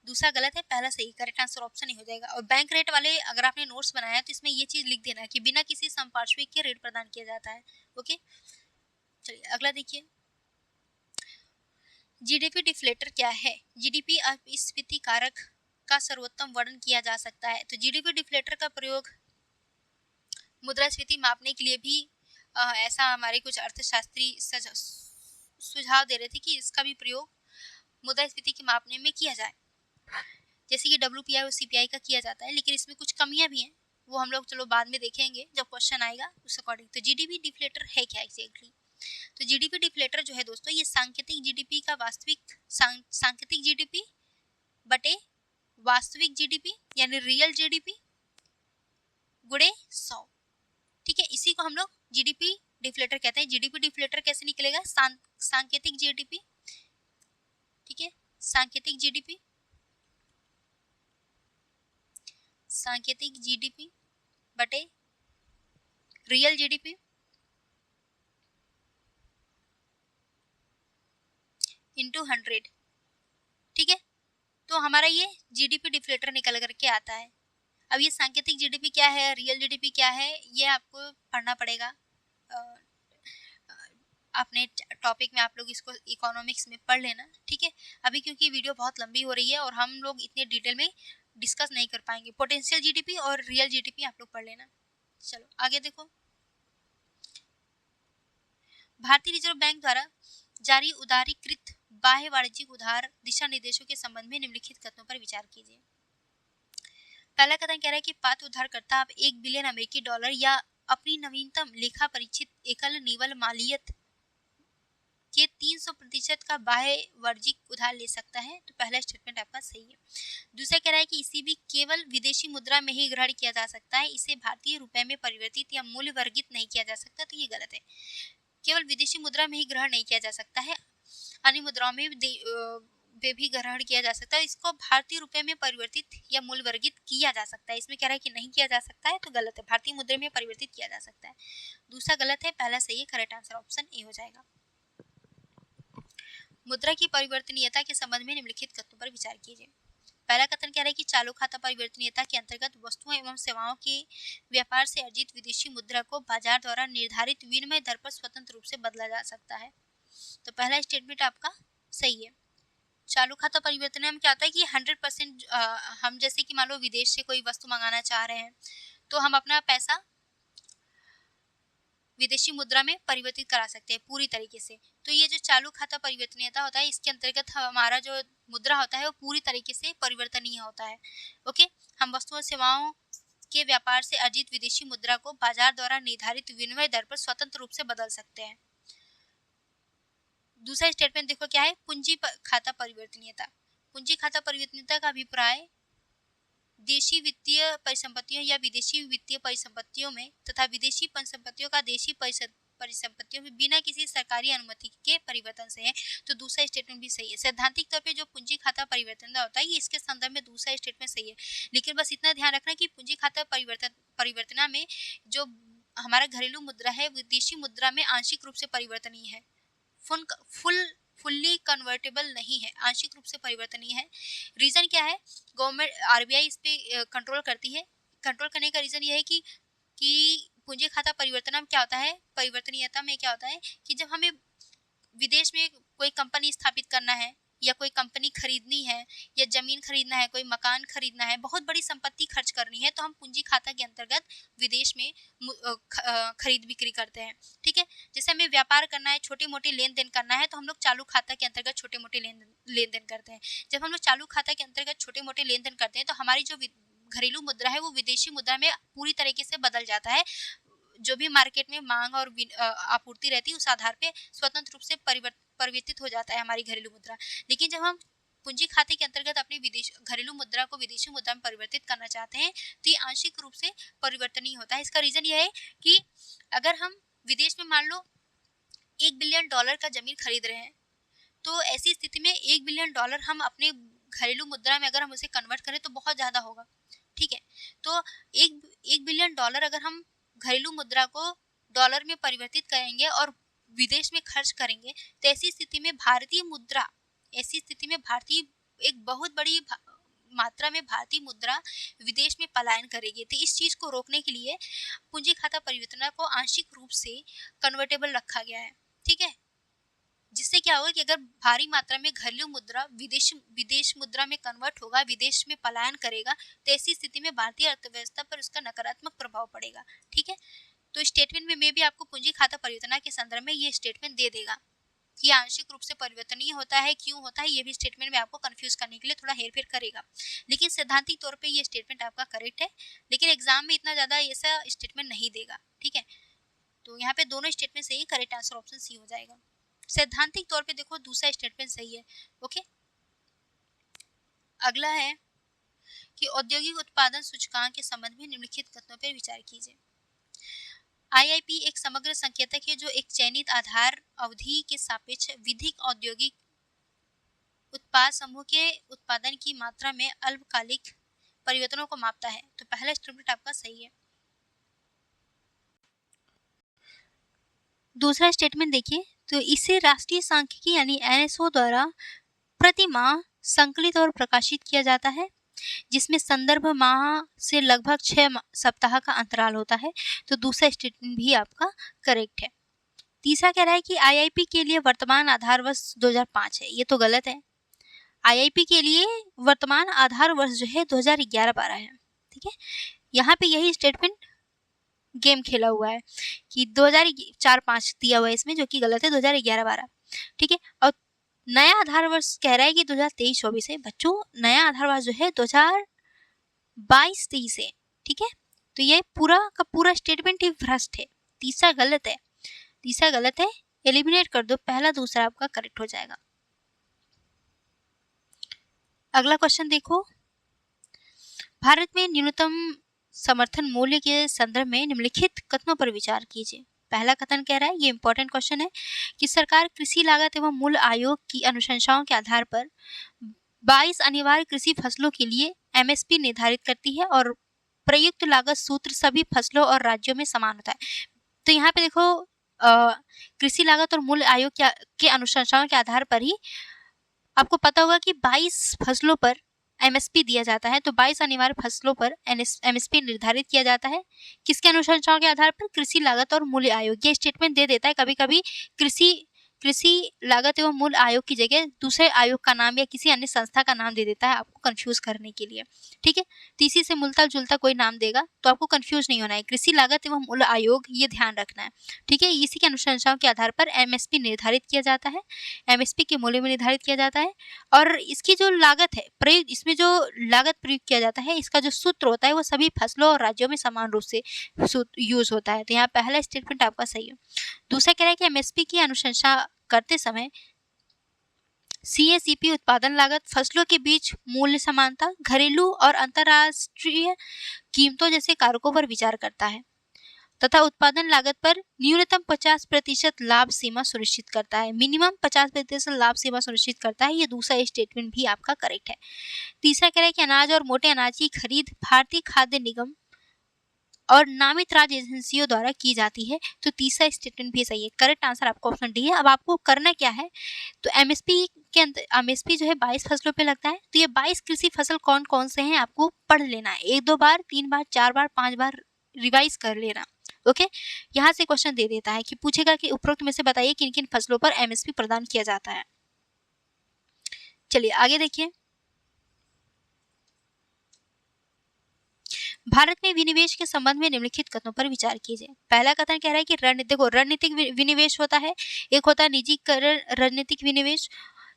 दूसरा गलत है, पहला सही, करेक्ट आंसर ऑप्शन ही हो जाएगा। और बैंक रेट वाले अगर आपने नोट्स बनाया है तो इसमें ये चीज लिख देना कि बिना किसी संपार्श्विक के रेट प्रदान किया जाता है। ओके, चलिए अगला देखिए, जीडीपी डिफ्लेटर क्या है। जीडीपी अपस्फीति कारक का सर्वोत्तम वर्णन किया जा सकता है। तो जीडीपी डिफ्लेटर का प्रयोग मुद्रास्फीति मापने के लिए भी ऐसा हमारे कुछ अर्थशास्त्री सुझाव दे रहे थे कि इसका भी प्रयोग मुद्रास्फीति के मापने में किया जाए, जैसे कि डब्ल्यूपीआई और सीपीआई का किया जाता है। लेकिन इसमें कुछ कमियां भी हैं, वो हम लोग चलो बाद में देखेंगे जब क्वेश्चन आएगा उस अकॉर्डिंग। तो जीडीपी डिफ्लेटर है क्या एग्जैक्टली। तो जीडीपी डिफ्लेटर जो है दोस्तों, ये सांकेतिक जीडीपी का सांकेतिक जीडीपी बटे वास्तविक जीडीपी यानी रियल जीडीपी गुणे 100। ठीक है, इसी को हम लोग जीडीपी डिफ्लेटर कहते हैं। जीडीपी डिफ्लेटर कैसे निकलेगा, सांकेतिक जीडीपी, ठीक है, सांकेतिक जीडीपी बटे रियल जीडीपी इंटू 100, ठीक है। तो हमारा ये जीडीपी डिफ्लेटर निकल करके आता है। अब ये सांकेतिक जीडीपी क्या है, रियल जीडीपी क्या है, ये आपको पढ़ना पड़ेगा। अपने टॉपिक में आप लोग इसको इकोनॉमिक्स में पढ़ लेना, ठीक है। अभी क्योंकि वीडियो बहुत लंबी हो रही है और हम लोग इतने डिटेल में डिस्कस नहीं कर पाएंगे। पोटेंशियल जीडीपी और रियल जीडीपी आप लोग पढ़ लेना। चलो आगे देखो, भारतीय रिजर्व बैंक द्वारा जारी उदारीकृत बाह्य वाणिज्यिक उधार दिशा निर्देशों के संबंध में निम्नलिखित कथनों पर विचार कीजिए। पहला कथन कह रहा है कि पात्र उधारकर्ता आप 1 बिलियन अमेरिकी डॉलर या अपनी नवीनतम लेखा परीक्षित एकल निवल मालियत के 300% का बाह्य वाणिज्यिक उधार ले सकता है। तो पहला स्टेटमेंट आपका सही है। दूसरा कह रहा है कि इसी भी केवल विदेशी मुद्रा में ही ग्रहण किया जा सकता है, इसे भारतीय रुपए में परिवर्तित या मूल्य वर्गित नहीं किया जा सकता। तो ये गलत है। केवल विदेशी मुद्रा में ही ग्रहण नहीं किया जा सकता है, अन्य मुद्राओं में भी ग्रहण किया जा सकता है। इसको भारतीय रुपए में परिवर्तित या मूल्य वर्गित किया जा सकता है। इसमें कह रहा है कि नहीं किया जा सकता है, तो गलत है। भारतीय मुद्रा में परिवर्तित किया जा सकता है। दूसरा गलत है, पहला सही है। करेक्ट आंसर ऑप्शन ए हो जाएगा। मुद्रा की परिवर्तनीयता के संबंध में निम्नलिखित कथनों पर विचार कीजिए। पहला कथन कह रहा है कि चालू खाता परिवर्तनीयता के अंतर्गत वस्तुओं एवं सेवाओं के व्यापार से अर्जित विदेशी मुद्रा को बाजार द्वारा निर्धारित विनिमय दर पर स्वतंत्र रूप से बदला जा सकता है। तो पहला स्टेटमेंट आपका सही है। चालू खाता परिवर्तन में क्या होता है कि 100% हम जैसे कि मान लो विदेश से कोई वस्तु मंगाना चाह रहे हैं, तो हम अपना पैसा विदेशी मुद्रा में परिवर्तित करा सकते हैं पूरी तरीके से। तो ये जो चालू खाता परिवर्तनीयता होता है, इसके अंतर्गत हमारा जो मुद्रा होता है वो पूरी तरीके से परिवर्तनीय होता है। ओके, हम वस्तुओं सेवाओं के व्यापार से अर्जित विदेशी मुद्रा को बाजार द्वारा निर्धारित विनिमय दर पर स्वतंत्र रूप से बदल सकते हैं। दूसरा स्टेटमेंट देखो क्या है, पूंजी खाता परिवर्तनीयता। पूंजी खाता परिवर्तनीयता का अभिप्राय देशी वित्तीय परिसंपत्तियों या विदेशी वित्तीय परिसंपत्तियों में तथा विदेशी परिसंपत्तियों का देशी परिसंपत्तियों में बिना किसी सरकारी अनुमति के परिवर्तन से है। तो दूसरा स्टेटमेंट भी सही है। सैद्धांतिक तौर पे जो पूंजी खाता परिवर्तन होता है, ये इसके संदर्भ में दूसरा स्टेटमेंट सही है। लेकिन बस इतना ध्यान रखना कि पूंजी खाता परिवर्तना में जो हमारा घरेलू मुद्रा है, विदेशी मुद्रा में आंशिक रूप से परिवर्तनीय है, फुल्ली कन्वर्टेबल नहीं है, आंशिक रूप से परिवर्तनीय है। रीजन क्या है, गवर्नमेंट आरबीआई इस पे कंट्रोल करती है। कंट्रोल करने का रीजन ये है कि पूंजी खाता परिवर्तन में क्या होता है, परिवर्तनीयता में क्या होता है कि जब हमें विदेश में कोई कंपनी स्थापित करना है या कोई कंपनी खरीदनी है या जमीन खरीदना है, कोई मकान खरीदना है, बहुत बड़ी संपत्ति खर्च करनी है, तो हम पूंजी खाता के अंतर्गत विदेश में खरीद बिक्री करते हैं। ठीक है, जैसे हमें व्यापार करना है, छोटे मोटे लेन देन करना है, तो हम लोग चालू खाता के अंतर्गत छोटे मोटे लेन देन करते हैं। जब हम लोग चालू खाता के अंतर्गत छोटे मोटे लेन देन करते हैं, तो हमारी जो घरेलू मुद्रा है वो विदेशी मुद्रा में पूरी तरीके से बदल जाता है। जो भी मार्केट में मांग और आपूर्ति रहती है, उस आधार पे स्वतंत्र रूप से परिवर्तित हो जाता है हमारी घरेलू मुद्रा। लेकिन जब हम पूंजी खाते के अंतर्गत अपनी घरेलू मुद्रा को विदेशी मुद्रा में परिवर्तित करना चाहते हैं, तो ये आंशिक रूप से परिवर्तनीय होता है। इसका रीजन यह है कि अगर हम विदेश में मान लो $1 बिलियन का जमीन खरीद रहे हैं, तो ऐसी स्थिति में $1 बिलियन हम अपने घरेलू मुद्रा में अगर हम उसे कन्वर्ट करें तो बहुत ज्यादा होगा। ठीक है, तो एक $1 बिलियन अगर हम घरेलू मुद्रा को डॉलर में परिवर्तित करेंगे और विदेश में खर्च करेंगे, तो ऐसी स्थिति में एक बहुत बड़ी मात्रा में भारतीय मुद्रा विदेश में पलायन करेगी। तो इस चीज को रोकने के लिए पूंजी खाता परिवर्तन को आंशिक रूप से कन्वर्टेबल रखा गया है। ठीक है, जिससे क्या होगा कि अगर भारी मात्रा में घरेलू मुद्रा विदेश मुद्रा में कन्वर्ट होगा, विदेश में पलायन करेगा, तो ऐसी स्थिति में भारतीय अर्थव्यवस्था पर उसका नकारात्मक प्रभाव पड़ेगा। ठीक है, तो स्टेटमेंट में भी आपको पूंजी खाता परिवर्तन के संदर्भ में ये स्टेटमेंट दे देगा कि आंशिक रूप से परिवर्तनीय होता है, क्यों होता है, ये भी स्टेटमेंट में आपको कंफ्यूज करने के लिए थोड़ा हेरफेर करेगा। लेकिन सैद्धांतिक तौर पे ये स्टेटमेंट आपका करेक्ट है, लेकिन एग्जाम में इतना ज्यादा ऐसा स्टेटमेंट नहीं देगा। ठीक है, तो यहाँ पे दोनों स्टेटमेंट सही, करेक्ट आंसर ऑप्शन सी हो जाएगा। सैद्धांतिक तौर पे देखो दूसरा स्टेटमेंट सही है। ओके, अगला है कि औद्योगिक उत्पादन सूचकांक के संबंध में निम्नलिखित कथनों पर विचार कीजिए। आईआईपी एक समग्र संकेतक है जो एक चयनित आधार अवधि के सापेक्ष विधिक औद्योगिक उत्पाद समूह के उत्पादन की मात्रा में अल्पकालिक परिवर्तनों को मापता है। तो पहला स्टेटमेंट आपका सही है। दूसरा स्टेटमेंट देखिए, तो इसे राष्ट्रीय सांख्यिकी यानी NSO द्वारा प्रति माह संकलित और प्रकाशित किया जाता है, जिसमें संदर्भ माह से लगभग 6 सप्ताह का अंतराल होता है। तो दूसरा स्टेटमेंट भी आपका करेक्ट है। तीसरा कह रहा है कि IIP के लिए वर्तमान आधार वर्ष 2005 है। ये तो गलत है। IIP के लिए वर्तमान आधार वर्ष जो है 2011-12 है। ठीक है, यहाँ पे यही स्टेटमेंट गेम खेला हुआ है कि 2004-5 दिया हुआ है इसमें, जो कि गलत है, 2011-12। ठीक है, और नया आधार वर्ष कह रहा है कि 2023-24 है। बच्चों, नया आधार वर्ष जो है 2022-23 है। ठीक है, तो ये पूरा का पूरा स्टेटमेंट ही भ्रष्ट है। तीसरा गलत है, तीसरा गलत है, एलिमिनेट कर दो, पहला दूसरा आपका करेक्ट हो जाएगा। अगला क्वेश्चन देखो, भारत में न्यूनतम समर्थन मूल्य के संदर्भ में निम्नलिखित कथनों पर विचार कीजिए। पहला कथन कह रहा है, ये इंपॉर्टेंट क्वेश्चन है, कि सरकार कृषि लागत एवं मूल्य आयोग की अनुशंसाओं के आधार पर 22 अनिवार्य कृषि फसलों के लिए MSP निर्धारित करती है और प्रयुक्त लागत सूत्र सभी फसलों और राज्यों में समान होता है। तो यहाँ पे देखो, कृषि लागत और मूल्य आयोग के अनुशंसाओं के आधार पर ही आपको पता होगा कि 22 फसलों पर MSP दिया जाता है। तो 22 अनिवार्य फसलों पर MSP निर्धारित किया जाता है, किसके अनुशंसाओं के आधार पर? कृषि लागत और मूल्य आयोग। ये स्टेटमेंट दे देता है कभी कभी कृषि लागत एवं मूल्य आयोग की जगह दूसरे आयोग का नाम या किसी अन्य संस्था का नाम दे देता है आपको कंफ्यूज करने के लिए। ठीक है, तीसरी से मिलता जुलता कोई नाम देगा तो आपको कंफ्यूज नहीं होना है। कृषि लागत एवं मूल्य आयोग, ये ध्यान रखना है। ठीक है, इसी के अनुशंसाओं के आधार पर MSP निर्धारित किया जाता है, MSP के मूल्य में निर्धारित किया जाता है। और इसकी जो लागत है प्रयुक्त, इसमें जो लागत प्रयुक्त किया जाता है, इसका जो सूत्र होता है वो सभी फसलों और राज्यों में समान रूप से यूज होता है। तो यहाँ पहला स्टेटमेंट आपका सही है। दूसरा कह रहा है कि MSP की अनुशंसा करते समय CACP उत्पादन लागत, फसलों के बीच मूल्य समानता, घरेलू और अंतर्राष्ट्रीय कीमतों जैसे कारकों पर विचार करता है तथा उत्पादन लागत पर न्यूनतम 50% लाभ सीमा सुनिश्चित करता है। मिनिमम 50% लाभ सीमा सुनिश्चित करता है। ये दूसरा स्टेटमेंट भी आपका करेक्ट है। तीसरा कह रहा है कि अनाज और मोटे अनाज की खरीद भारतीय खाद्य निगम और नामित राज्य एजेंसियों द्वारा की जाती है। तो तीसरा स्टेटमेंट भी सही है। करेक्ट आंसर आपका ऑप्शन डी है। अब आपको करना क्या है, तो MSP के अंदर MSP जो है 22 फसलों पे लगता है। तो ये 22 कृषि फसल कौन कौन से हैं आपको पढ़ लेना है, 1-2 बार, 3 बार, 4 बार, 5 बार रिवाइज कर लेना। ओके, यहाँ से क्वेश्चन दे देता है कि पूछेगा कि उपरोक्त में से बताइए किन किन फसलों पर MSP प्रदान किया जाता है। चलिए आगे देखिए, भारत में विनिवेश के संबंध में निम्नलिखित कथनों पर विचार कीजिए। पहला कथन कह रहा है कि रणनीतिक विनिवेश होता है, एक होता है निजीकरण रणनीतिक विनिवेश।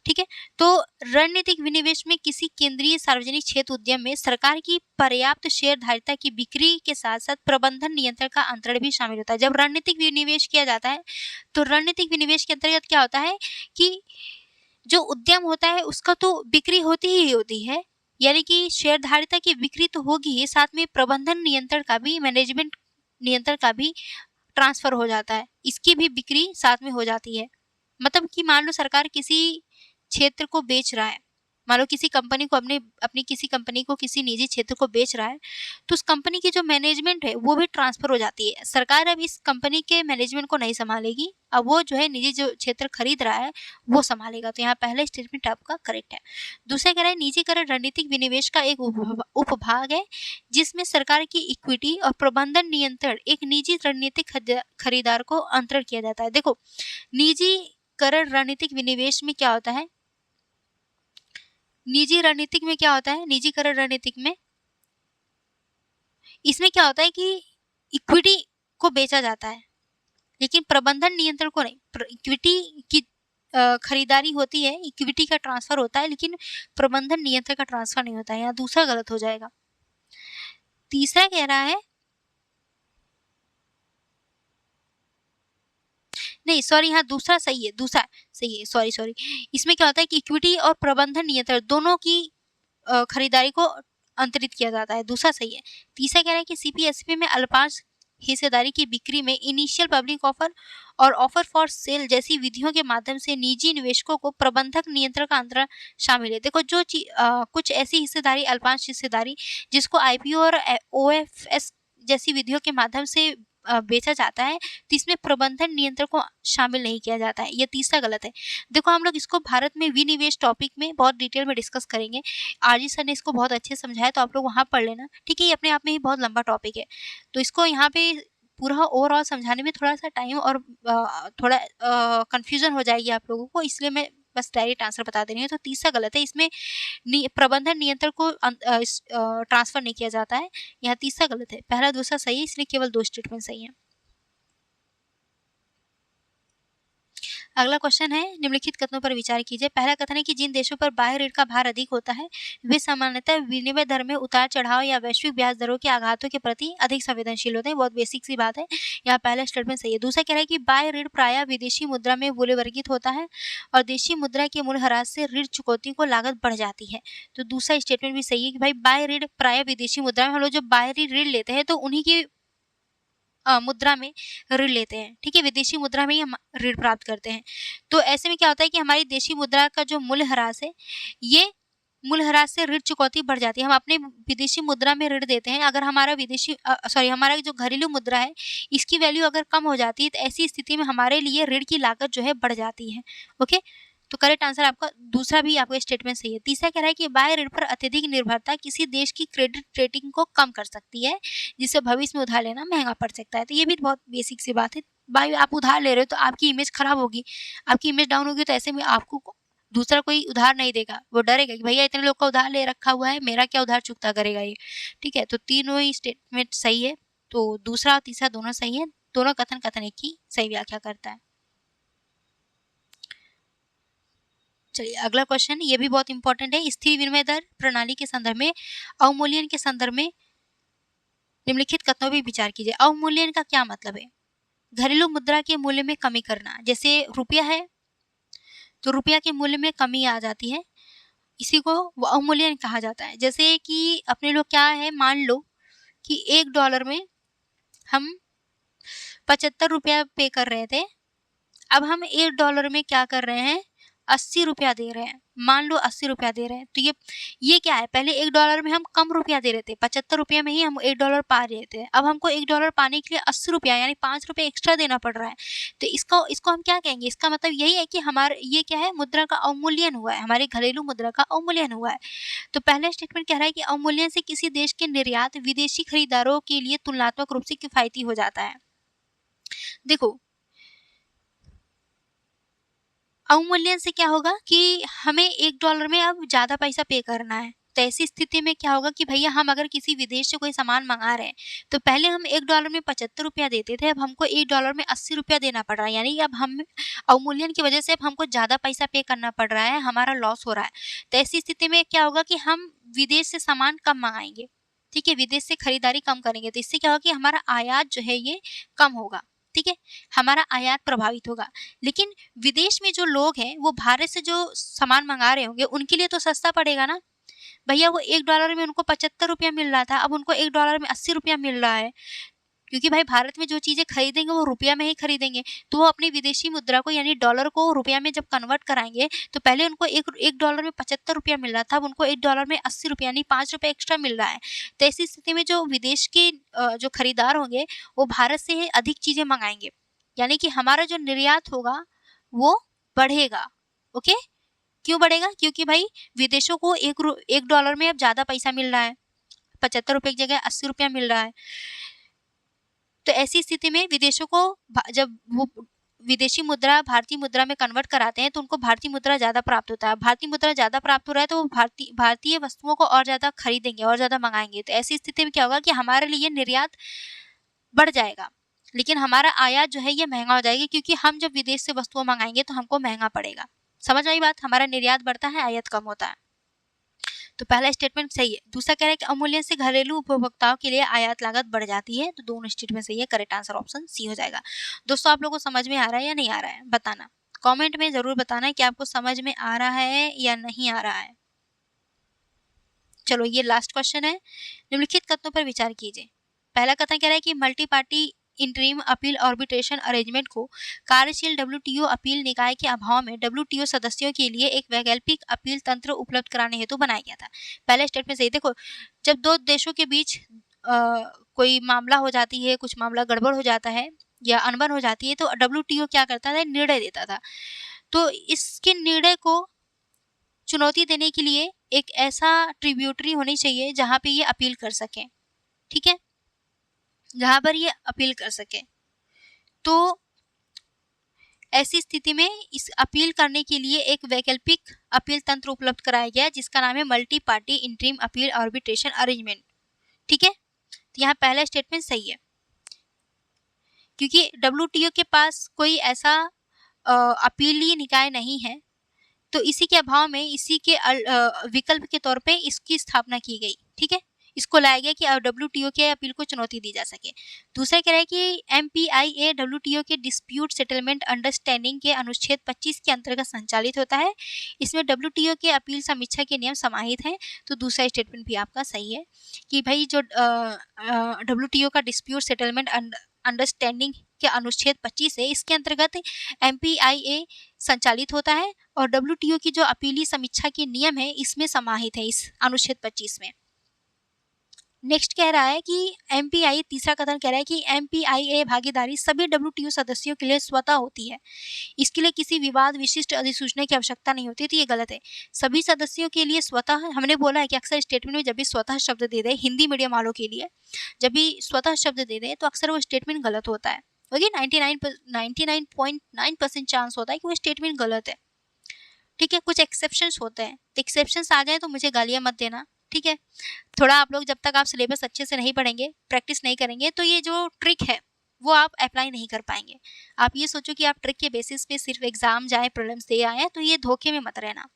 ठीक है, तो रणनीतिक विनिवेश में किसी केंद्रीय सार्वजनिक क्षेत्र उद्यम में सरकार की पर्याप्त शेयरधारिता की बिक्री के साथ साथ प्रबंधन नियंत्रण का अंतरण भी शामिल होता है। जब रणनीतिक विनिवेश किया जाता है तो रणनीतिक विनिवेश के अंतर्गत क्या होता है कि जो उद्यम होता है उसका तो बिक्री होती ही होती है, यानी कि शेयरधारिता की बिक्री तो होगी ही, साथ में प्रबंधन नियंत्रण का भी, मैनेजमेंट नियंत्रण का भी ट्रांसफर हो जाता है, इसकी भी बिक्री साथ में हो जाती है। मतलब कि मान लो सरकार किसी क्षेत्र को बेच रहा है, मान लो किसी कंपनी को अपनी किसी कंपनी को किसी निजी क्षेत्र को बेच रहा है, तो उस कंपनी की जो मैनेजमेंट है वो भी ट्रांसफर हो जाती है। सरकार अब इस कंपनी के मैनेजमेंट को नहीं संभालेगी, अब वो जो है निजी जो क्षेत्र खरीद रहा है वो संभालेगा। तो यहाँ पहला स्टेटमेंट आपका करेक्ट है। दूसरा कह रहा है निजीकरण रणनीतिक विनिवेश का एक उपभाग है जिसमें सरकार की इक्विटी और प्रबंधन नियंत्रण एक निजी रणनीतिक खरीदार को अंतरण किया जाता है। देखो, निजीकरण रणनीतिक विनिवेश में क्या होता है, निजीकरण रणनीतिक में इसमें क्या होता है कि इक्विटी को बेचा जाता है लेकिन प्रबंधन नियंत्रण को नहीं। इक्विटी की खरीदारी होती है, इक्विटी का ट्रांसफर होता है लेकिन प्रबंधन नियंत्रण का ट्रांसफर नहीं होता है। यहाँ दूसरा गलत हो जाएगा। तीसरा कह रहा है, नहीं सॉरी, यहाँ दूसरा सही है, दूसरा सही है, सॉरी। इसमें क्या होता है कि इक्विटी और प्रबंधन नियंत्रण दोनों की खरीदारी को अंतरित किया जाता है, दूसरा सही है। तीसरा कह रहा है कि CPSP में अल्पांश हिस्सेदारी की बिक्री में इनिशियल पब्लिक ऑफर और ऑफर फॉर सेल जैसी विधियों के माध्यम से निजी निवेशकों को प्रबंधक नियंत्रण का अंतरण शामिल है। देखो, जो कुछ ऐसी हिस्सेदारी, अल्पांश हिस्सेदारी जिसको IPO और OFS जैसी विधियों के माध्यम से बेचा जाता है तो इसमें प्रबंधन नियंत्रण को शामिल नहीं किया जाता है। ये तीसरा गलत है। देखो हम लोग इसको भारत में विनिवेश टॉपिक में बहुत डिटेल में डिस्कस करेंगे। आरजी सर ने इसको बहुत अच्छे से समझाया, तो आप लोग वहाँ पढ़ लेना, ठीक है। ये अपने आप में ही बहुत लंबा टॉपिक है, तो इसको यहाँ पे पूरा ओवरऑल समझाने में थोड़ा सा टाइम और थोड़ा कन्फ्यूजन हो जाएगी आप लोगों को, इसलिए मैं बस डायरेक्ट आंसर बता दे रही हूँ। तो तीसरा गलत है, इसमें प्रबंधन नियंत्रण को ट्रांसफर नहीं किया जाता है। यहाँ तीसरा गलत है, पहला दूसरा सही है, इसलिए केवल 2 स्टेटमेंट सही है। अगला क्वेश्चन है, निम्नलिखित कथनों पर विचार कीजिए। पहला कथन है कि जिन देशों पर बाह्य ऋण का भार अधिक होता है वे सामान्यतः विनिमय दर में उतार चढ़ाव या वैश्विक ब्याज दरों के आघातों के प्रति अधिक संवेदनशील होते हैं। बहुत बेसिक सी बात है, यहाँ पहला स्टेटमेंट सही है। दूसरा कह रहा है कि बाह्य ऋण प्रायः विदेशी मुद्रा में मूल्यवर्गित होता है और देशी मुद्रा के मूल्यह्रास से ऋण चुकौती को लागत बढ़ जाती है। तो दूसरा स्टेटमेंट भी सही है कि भाई बाह्य ऋण प्रायः विदेशी मुद्रा में, हम लोग जब बाहरी ऋण लेते हैं तो उन्हीं की मुद्रा में ऋण लेते हैं, ठीक है, विदेशी मुद्रा में ही हम ऋण प्राप्त करते हैं। तो ऐसे में क्या होता है कि हमारी देशी मुद्रा का जो मूल्यह्रास है, ये मूल्यह्रास से ऋण चुकौती बढ़ जाती है। हम अपने विदेशी मुद्रा में ऋण देते हैं, अगर हमारा हमारा जो घरेलू मुद्रा है इसकी वैल्यू अगर कम हो जाती है तो ऐसी स्थिति में हमारे लिए ऋण की लागत जो है बढ़ जाती है। ओके, तो करेक्ट आंसर आपका दूसरा भी आपका स्टेटमेंट सही है। तीसरा कह रहा है कि बाह्य ऋण पर अत्यधिक निर्भरता किसी देश की क्रेडिट रेटिंग को कम कर सकती है, जिससे भविष्य में उधार लेना महंगा पड़ सकता है। तो ये भी बहुत बेसिक सी बात है। भाई आप उधार ले रहे हो तो आपकी इमेज खराब होगी, आपकी इमेज डाउन होगी, तो ऐसे में आपको दूसरा कोई उधार नहीं देगा, वो डरेगा कि भैया इतने लोग का उधार ले रखा हुआ है, मेरा क्या उधार चुकता करेगा ये, ठीक है। तो तीनों ही स्टेटमेंट सही है, तो दूसरा और तीसरा दोनों सही है, दोनों कथन एक की सही व्याख्या करता है। चलिए अगला क्वेश्चन, ये भी बहुत इंपॉर्टेंट है। स्थिर विनिमय दर प्रणाली के संदर्भ में अवमूल्यन के संदर्भ में निम्नलिखित कथनों पर विचार कीजिए। अवमूल्यन का क्या मतलब है? घरेलू मुद्रा के मूल्य में कमी करना। जैसे रुपया है तो रुपया के मूल्य में कमी आ जाती है, इसी को अवमूल्यन कहा जाता है। जैसे कि अपने लोग क्या है, मान लो कि $1 में हम 75 रुपया पे कर रहे थे, अब हम $1 में क्या कर रहे हैं, 80 रुपया दे रहे हैं। मान लो 80 रुपया दे रहे हैं, तो ये क्या है, पहले $1 में हम कम रुपया दे रहे थे, 75 रुपया में ही हम $1 पा रहे थे। अब हमको $1 पाने के लिए 80 रुपया यानी 5 रुपये एक्स्ट्रा देना पड़ रहा है। तो इसको हम क्या कहेंगे, इसका मतलब यही है कि हमारा ये क्या है, मुद्रा का अवमूल्यन हुआ है, हमारे घरेलू मुद्रा का अवमूल्यन हुआ है। तो पहला स्टेटमेंट कह रहा है कि अवमूल्यन से किसी देश के निर्यात विदेशी खरीदारों के लिए तुलनात्मक रूप से किफायती हो जाता है। देखो अवमूल्यन से क्या होगा कि हमें $1 में अब ज़्यादा पैसा पे करना है, तो ऐसी स्थिति में क्या होगा कि भैया हम अगर किसी विदेश से कोई सामान मंगा रहे हैं तो पहले हम $1 में 75 रुपया देते थे, अब हमको $1 में 80 रुपया देना पड़ रहा है, यानी अब हम अवमूल्यन की वजह से अब हमको ज़्यादा पैसा पे करना पड़ रहा है, हमारा लॉस हो रहा है। तो ऐसी स्थिति में क्या होगा कि हम विदेश से सामान कम मंगाएंगे, ठीक है, विदेश से खरीदारी कम करेंगे, तो इससे क्या होगा कि हमारा आयात जो है ये कम होगा, ठीक है, हमारा आयात प्रभावित होगा। लेकिन विदेश में जो लोग हैं वो भारत से जो सामान मंगा रहे होंगे उनके लिए तो सस्ता पड़ेगा ना भैया, वो $1 में उनको 75 रुपया मिल रहा था, अब उनको $1 में 80 रुपया मिल रहा है, क्योंकि भाई भारत में जो चीज़ें खरीदेंगे वो रुपया में ही खरीदेंगे, तो वो अपनी विदेशी मुद्रा को यानी डॉलर को रुपया में जब कन्वर्ट कराएंगे तो पहले उनको एक $1 में 75 रुपया मिल रहा था, अब उनको $1 में 80 रुपया यानी 5 रुपये एक्स्ट्रा मिल रहा है। तो ऐसी स्थिति में जो विदेश के जो खरीदार होंगे वो भारत से अधिक चीज़ें मंगाएंगे, यानी कि हमारा जो निर्यात होगा वो बढ़ेगा। ओके, क्यों बढ़ेगा, क्योंकि भाई विदेशों को $1 में अब ज़्यादा पैसा मिल रहा है, 75 रुपये की जगह 80 रुपया मिल रहा है। तो ऐसी स्थिति में विदेशों को जब वो विदेशी मुद्रा भारतीय मुद्रा में कन्वर्ट कराते हैं तो उनको भारतीय मुद्रा ज़्यादा प्राप्त होता है। भारतीय मुद्रा ज़्यादा प्राप्त हो रहा है तो वो भारतीय वस्तुओं को और ज़्यादा खरीदेंगे और ज़्यादा मंगाएंगे। तो ऐसी स्थिति में क्या होगा कि हमारे लिए निर्यात बढ़ जाएगा, लेकिन हमारा आयात जो है ये महंगा हो जाएगा, क्योंकि हम जब विदेश से वस्तुएं मंगाएंगे तो हमको महंगा पड़ेगा। समझ आई बात, हमारा निर्यात बढ़ता है, आयात कम होता है। तो पहला स्टेटमेंट सही है। दूसरा कह रहा है कि अवमूल्यन से घरेलू उपभोक्ताओं के लिए आयात लागत बढ़ जाती है, तो दोनों स्टेटमेंट सही है, करेक्ट आंसर ऑप्शन सी हो जाएगा। दोस्तों आप लोगों को समझ में आ रहा है या नहीं आ रहा है, बताना कमेंट में जरूर बताना कि आपको समझ में आ रहा है या नहीं आ रहा है। चलो ये लास्ट क्वेश्चन है, निम्नलिखित कथनों पर विचार कीजिए। पहला कथन कह रहा है कि multi party interim appeal arbitration arrangement को कार्यशील WTO अपील निकाय के अभाव में WTO सदस्यों के लिए एक वैकल्पिक अपील तंत्र उपलब्ध कराने हेतु बनाया गया था। पहले स्टेटमेंट सही। देखो जब दो देशों के बीच कोई मामला हो जाती है, कुछ मामला गड़बड़ हो जाता है या अनबन हो जाती है, तो WTO क्या करता था, निर्णय देता था। तो इसके निर्णय को चुनौती देने के लिए एक ऐसा ट्रिब्यूटरी होनी चाहिए जहाँ पे ये अपील कर सकें, ठीक है, जहाँ पर ये अपील कर सकें। तो ऐसी स्थिति में इस अपील करने के लिए एक वैकल्पिक अपील तंत्र उपलब्ध कराया गया जिसका नाम है multi party interim appeal arbitration arrangement, ठीक है। तो यहाँ पहला स्टेटमेंट सही है, क्योंकि WTO के पास कोई ऐसा अपीलीय निकाय नहीं है, तो इसी के अभाव में इसी के विकल्प के तौर पे इसकी स्थापना की गई, ठीक है। इसको लाया गया कि WTO के अपील को चुनौती दी जा सके। दूसरा कह रहा है कि MPIA WTO के डिस्प्यूट सेटलमेंट अंडरस्टैंडिंग के अनुच्छेद 25 के अंतर्गत संचालित होता है। इसमें WTO के अपील समीक्षा के नियम समाहित हैं। तो दूसरा स्टेटमेंट भी आपका सही है कि भाई जो WTO का डिस्प्यूट सेटलमेंट अंडरस्टैंडिंग के अनुच्छेद 25 है, इसके अंतर्गत MPIA संचालित होता है और WTO की जो अपीली समीक्षा के नियम है इसमें समाहित है, इस अनुच्छेद 25 में। नेक्स्ट कह रहा है कि MPIA, तीसरा कथन कह रहा है कि MPIA भागीदारी सभी WTO सदस्यों के लिए स्वतः होती है। इसके लिए किसी विवाद विशिष्ट अधिसूचना की आवश्यकता नहीं होती, तो ये गलत है। सभी सदस्यों के लिए स्वतः, हमने बोला है कि अक्सर स्टेटमेंट में जब भी स्वतः शब्द दे दे, हिंदी मीडियम वालों के लिए जब भी स्वतः शब्द दे दे तो अक्सर वो स्टेटमेंट गलत होता है। ओके, 99.9% चांस होता है कि वो स्टेटमेंट गलत है, ठीक है। कुछ एक्सेप्शंस होते हैं, तो एक्सेप्शंस आ जाए तो मुझे गालियां मत देना, ठीक है। थोड़ा आप लोग जब तक आप सिलेबस अच्छे से नहीं पढ़ेंगे, प्रैक्टिस नहीं करेंगे, तो ये जो ट्रिक है वो आप अप्लाई नहीं कर पाएंगे। आप ये सोचो कि आप ट्रिक के बेसिस पे सिर्फ एग्जाम जाए, प्रीलिम्स दे आए, तो ये धोखे में मत रहना।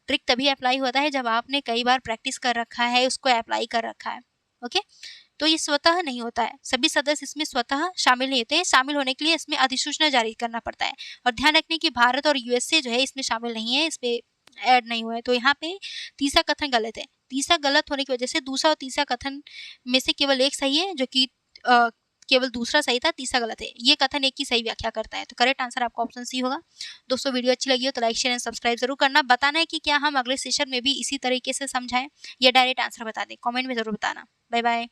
ट्रिक तभी अप्लाई होता है जब आपने कई बार प्रैक्टिस कर रखा है, उसको अप्लाई कर रखा है, ओके। तो ये स्वतः नहीं होता है, सभी सदस्य इसमें स्वतः शामिल नहीं होते हैं। शामिल होने के लिए इसमें अधिसूचना जारी करना पड़ता है। और ध्यान रखने की भारत और USA जो है इसमें शामिल नहीं है, इस पे ऐड नहीं हुआ है। तो यहाँ पे तीसरा कथन गलत है। तीसरा गलत होने की वजह से दूसरा और तीसरा कथन में से केवल एक सही है, जो कि केवल दूसरा सही था, तीसरा गलत है। ये कथन एक की सही व्याख्या करता है। तो करेक्ट आंसर आपका ऑप्शन सी होगा। दोस्तों, वीडियो अच्छी लगी हो तो लाइक शेयर एंड सब्सक्राइब जरूर करना। बताना है कि क्या हम अगले सेशन में भी इसी तरीके से समझाएं या डायरेक्ट आंसर बता दें, कमेंट में जरूर बताना। Bye bye.